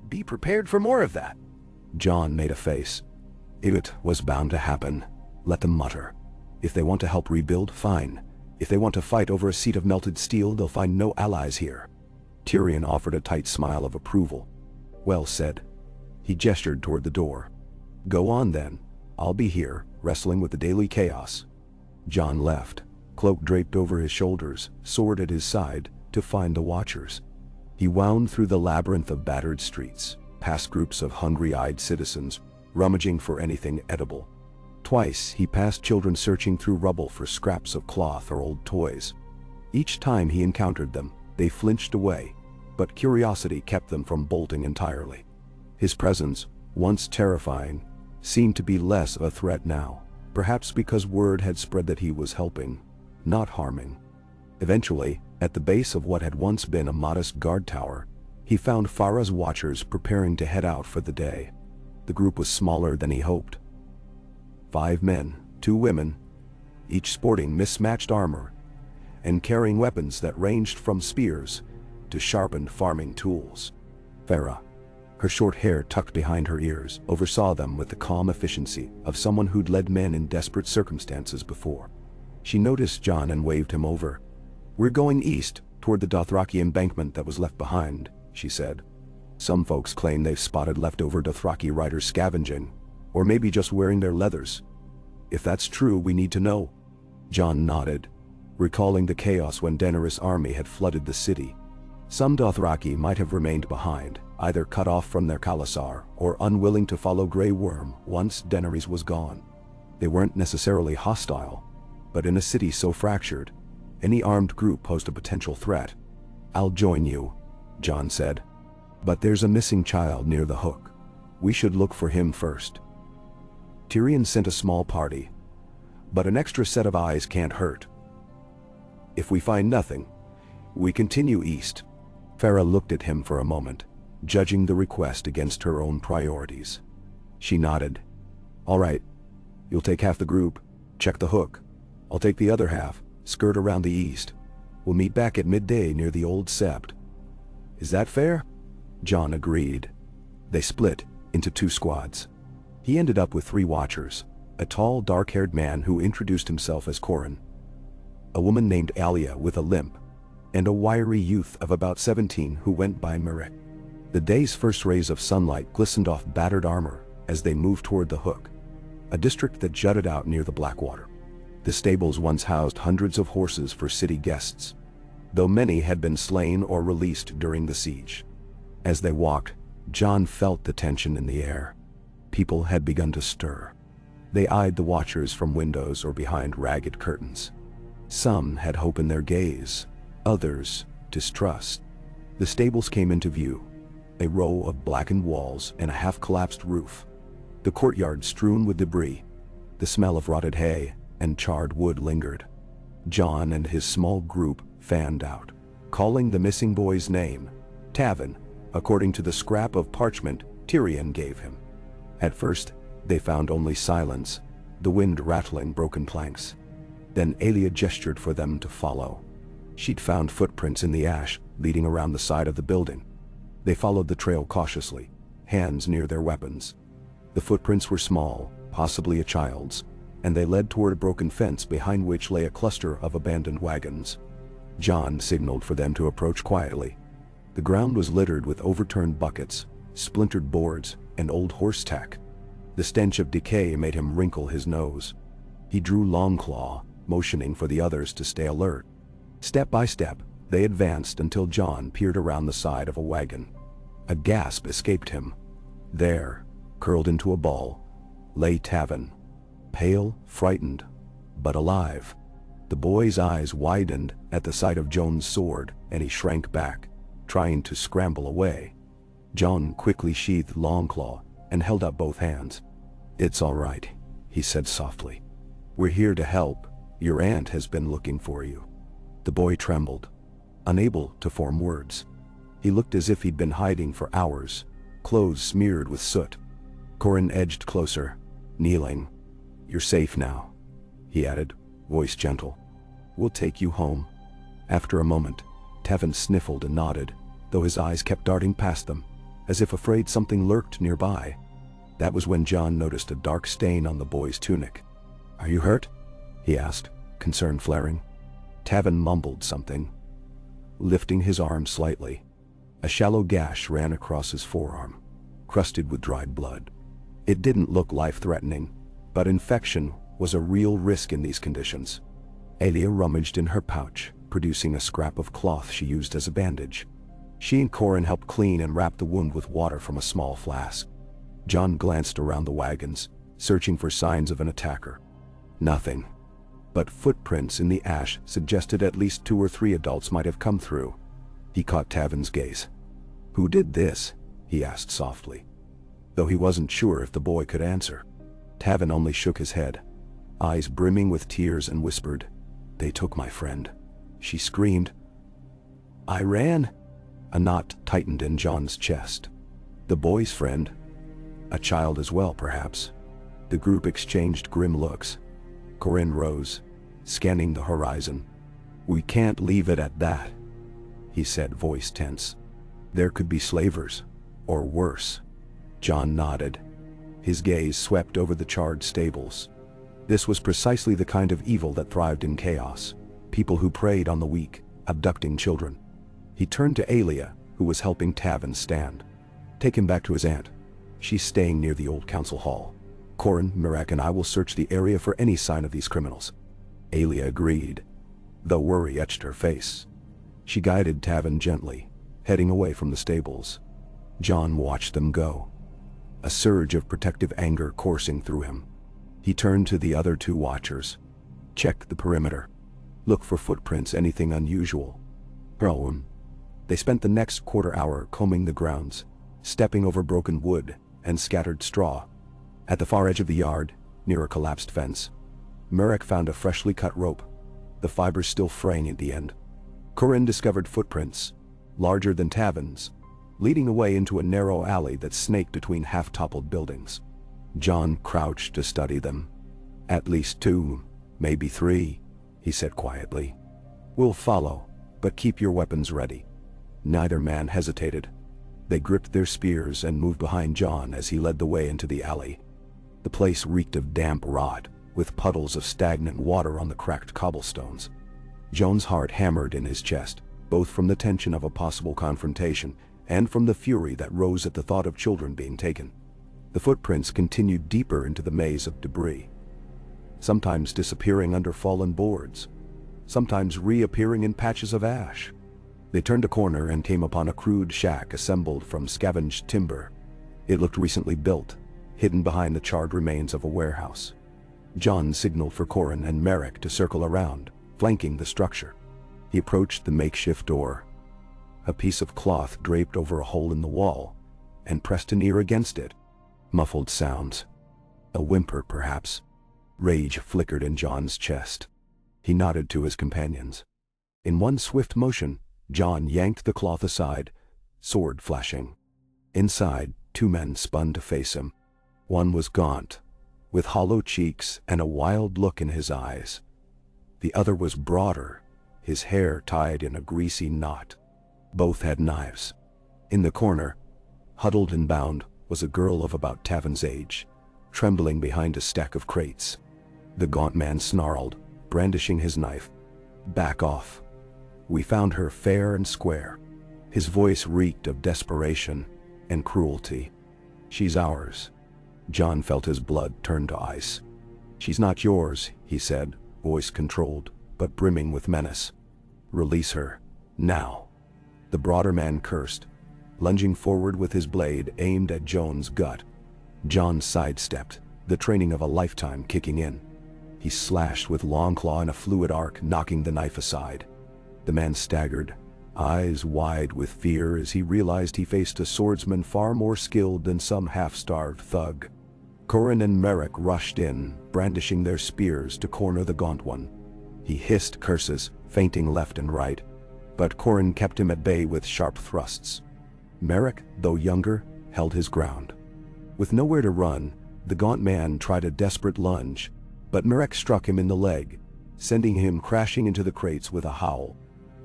Be prepared for more of that. Jon made a face. It was bound to happen. Let them mutter. If they want to help rebuild, fine. If they want to fight over a seat of melted steel, they'll find no allies here. Tyrion offered a tight smile of approval. Well said. He gestured toward the door. Go on then. I'll be here, wrestling with the daily chaos. Jon left, cloak draped over his shoulders, sword at his side, to find the watchers. He wound through the labyrinth of battered streets, past groups of hungry-eyed citizens, rummaging for anything edible. Twice he passed children searching through rubble for scraps of cloth or old toys. Each time he encountered them, they flinched away, but curiosity kept them from bolting entirely. His presence, once terrifying, seemed to be less of a threat now, perhaps because word had spread that he was helping, not harming. Eventually, at the base of what had once been a modest guard tower, he found Farah's watchers preparing to head out for the day. The group was smaller than he hoped. 5 men, 2 women, each sporting mismatched armor, and carrying weapons that ranged from spears to sharpened farming tools. Farah, her short hair tucked behind her ears, oversaw them with the calm efficiency of someone who'd led men in desperate circumstances before. She noticed Jon and waved him over. We're going east, toward the Dothraki embankment that was left behind, she said. Some folks claim they've spotted leftover Dothraki riders scavenging, or maybe just wearing their leathers. If that's true, we need to know. Jon nodded, recalling the chaos when Daenerys' army had flooded the city. Some Dothraki might have remained behind, either cut off from their Khalasar or unwilling to follow Grey Worm once Daenerys was gone. They weren't necessarily hostile, but in a city so fractured, any armed group posed a potential threat. I'll join you, Jon said. But there's a missing child near the hook. We should look for him first. Tyrion sent a small party, but an extra set of eyes can't hurt. If we find nothing, we continue east. Farah looked at him for a moment, judging the request against her own priorities. She nodded. All right, you'll take half the group, check the hook. I'll take the other half, skirt around the east. We'll meet back at midday near the old sept. Is that fair? Jon agreed. They split into 2 squads. He ended up with 3 watchers, a tall, dark-haired man who introduced himself as Corin, a woman named Alia with a limp, and a wiry youth of about 17 who went by Marek. The day's first rays of sunlight glistened off battered armor as they moved toward the hook, a district that jutted out near the Blackwater. The stables once housed hundreds of horses for city guests, though many had been slain or released during the siege. As they walked, Jon felt the tension in the air. People had begun to stir. They eyed the watchers from windows or behind ragged curtains. Some had hope in their gaze, others distrust. The stables came into view, a row of blackened walls and a half-collapsed roof. The courtyard strewn with debris. The smell of rotted hay and charred wood lingered. Jon and his small group fanned out, calling the missing boy's name, Tavin, according to the scrap of parchment Tyrion gave him. At first, they found only silence, the wind rattling broken planks. Then Aelia gestured for them to follow. She'd found footprints in the ash leading around the side of the building. They followed the trail cautiously, hands near their weapons. The footprints were small, possibly a child's, and they led toward a broken fence behind which lay a cluster of abandoned wagons. Jon signaled for them to approach quietly. The ground was littered with overturned buckets, splintered boards, and old horse tack. The stench of decay made him wrinkle his nose. He drew Longclaw, motioning for the others to stay alert. Step by step, they advanced until Jon peered around the side of a wagon. A gasp escaped him. There, curled into a ball, lay Tavin. Pale, frightened, but alive. The boy's eyes widened at the sight of Jon's sword, and he shrank back, trying to scramble away. Jon quickly sheathed Longclaw and held up both hands. "It's all right," he said softly. "We're here to help. Your aunt has been looking for you." The boy trembled, unable to form words. He looked as if he'd been hiding for hours, clothes smeared with soot. Corin edged closer, kneeling. "You're safe now," he added, voice gentle. "We'll take you home." After a moment, Tavin sniffled and nodded, though his eyes kept darting past them, as if afraid something lurked nearby. That was when Jon noticed a dark stain on the boy's tunic. "Are you hurt?" he asked, concern flaring. Tavin mumbled something, lifting his arm slightly. A shallow gash ran across his forearm, crusted with dried blood. It didn't look life-threatening, but infection was a real risk in these conditions. Aelia rummaged in her pouch, producing a scrap of cloth she used as a bandage. She and Corin helped clean and wrap the wound with water from a small flask. Jon glanced around the wagons, searching for signs of an attacker. Nothing. But footprints in the ash suggested at least 2 or 3 adults might have come through. He caught Tavin's gaze. "Who did this?" he asked softly, though he wasn't sure if the boy could answer. Tavin only shook his head, eyes brimming with tears, and whispered, "They took my friend." She screamed. "I ran." A knot tightened in Jon's chest. The boy's friend? A child as well, perhaps? The group exchanged grim looks. Corin rose, scanning the horizon. "We can't leave it at that," he said, voice tense. "There could be slavers, or worse." Jon nodded. His gaze swept over the charred stables. This was precisely the kind of evil that thrived in chaos. People who preyed on the weak, abducting children. He turned to Aelia, who was helping Tavin stand. "Take him back to his aunt. She's staying near the old council hall. Corin, Mirak, and I will search the area for any sign of these criminals." Aelia agreed, though worry etched her face. She guided Tavin gently, heading away from the stables. Jon watched them go, a surge of protective anger coursing through him. He turned to the other 2 watchers. "Check the perimeter. Look for footprints, anything unusual." They spent the next quarter hour combing the grounds, stepping over broken wood and scattered straw. At the far edge of the yard, near a collapsed fence, Mirak found a freshly cut rope, the fibers still fraying at the end. Corin discovered footprints, larger than Tavin's, leading away into a narrow alley that snaked between half-toppled buildings. Jon crouched to study them. "At least 2, maybe 3, he said quietly. "We'll follow, but keep your weapons ready." Neither man hesitated. They gripped their spears and moved behind Jon as he led the way into the alley. The place reeked of damp rot, with puddles of stagnant water on the cracked cobblestones. Jon's heart hammered in his chest, both from the tension of a possible confrontation and from the fury that rose at the thought of children being taken. The footprints continued deeper into the maze of debris, sometimes disappearing under fallen boards, sometimes reappearing in patches of ash. They turned a corner and came upon a crude shack assembled from scavenged timber. It looked recently built, hidden behind the charred remains of a warehouse. John signaled for Corin and Merrick to circle around, flanking the structure. He approached the makeshift door. A piece of cloth draped over a hole in the wall, and pressed an ear against it. Muffled sounds. A whimper, perhaps. Rage flickered in John's chest. He nodded to his companions. In one swift motion, John yanked the cloth aside, sword flashing. Inside, two men spun to face him. One was gaunt, with hollow cheeks and a wild look in his eyes. The other was broader, his hair tied in a greasy knot. Both had knives. In the corner, huddled and bound, was a girl of about Tavin's age, trembling behind a stack of crates. The gaunt man snarled, brandishing his knife. "Back off. We found her fair and square." His voice reeked of desperation and cruelty. "She's ours." John felt his blood turn to ice. "She's not yours," he said, voice controlled, but brimming with menace. "Release her, now." The broader man cursed, lunging forward with his blade aimed at Joan's gut. John sidestepped, the training of a lifetime kicking in. He slashed with long claw in a fluid arc, knocking the knife aside. The man staggered, eyes wide with fear as he realized he faced a swordsman far more skilled than some half-starved thug. Corin and Merrick rushed in, brandishing their spears to corner the gaunt one. He hissed curses, feinting left and right, but Corin kept him at bay with sharp thrusts. Merrick, though younger, held his ground. With nowhere to run, the gaunt man tried a desperate lunge, but Merrick struck him in the leg, sending him crashing into the crates with a howl.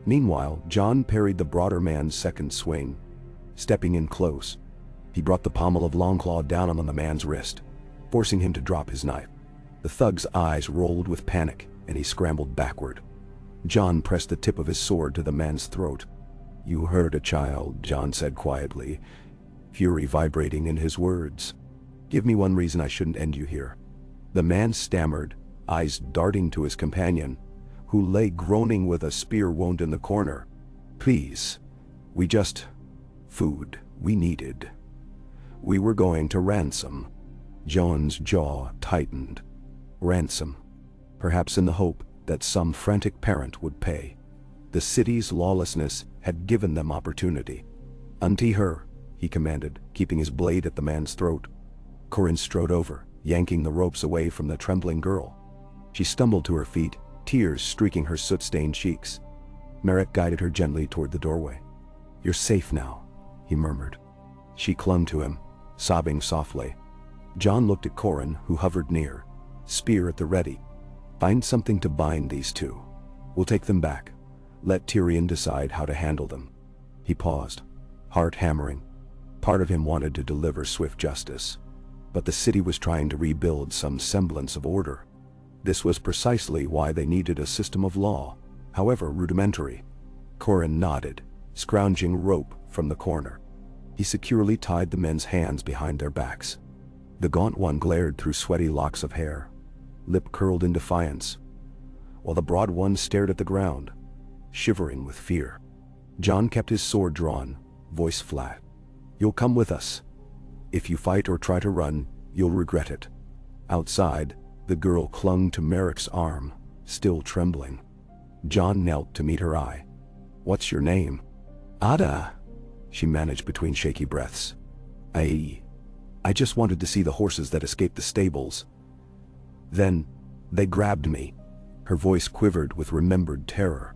Meanwhile, John parried the broader man's second swing. Stepping in close, he brought the pommel of Longclaw down on the man's wrist, forcing him to drop his knife. The thug's eyes rolled with panic, and he scrambled backward. John pressed the tip of his sword to the man's throat. "You hurt a child," John said quietly, fury vibrating in his words. "Give me one reason I shouldn't end you here." The man stammered, eyes darting to his companion, who lay groaning with a spear wound in the corner. "Please, we just... food we needed. We were going to ransom." John's jaw tightened. Ransom. Perhaps in the hope that some frantic parent would pay. The city's lawlessness had given them opportunity. "Untee her," he commanded, keeping his blade at the man's throat. Corin strode over, yanking the ropes away from the trembling girl. She stumbled to her feet, tears streaking her soot-stained cheeks. Merrick guided her gently toward the doorway. "You're safe now," he murmured. She clung to him, sobbing softly. John looked at Corin, who hovered near, spear at the ready. "Find something to bind these two. We'll take them back. Let Tyrion decide how to handle them." He paused, heart hammering. Part of him wanted to deliver swift justice, but the city was trying to rebuild some semblance of order. This was precisely why they needed a system of law, however rudimentary. Corin nodded, scrounging rope from the corner. He securely tied the men's hands behind their backs. The gaunt one glared through sweaty locks of hair, lip curled in defiance, while the broad one stared at the ground, shivering with fear. John kept his sword drawn, voice flat. "You'll come with us. If you fight or try to run, you'll regret it." Outside, the girl clung to Merrick's arm, still trembling. John knelt to meet her eye. "What's your name?" "Ada," she managed between shaky breaths. I just wanted to see the horses that escaped the stables. Then, they grabbed me." Her voice quivered with remembered terror.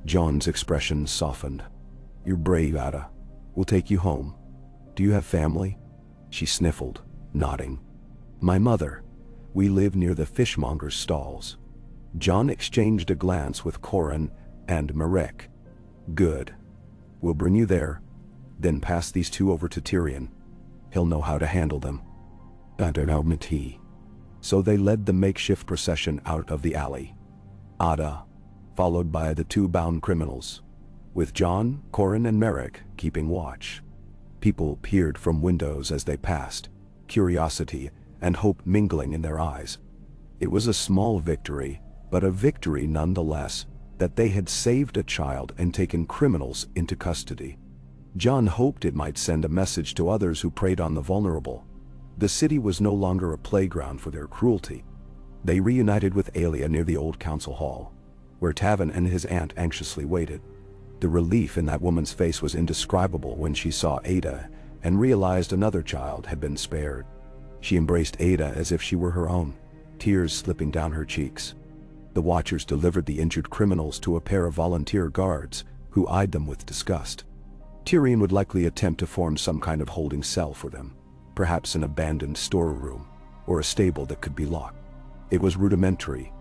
John's expression softened. "You're brave, Ada. We'll take you home. Do you have family?" She sniffled, nodding. "My mother. We live near the fishmonger's stalls." John exchanged a glance with Corin and Merrick. "Good. We'll bring you there, then pass these two over to Tyrion. He'll know how to handle them." So they led the makeshift procession out of the alley. Ada, followed by the two bound criminals, with John, Corin, and Merrick keeping watch. People peered from windows as they passed, curiosity and hope mingling in their eyes. It was a small victory, but a victory nonetheless, that they had saved a child and taken criminals into custody. John hoped it might send a message to others who preyed on the vulnerable. The city was no longer a playground for their cruelty. They reunited with Aelia near the old council hall, where Tavin and his aunt anxiously waited. The relief in that woman's face was indescribable when she saw Ada and realized another child had been spared. She embraced Ada as if she were her own, tears slipping down her cheeks. The Watchers delivered the injured criminals to a pair of volunteer guards, who eyed them with disgust. Tyrion would likely attempt to form some kind of holding cell for them, perhaps an abandoned storeroom, or a stable that could be locked. It was rudimentary,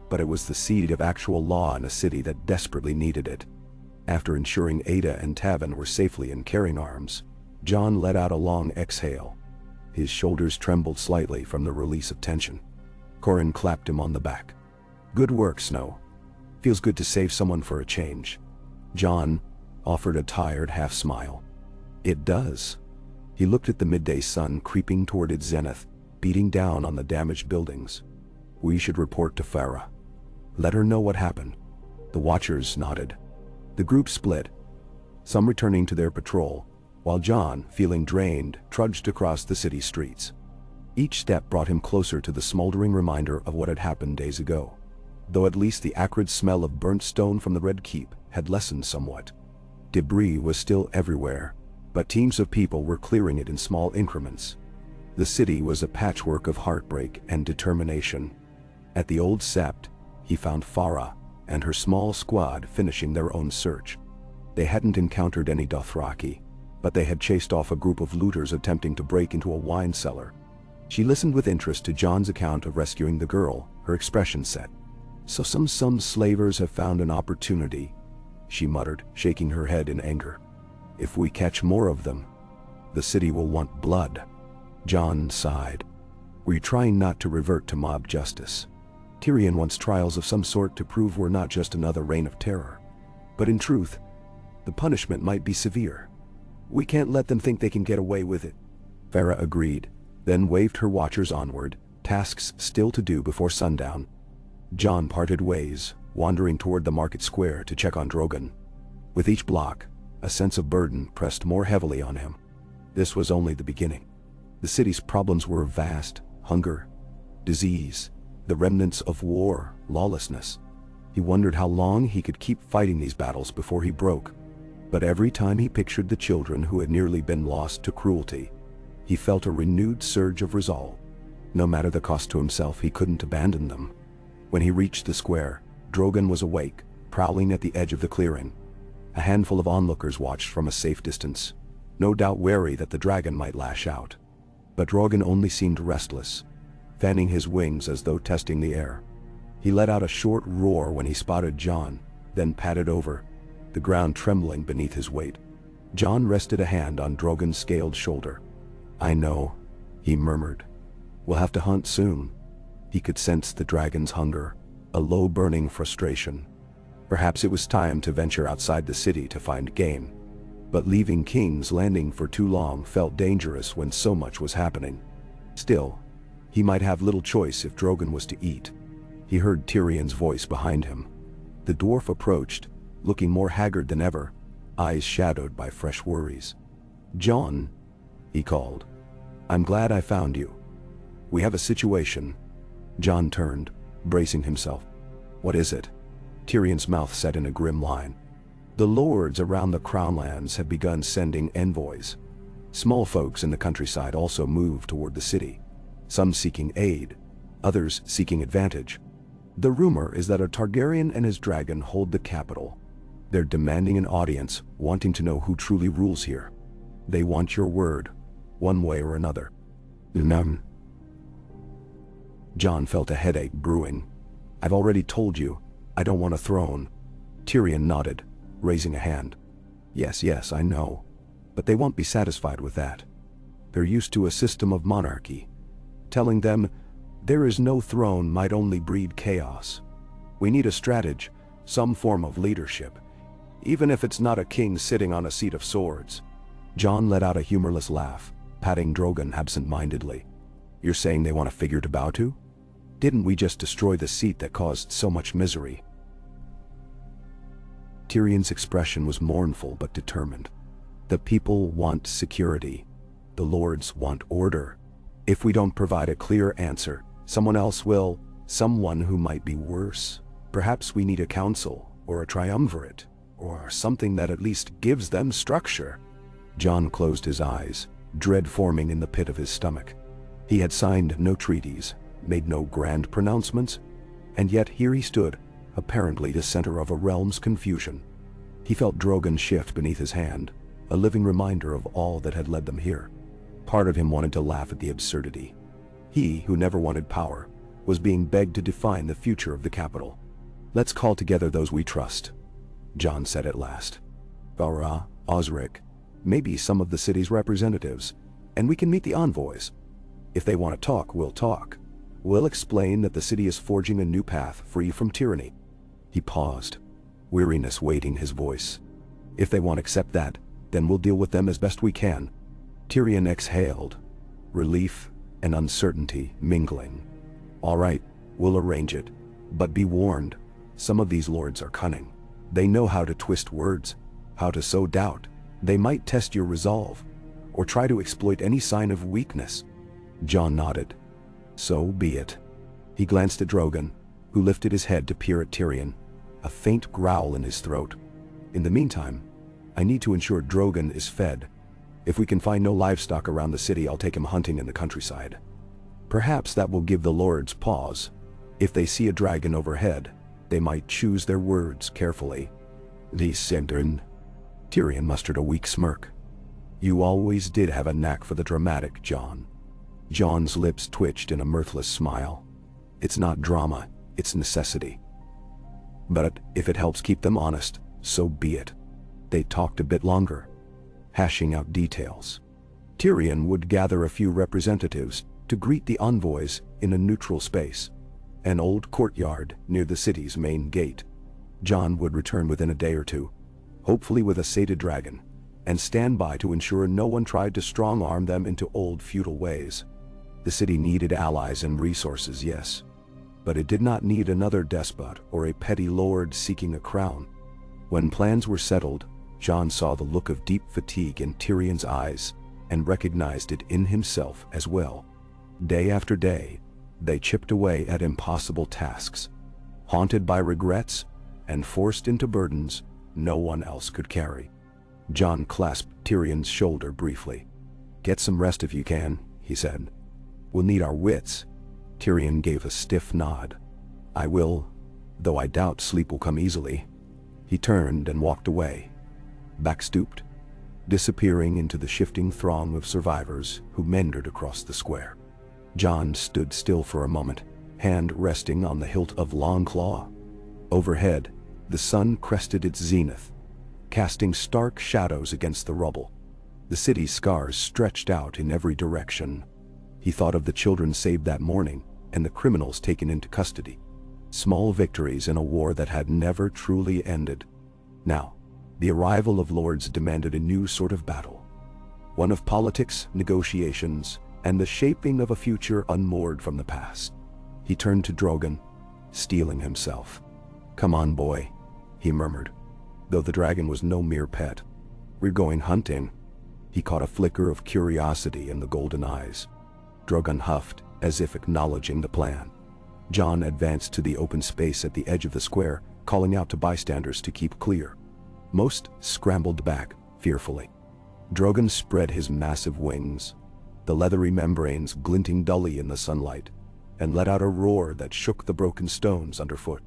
but it was the seed of actual law in a city that desperately needed it. After ensuring Ada and Tavin were safely in carrying arms, Jon let out a long exhale. His shoulders trembled slightly from the release of tension. Corin clapped him on the back. "Good work, Snow. Feels good to save someone for a change." Jon offered a tired half-smile. "It does." He looked at the midday sun creeping toward its zenith, beating down on the damaged buildings. "We should report to Farah. Let her know what happened." The Watchers nodded. The group split, some returning to their patrol, while Jon, feeling drained, trudged across the city streets. Each step brought him closer to the smoldering reminder of what had happened days ago, though at least the acrid smell of burnt stone from the Red Keep had lessened somewhat. Debris was still everywhere, but teams of people were clearing it in small increments. The city was a patchwork of heartbreak and determination. At the old sept, he found Farah and her small squad finishing their own search. They hadn't encountered any Dothraki, but they had chased off a group of looters attempting to break into a wine cellar. She listened with interest to Jon's account of rescuing the girl, her expression set. "So some slavers have found an opportunity," she muttered, shaking her head in anger. "If we catch more of them, the city will want blood." Jon sighed. "We're trying not to revert to mob justice. Tyrion wants trials of some sort to prove we're not just another reign of terror. But in truth, the punishment might be severe. We can't let them think they can get away with it." Farah agreed, then waved her Watchers onward, tasks still to do before sundown. Jon parted ways, wandering toward the market square to check on Drogon. With each block, a sense of burden pressed more heavily on him. This was only the beginning. The city's problems were vast: hunger, disease, the remnants of war, lawlessness. He wondered how long he could keep fighting these battles before he broke. But every time he pictured the children who had nearly been lost to cruelty, he felt a renewed surge of resolve. No matter the cost to himself, he couldn't abandon them. When he reached the square, Drogon was awake, prowling at the edge of the clearing. A handful of onlookers watched from a safe distance, no doubt wary that the dragon might lash out. But Drogon only seemed restless, fanning his wings as though testing the air. He let out a short roar when he spotted Jon, then padded over, the ground trembling beneath his weight. Jon rested a hand on Drogon's scaled shoulder. "I know," he murmured. "We'll have to hunt soon." He could sense the dragon's hunger, a low burning frustration. Perhaps it was time to venture outside the city to find game. But leaving King's Landing for too long felt dangerous when so much was happening. Still, he might have little choice if Drogon was to eat. He heard Tyrion's voice behind him. The dwarf approached, looking more haggard than ever, eyes shadowed by fresh worries. "Jon," he called. "I'm glad I found you. We have a situation." Jon turned, bracing himself. "What is it?" Tyrion's mouth set in a grim line. "The lords around the Crownlands have begun sending envoys. Small folks in the countryside also moved toward the city, some seeking aid, others seeking advantage. The rumor is that a Targaryen and his dragon hold the capital. They're demanding an audience, wanting to know who truly rules here. They want your word, one way or another." "None." Jon felt a headache brewing. "I've already told you, I don't want a throne." Tyrion nodded, raising a hand. Yes, I know. But they won't be satisfied with that. They're used to a system of monarchy. Telling them there is no throne might only breed chaos. We need a strategy, some form of leadership, even if it's not a king sitting on a seat of swords." Jon let out a humorless laugh, patting Drogon absent-mindedly. "You're saying they want a figure to bow to? Didn't we just destroy the seat that caused so much misery?" Tyrion's expression was mournful but determined. "The people want security. The lords want order. If we don't provide a clear answer, someone else will." Someone who might be worse. Perhaps we need a council, or a triumvirate, or something that at least gives them structure. Jon closed his eyes, dread forming in the pit of his stomach. He had signed no treaties, made no grand pronouncements, and yet here he stood, apparently the center of a realm's confusion. He felt Drogon shift beneath his hand, a living reminder of all that had led them here. Part of him wanted to laugh at the absurdity. He, who never wanted power, was being begged to define the future of the capital. "Let's call together those we trust," Jon said at last. "Varra, Osric, maybe some of the city's representatives, and we can meet the envoys. If they want to talk, we'll talk. We'll explain that the city is forging a new path free from tyranny." He paused, weariness weighting his voice. "If they won't accept that, then we'll deal with them as best we can." Tyrion exhaled, relief and uncertainty mingling. "All right, we'll arrange it. But be warned, some of these lords are cunning. They know how to twist words, how to sow doubt. They might test your resolve, or try to exploit any sign of weakness." Jon nodded. "So be it." He glanced at Drogon, who lifted his head to peer at Tyrion, a faint growl in his throat. "In the meantime, I need to ensure Drogon is fed. If we can find no livestock around the city, I'll take him hunting in the countryside. Perhaps that will give the lords pause. If they see a dragon overhead, they might choose their words carefully." "The Sindern." Tyrion mustered a weak smirk. "You always did have a knack for the dramatic, Jon." Jon's lips twitched in a mirthless smile. "It's not drama, it's necessity. But if it helps keep them honest, so be it." They talked a bit longer, hashing out details. Tyrion would gather a few representatives to greet the envoys in a neutral space, an old courtyard near the city's main gate. Jon would return within a day or two, hopefully with a sated dragon, and stand by to ensure no one tried to strong-arm them into old feudal ways. The city needed allies and resources, yes, but it did not need another despot or a petty lord seeking a crown. When plans were settled, Jon saw the look of deep fatigue in Tyrion's eyes and recognized it in himself as well. Day after day, they chipped away at impossible tasks, haunted by regrets and forced into burdens no one else could carry. Jon clasped Tyrion's shoulder briefly. "Get some rest if you can," he said. "We'll need our wits." Tyrion gave a stiff nod. "I will, though I doubt sleep will come easily." He turned and walked away, back stooped, disappearing into the shifting throng of survivors who meandered across the square. Jon stood still for a moment, hand resting on the hilt of Longclaw. Overhead, the sun crested its zenith, casting stark shadows against the rubble. The city's scars stretched out in every direction. He thought of the children saved that morning and the criminals taken into custody. Small victories in a war that had never truly ended. Now, the arrival of lords demanded a new sort of battle. One of politics, negotiations, and the shaping of a future unmoored from the past. He turned to Drogon, steeling himself. "Come on, boy," he murmured, though the dragon was no mere pet. "We're going hunting." He caught a flicker of curiosity in the golden eyes. Drogon huffed, as if acknowledging the plan. Jon advanced to the open space at the edge of the square, calling out to bystanders to keep clear. Most scrambled back, fearfully. Drogon spread his massive wings, the leathery membranes glinting dully in the sunlight, and let out a roar that shook the broken stones underfoot.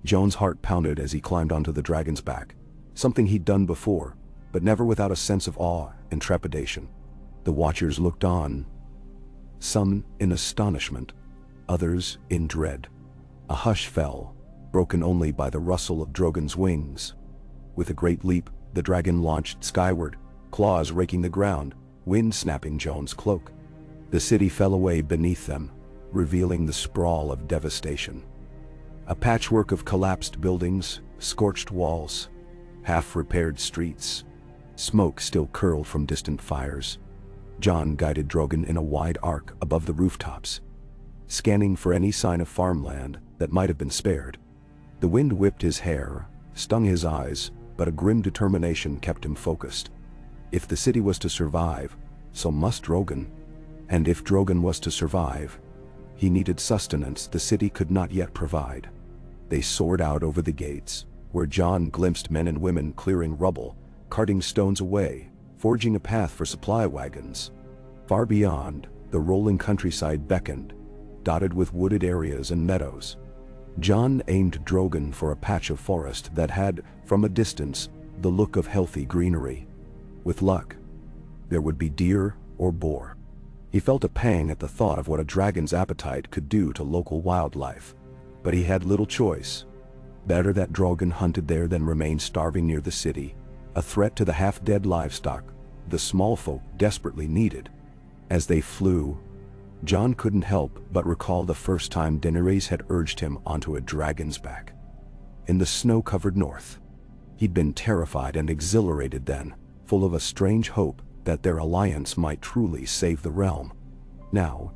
Jon's heart pounded as he climbed onto the dragon's back, something he'd done before, but never without a sense of awe and trepidation. The watchers looked on, some in astonishment, others in dread. A hush fell, broken only by the rustle of Drogon's wings. With a great leap, the dragon launched skyward, claws raking the ground, wind snapping Jon's cloak. The city fell away beneath them, revealing the sprawl of devastation. A patchwork of collapsed buildings, scorched walls, half-repaired streets. Smoke still curled from distant fires. Jon guided Drogon in a wide arc above the rooftops, scanning for any sign of farmland that might have been spared. The wind whipped his hair, stung his eyes, but a grim determination kept him focused. If the city was to survive, so must Drogon. And if Drogon was to survive, He needed sustenance the city could not yet provide. They soared out over the gates, where Jon glimpsed men and women clearing rubble, carting stones away, forging a path for supply wagons. Far beyond, the rolling countryside beckoned, dotted with wooded areas and meadows. Jon aimed Drogon for a patch of forest that had, from a distance, the look of healthy greenery. With luck, there would be deer or boar. He felt a pang at the thought of what a dragon's appetite could do to local wildlife. But he had little choice. Better that Drogon hunted there than remain starving near the city, a threat to the half-dead livestock the small folk desperately needed. As they flew, Jon couldn't help but recall the first time Daenerys had urged him onto a dragon's back. In the snow-covered north. He'd been terrified and exhilarated then, full of a strange hope that their alliance might truly save the realm. Now,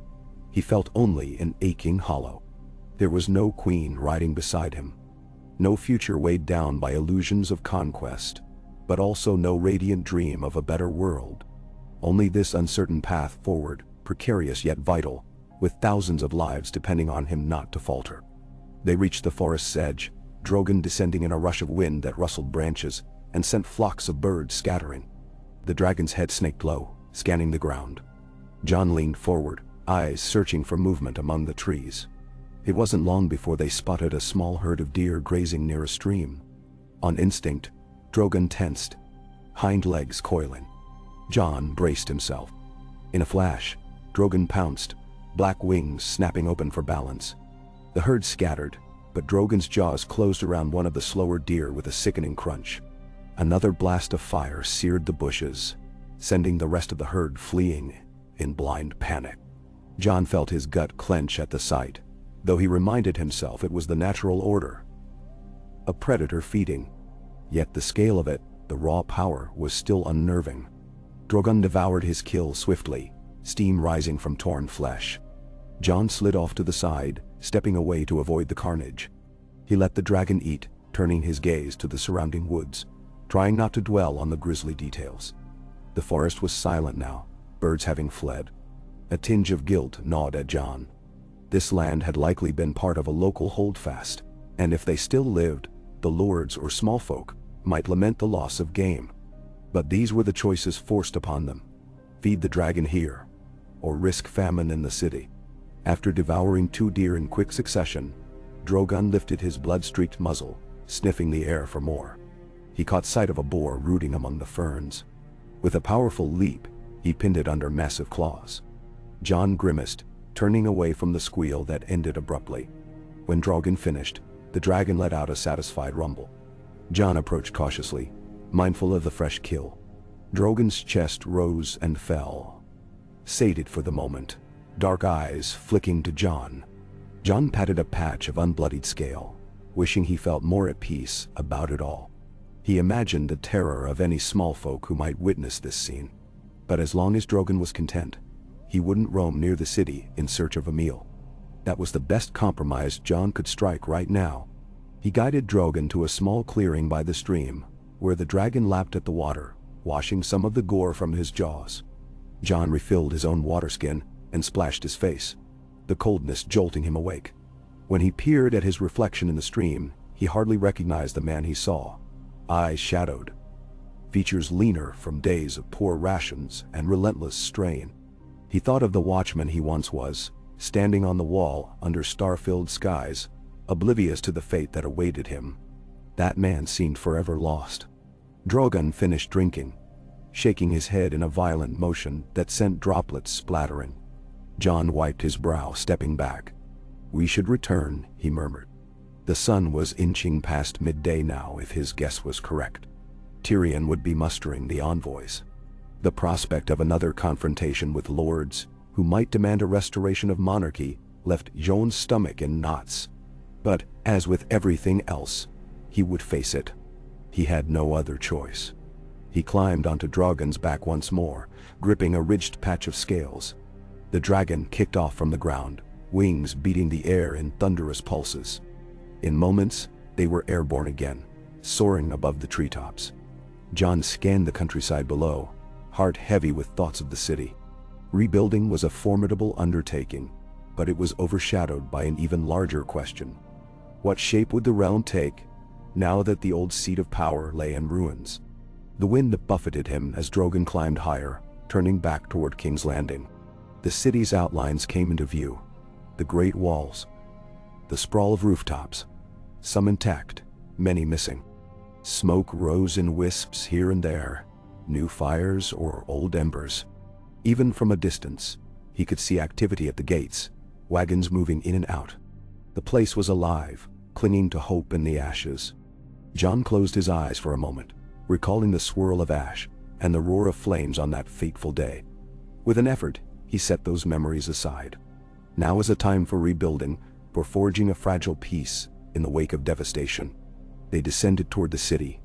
he felt only an aching hollow. There was no queen riding beside him. No future weighed down by illusions of conquest, but also no radiant dream of a better world. Only this uncertain path forward, precarious yet vital, with thousands of lives depending on him not to falter. They reached the forest's edge, Drogon descending in a rush of wind that rustled branches and sent flocks of birds scattering. The dragon's head snaked low, scanning the ground. Jon leaned forward, eyes searching for movement among the trees. It wasn't long before they spotted a small herd of deer grazing near a stream. On instinct, Drogon tensed, hind legs coiling. Jon braced himself. In a flash, Drogon pounced, black wings snapping open for balance. The herd scattered, but Drogon's jaws closed around one of the slower deer with a sickening crunch. Another blast of fire seared the bushes, sending the rest of the herd fleeing in blind panic. Jon felt his gut clench at the sight, though he reminded himself it was the natural order. A predator feeding. Yet the scale of it, the raw power, was still unnerving. Drogon devoured his kill swiftly, steam rising from torn flesh. Jon slid off to the side, stepping away to avoid the carnage. He let the dragon eat, turning his gaze to the surrounding woods, trying not to dwell on the grisly details. The forest was silent now, birds having fled. A tinge of guilt gnawed at Jon. This land had likely been part of a local holdfast, and if they still lived, the lords or small folk might lament the loss of game. But these were the choices forced upon them. Feed the dragon here, or risk famine in the city. After devouring 2 deer in quick succession, Drogon lifted his blood-streaked muzzle, sniffing the air for more. He caught sight of a boar rooting among the ferns. With a powerful leap, he pinned it under massive claws. Jon grimaced, turning away from the squeal that ended abruptly. When Drogon finished, the dragon let out a satisfied rumble. Jon approached cautiously, mindful of the fresh kill. Drogon's chest rose and fell, sated for the moment, dark eyes flicking to Jon. Jon patted a patch of unbloodied scale, wishing he felt more at peace about it all. He imagined the terror of any small folk who might witness this scene. But as long as Drogon was content, he wouldn't roam near the city in search of a meal. That was the best compromise Jon could strike right now. He guided Drogon to a small clearing by the stream, where the dragon lapped at the water, washing some of the gore from his jaws. Jon refilled his own water skin and splashed his face, the coldness jolting him awake. When he peered at his reflection in the stream, he hardly recognized the man he saw. Eyes shadowed, features leaner from days of poor rations and relentless strain. He thought of the watchman he once was, standing on the wall under star-filled skies, oblivious to the fate that awaited him. That man seemed forever lost. Drogon finished drinking, shaking his head in a violent motion that sent droplets splattering. Jon wiped his brow, stepping back. "We should return," he murmured. The sun was inching past midday now if his guess was correct. Tyrion would be mustering the envoys. The prospect of another confrontation with lords, who might demand a restoration of monarchy, left Jon's stomach in knots. But, as with everything else, he would face it. He had no other choice. He climbed onto Drogon's back once more, gripping a ridged patch of scales. The dragon kicked off from the ground, wings beating the air in thunderous pulses. In moments, they were airborne again, soaring above the treetops. Jon scanned the countryside below, heart heavy with thoughts of the city. Rebuilding was a formidable undertaking. but it was overshadowed by an even larger question. What shape would the realm take, now that the old seat of power lay in ruins? The wind buffeted him as Drogon climbed higher, turning back toward King's Landing. The city's outlines came into view. The great walls, the sprawl of rooftops, some intact, many missing. Smoke rose in wisps here and there, new fires or old embers. Even from a distance, he could see activity at the gates, wagons moving in and out. The place was alive, clinging to hope in the ashes. Jon closed his eyes for a moment, recalling the swirl of ash and the roar of flames on that fateful day. With an effort, he set those memories aside. Now was a time for rebuilding, for forging a fragile peace in the wake of devastation. They descended toward the city,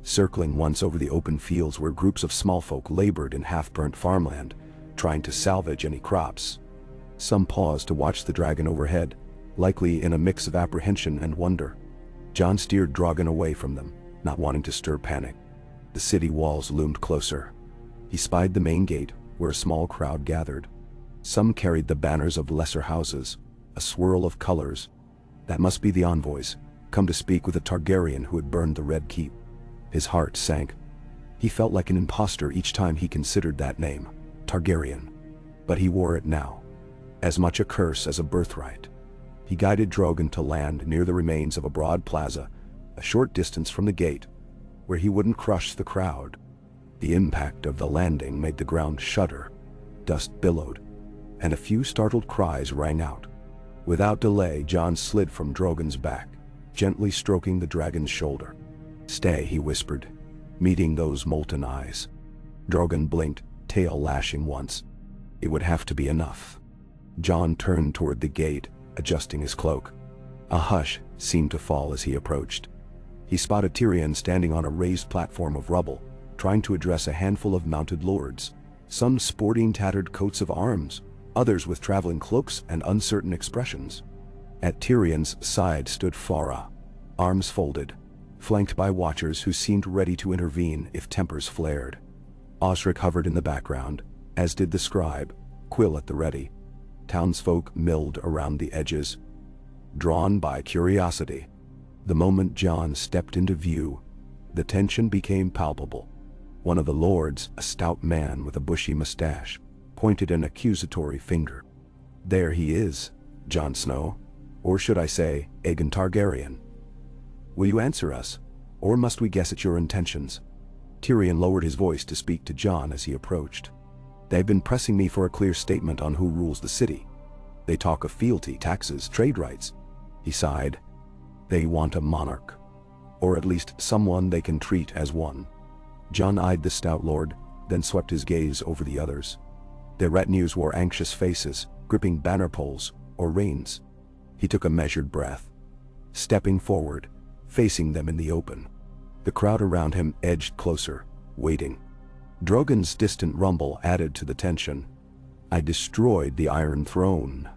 circling once over the open fields where groups of small folk labored in half-burnt farmland, trying to salvage any crops. Some paused to watch the dragon overhead, likely in a mix of apprehension and wonder. Jon steered Drogon away from them, not wanting to stir panic. The city walls loomed closer. He spied the main gate, where a small crowd gathered. Some carried the banners of lesser houses, a swirl of colors. That must be the envoys, come to speak with a Targaryen who had burned the Red Keep. His heart sank. He felt like an imposter each time he considered that name, Targaryen. But he wore it now, as much a curse as a birthright. He guided Drogon to land near the remains of a broad plaza, a short distance from the gate, where he wouldn't crush the crowd. The impact of the landing made the ground shudder. Dust billowed, and a few startled cries rang out. Without delay, Jon slid from Drogon's back, gently stroking the dragon's shoulder. "Stay," he whispered, meeting those molten eyes. Drogon blinked, tail lashing once. It would have to be enough. Jon turned toward the gate, adjusting his cloak. A hush seemed to fall as he approached. He spotted Tyrion standing on a raised platform of rubble, trying to address a handful of mounted lords, some sporting tattered coats of arms, others with traveling cloaks and uncertain expressions. At Tyrion's side stood Farah, arms folded, flanked by watchers who seemed ready to intervene if tempers flared. Osric hovered in the background, as did the scribe, quill at the ready. Townsfolk milled around the edges, drawn by curiosity. The moment Jon stepped into view, the tension became palpable. One of the lords, a stout man with a bushy mustache, pointed an accusatory finger. "There he is, Jon Snow, or should I say, Aegon Targaryen. Will you answer us, or must we guess at your intentions?" Tyrion lowered his voice to speak to Jon as he approached. "They've been pressing me for a clear statement on who rules the city. They talk of fealty, taxes, trade rights." He sighed. "They want a monarch, or at least someone they can treat as one." Jon eyed the stout lord, then swept his gaze over the others. Their retinues wore anxious faces, gripping banner poles or reins. He took a measured breath, stepping forward, facing them in the open. The crowd around him edged closer, waiting. Drogon's distant rumble added to the tension. "I destroyed the Iron Throne,"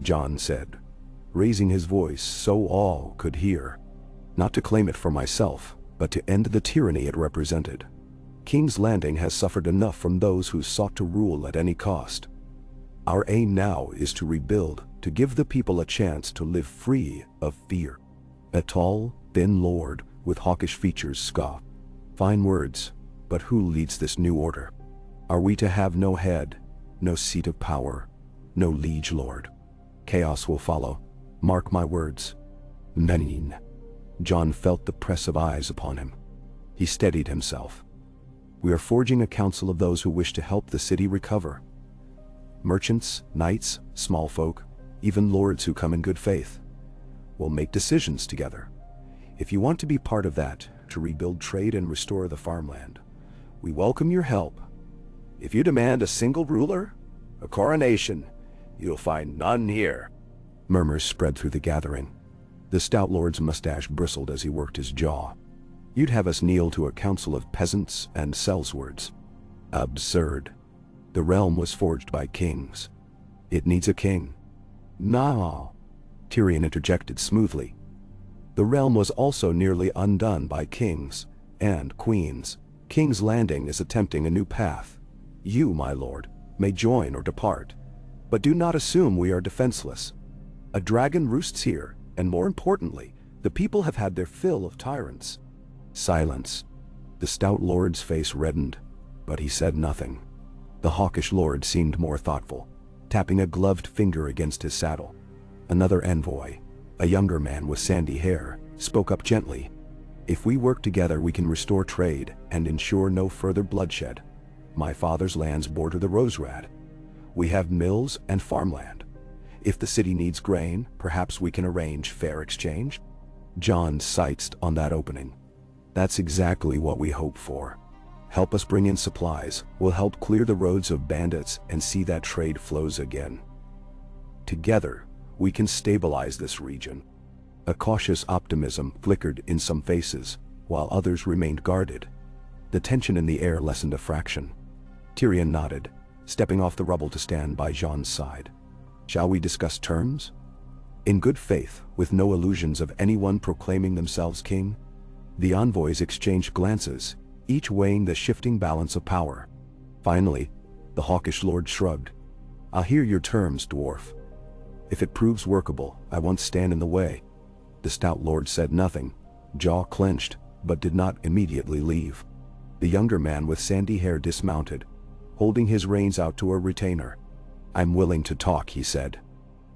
Jon said, raising his voice so all could hear. "Not to claim it for myself, but to end the tyranny it represented. King's Landing has suffered enough from those who sought to rule at any cost. Our aim now is to rebuild, to give the people a chance to live free of fear." A tall, thin lord with hawkish features scoffed. "Fine words, but who leads this new order? Are we to have no head, no seat of power, no liege lord? Chaos will follow, mark my words." "Menin." Jon felt the press of eyes upon him. He steadied himself. "We are forging a council of those who wish to help the city recover. Merchants, knights, small folk, even lords who come in good faith. We'll make decisions together. If you want to be part of that, to rebuild trade and restore the farmland, we welcome your help. If you demand a single ruler, a coronation, you'll find none here." Murmurs spread through the gathering. The stout lord's mustache bristled as he worked his jaw. "You'd have us kneel to a council of peasants and sellswords. Absurd. The realm was forged by kings. It needs a king." "No," Tyrion interjected smoothly. "The realm was also nearly undone by kings and queens. King's Landing is attempting a new path. You, my lord, may join or depart. But do not assume we are defenseless. A dragon roosts here, and more importantly, the people have had their fill of tyrants." Silence. The stout lord's face reddened, but he said nothing. The hawkish lord seemed more thoughtful, tapping a gloved finger against his saddle. Another envoy, a younger man with sandy hair, spoke up gently. "If we work together, we can restore trade and ensure no further bloodshed. My father's lands border the Roserad. We have mills and farmland. If the city needs grain, perhaps we can arrange fair exchange." Jon sized on that opening. "That's exactly what we hope for. Help us bring in supplies, we'll help clear the roads of bandits and see that trade flows again. Together, we can stabilize this region." A cautious optimism flickered in some faces, while others remained guarded. The tension in the air lessened a fraction. Tyrion nodded, stepping off the rubble to stand by Jon's side. "Shall we discuss terms?" In good faith, with no illusions of anyone proclaiming themselves king. The envoys exchanged glances, each weighing the shifting balance of power. Finally, the hawkish lord shrugged. "I'll hear your terms, dwarf. If it proves workable, I won't stand in the way." The stout lord said nothing, jaw clenched, but did not immediately leave. The younger man with sandy hair dismounted, holding his reins out to a retainer. "I'm willing to talk," he said.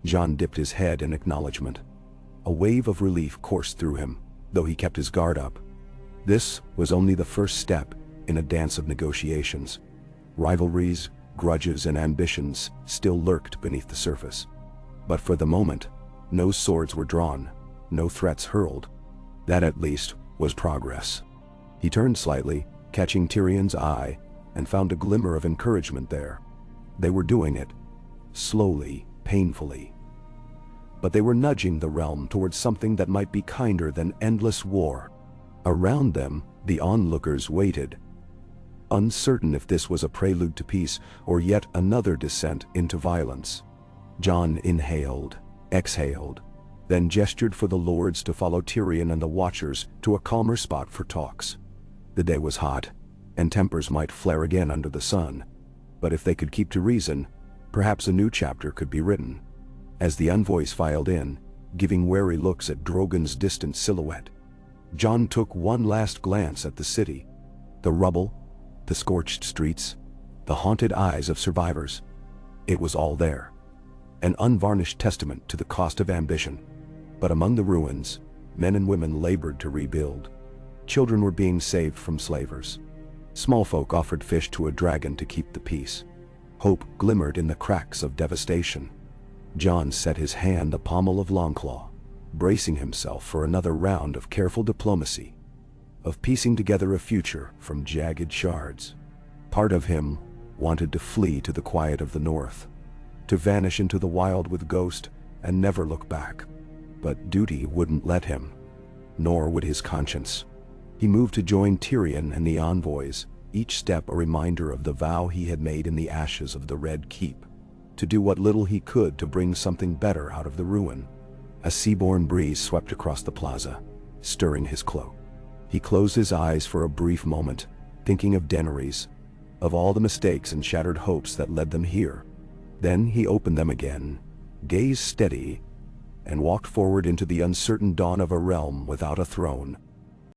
Jon dipped his head in acknowledgement. A wave of relief coursed through him, though he kept his guard up. This was only the first step in a dance of negotiations. Rivalries, grudges, and ambitions still lurked beneath the surface. But for the moment, no swords were drawn, no threats hurled. That at least was progress. He turned slightly, catching Tyrion's eye, and found a glimmer of encouragement there. They were doing it, slowly, painfully. But they were nudging the realm towards something that might be kinder than endless war. Around them, the onlookers waited, uncertain if this was a prelude to peace or yet another descent into violence. Jon inhaled, exhaled, then gestured for the lords to follow Tyrion and the Watchers to a calmer spot for talks. The day was hot, and tempers might flare again under the sun, but if they could keep to reason, perhaps a new chapter could be written. As the envoys filed in, giving wary looks at Drogon's distant silhouette, Jon took one last glance at the city. The rubble, the scorched streets, the haunted eyes of survivors. It was all there. An unvarnished testament to the cost of ambition. But among the ruins, men and women labored to rebuild. Children were being saved from slavers. Small folk offered fish to a dragon to keep the peace. Hope glimmered in the cracks of devastation. Jon set his hand the pommel of Longclaw, bracing himself for another round of careful diplomacy, of piecing together a future from jagged shards. Part of him wanted to flee to the quiet of the north, to vanish into the wild with Ghost and never look back. But duty wouldn't let him, nor would his conscience. He moved to join Tyrion and the envoys, each step a reminder of the vow he had made in the ashes of the Red Keep, to do what little he could to bring something better out of the ruin. A seaborne breeze swept across the plaza, stirring his cloak. He closed his eyes for a brief moment, thinking of Daenerys, of all the mistakes and shattered hopes that led them here. Then he opened them again, gazed steady, and walked forward into the uncertain dawn of a realm without a throne.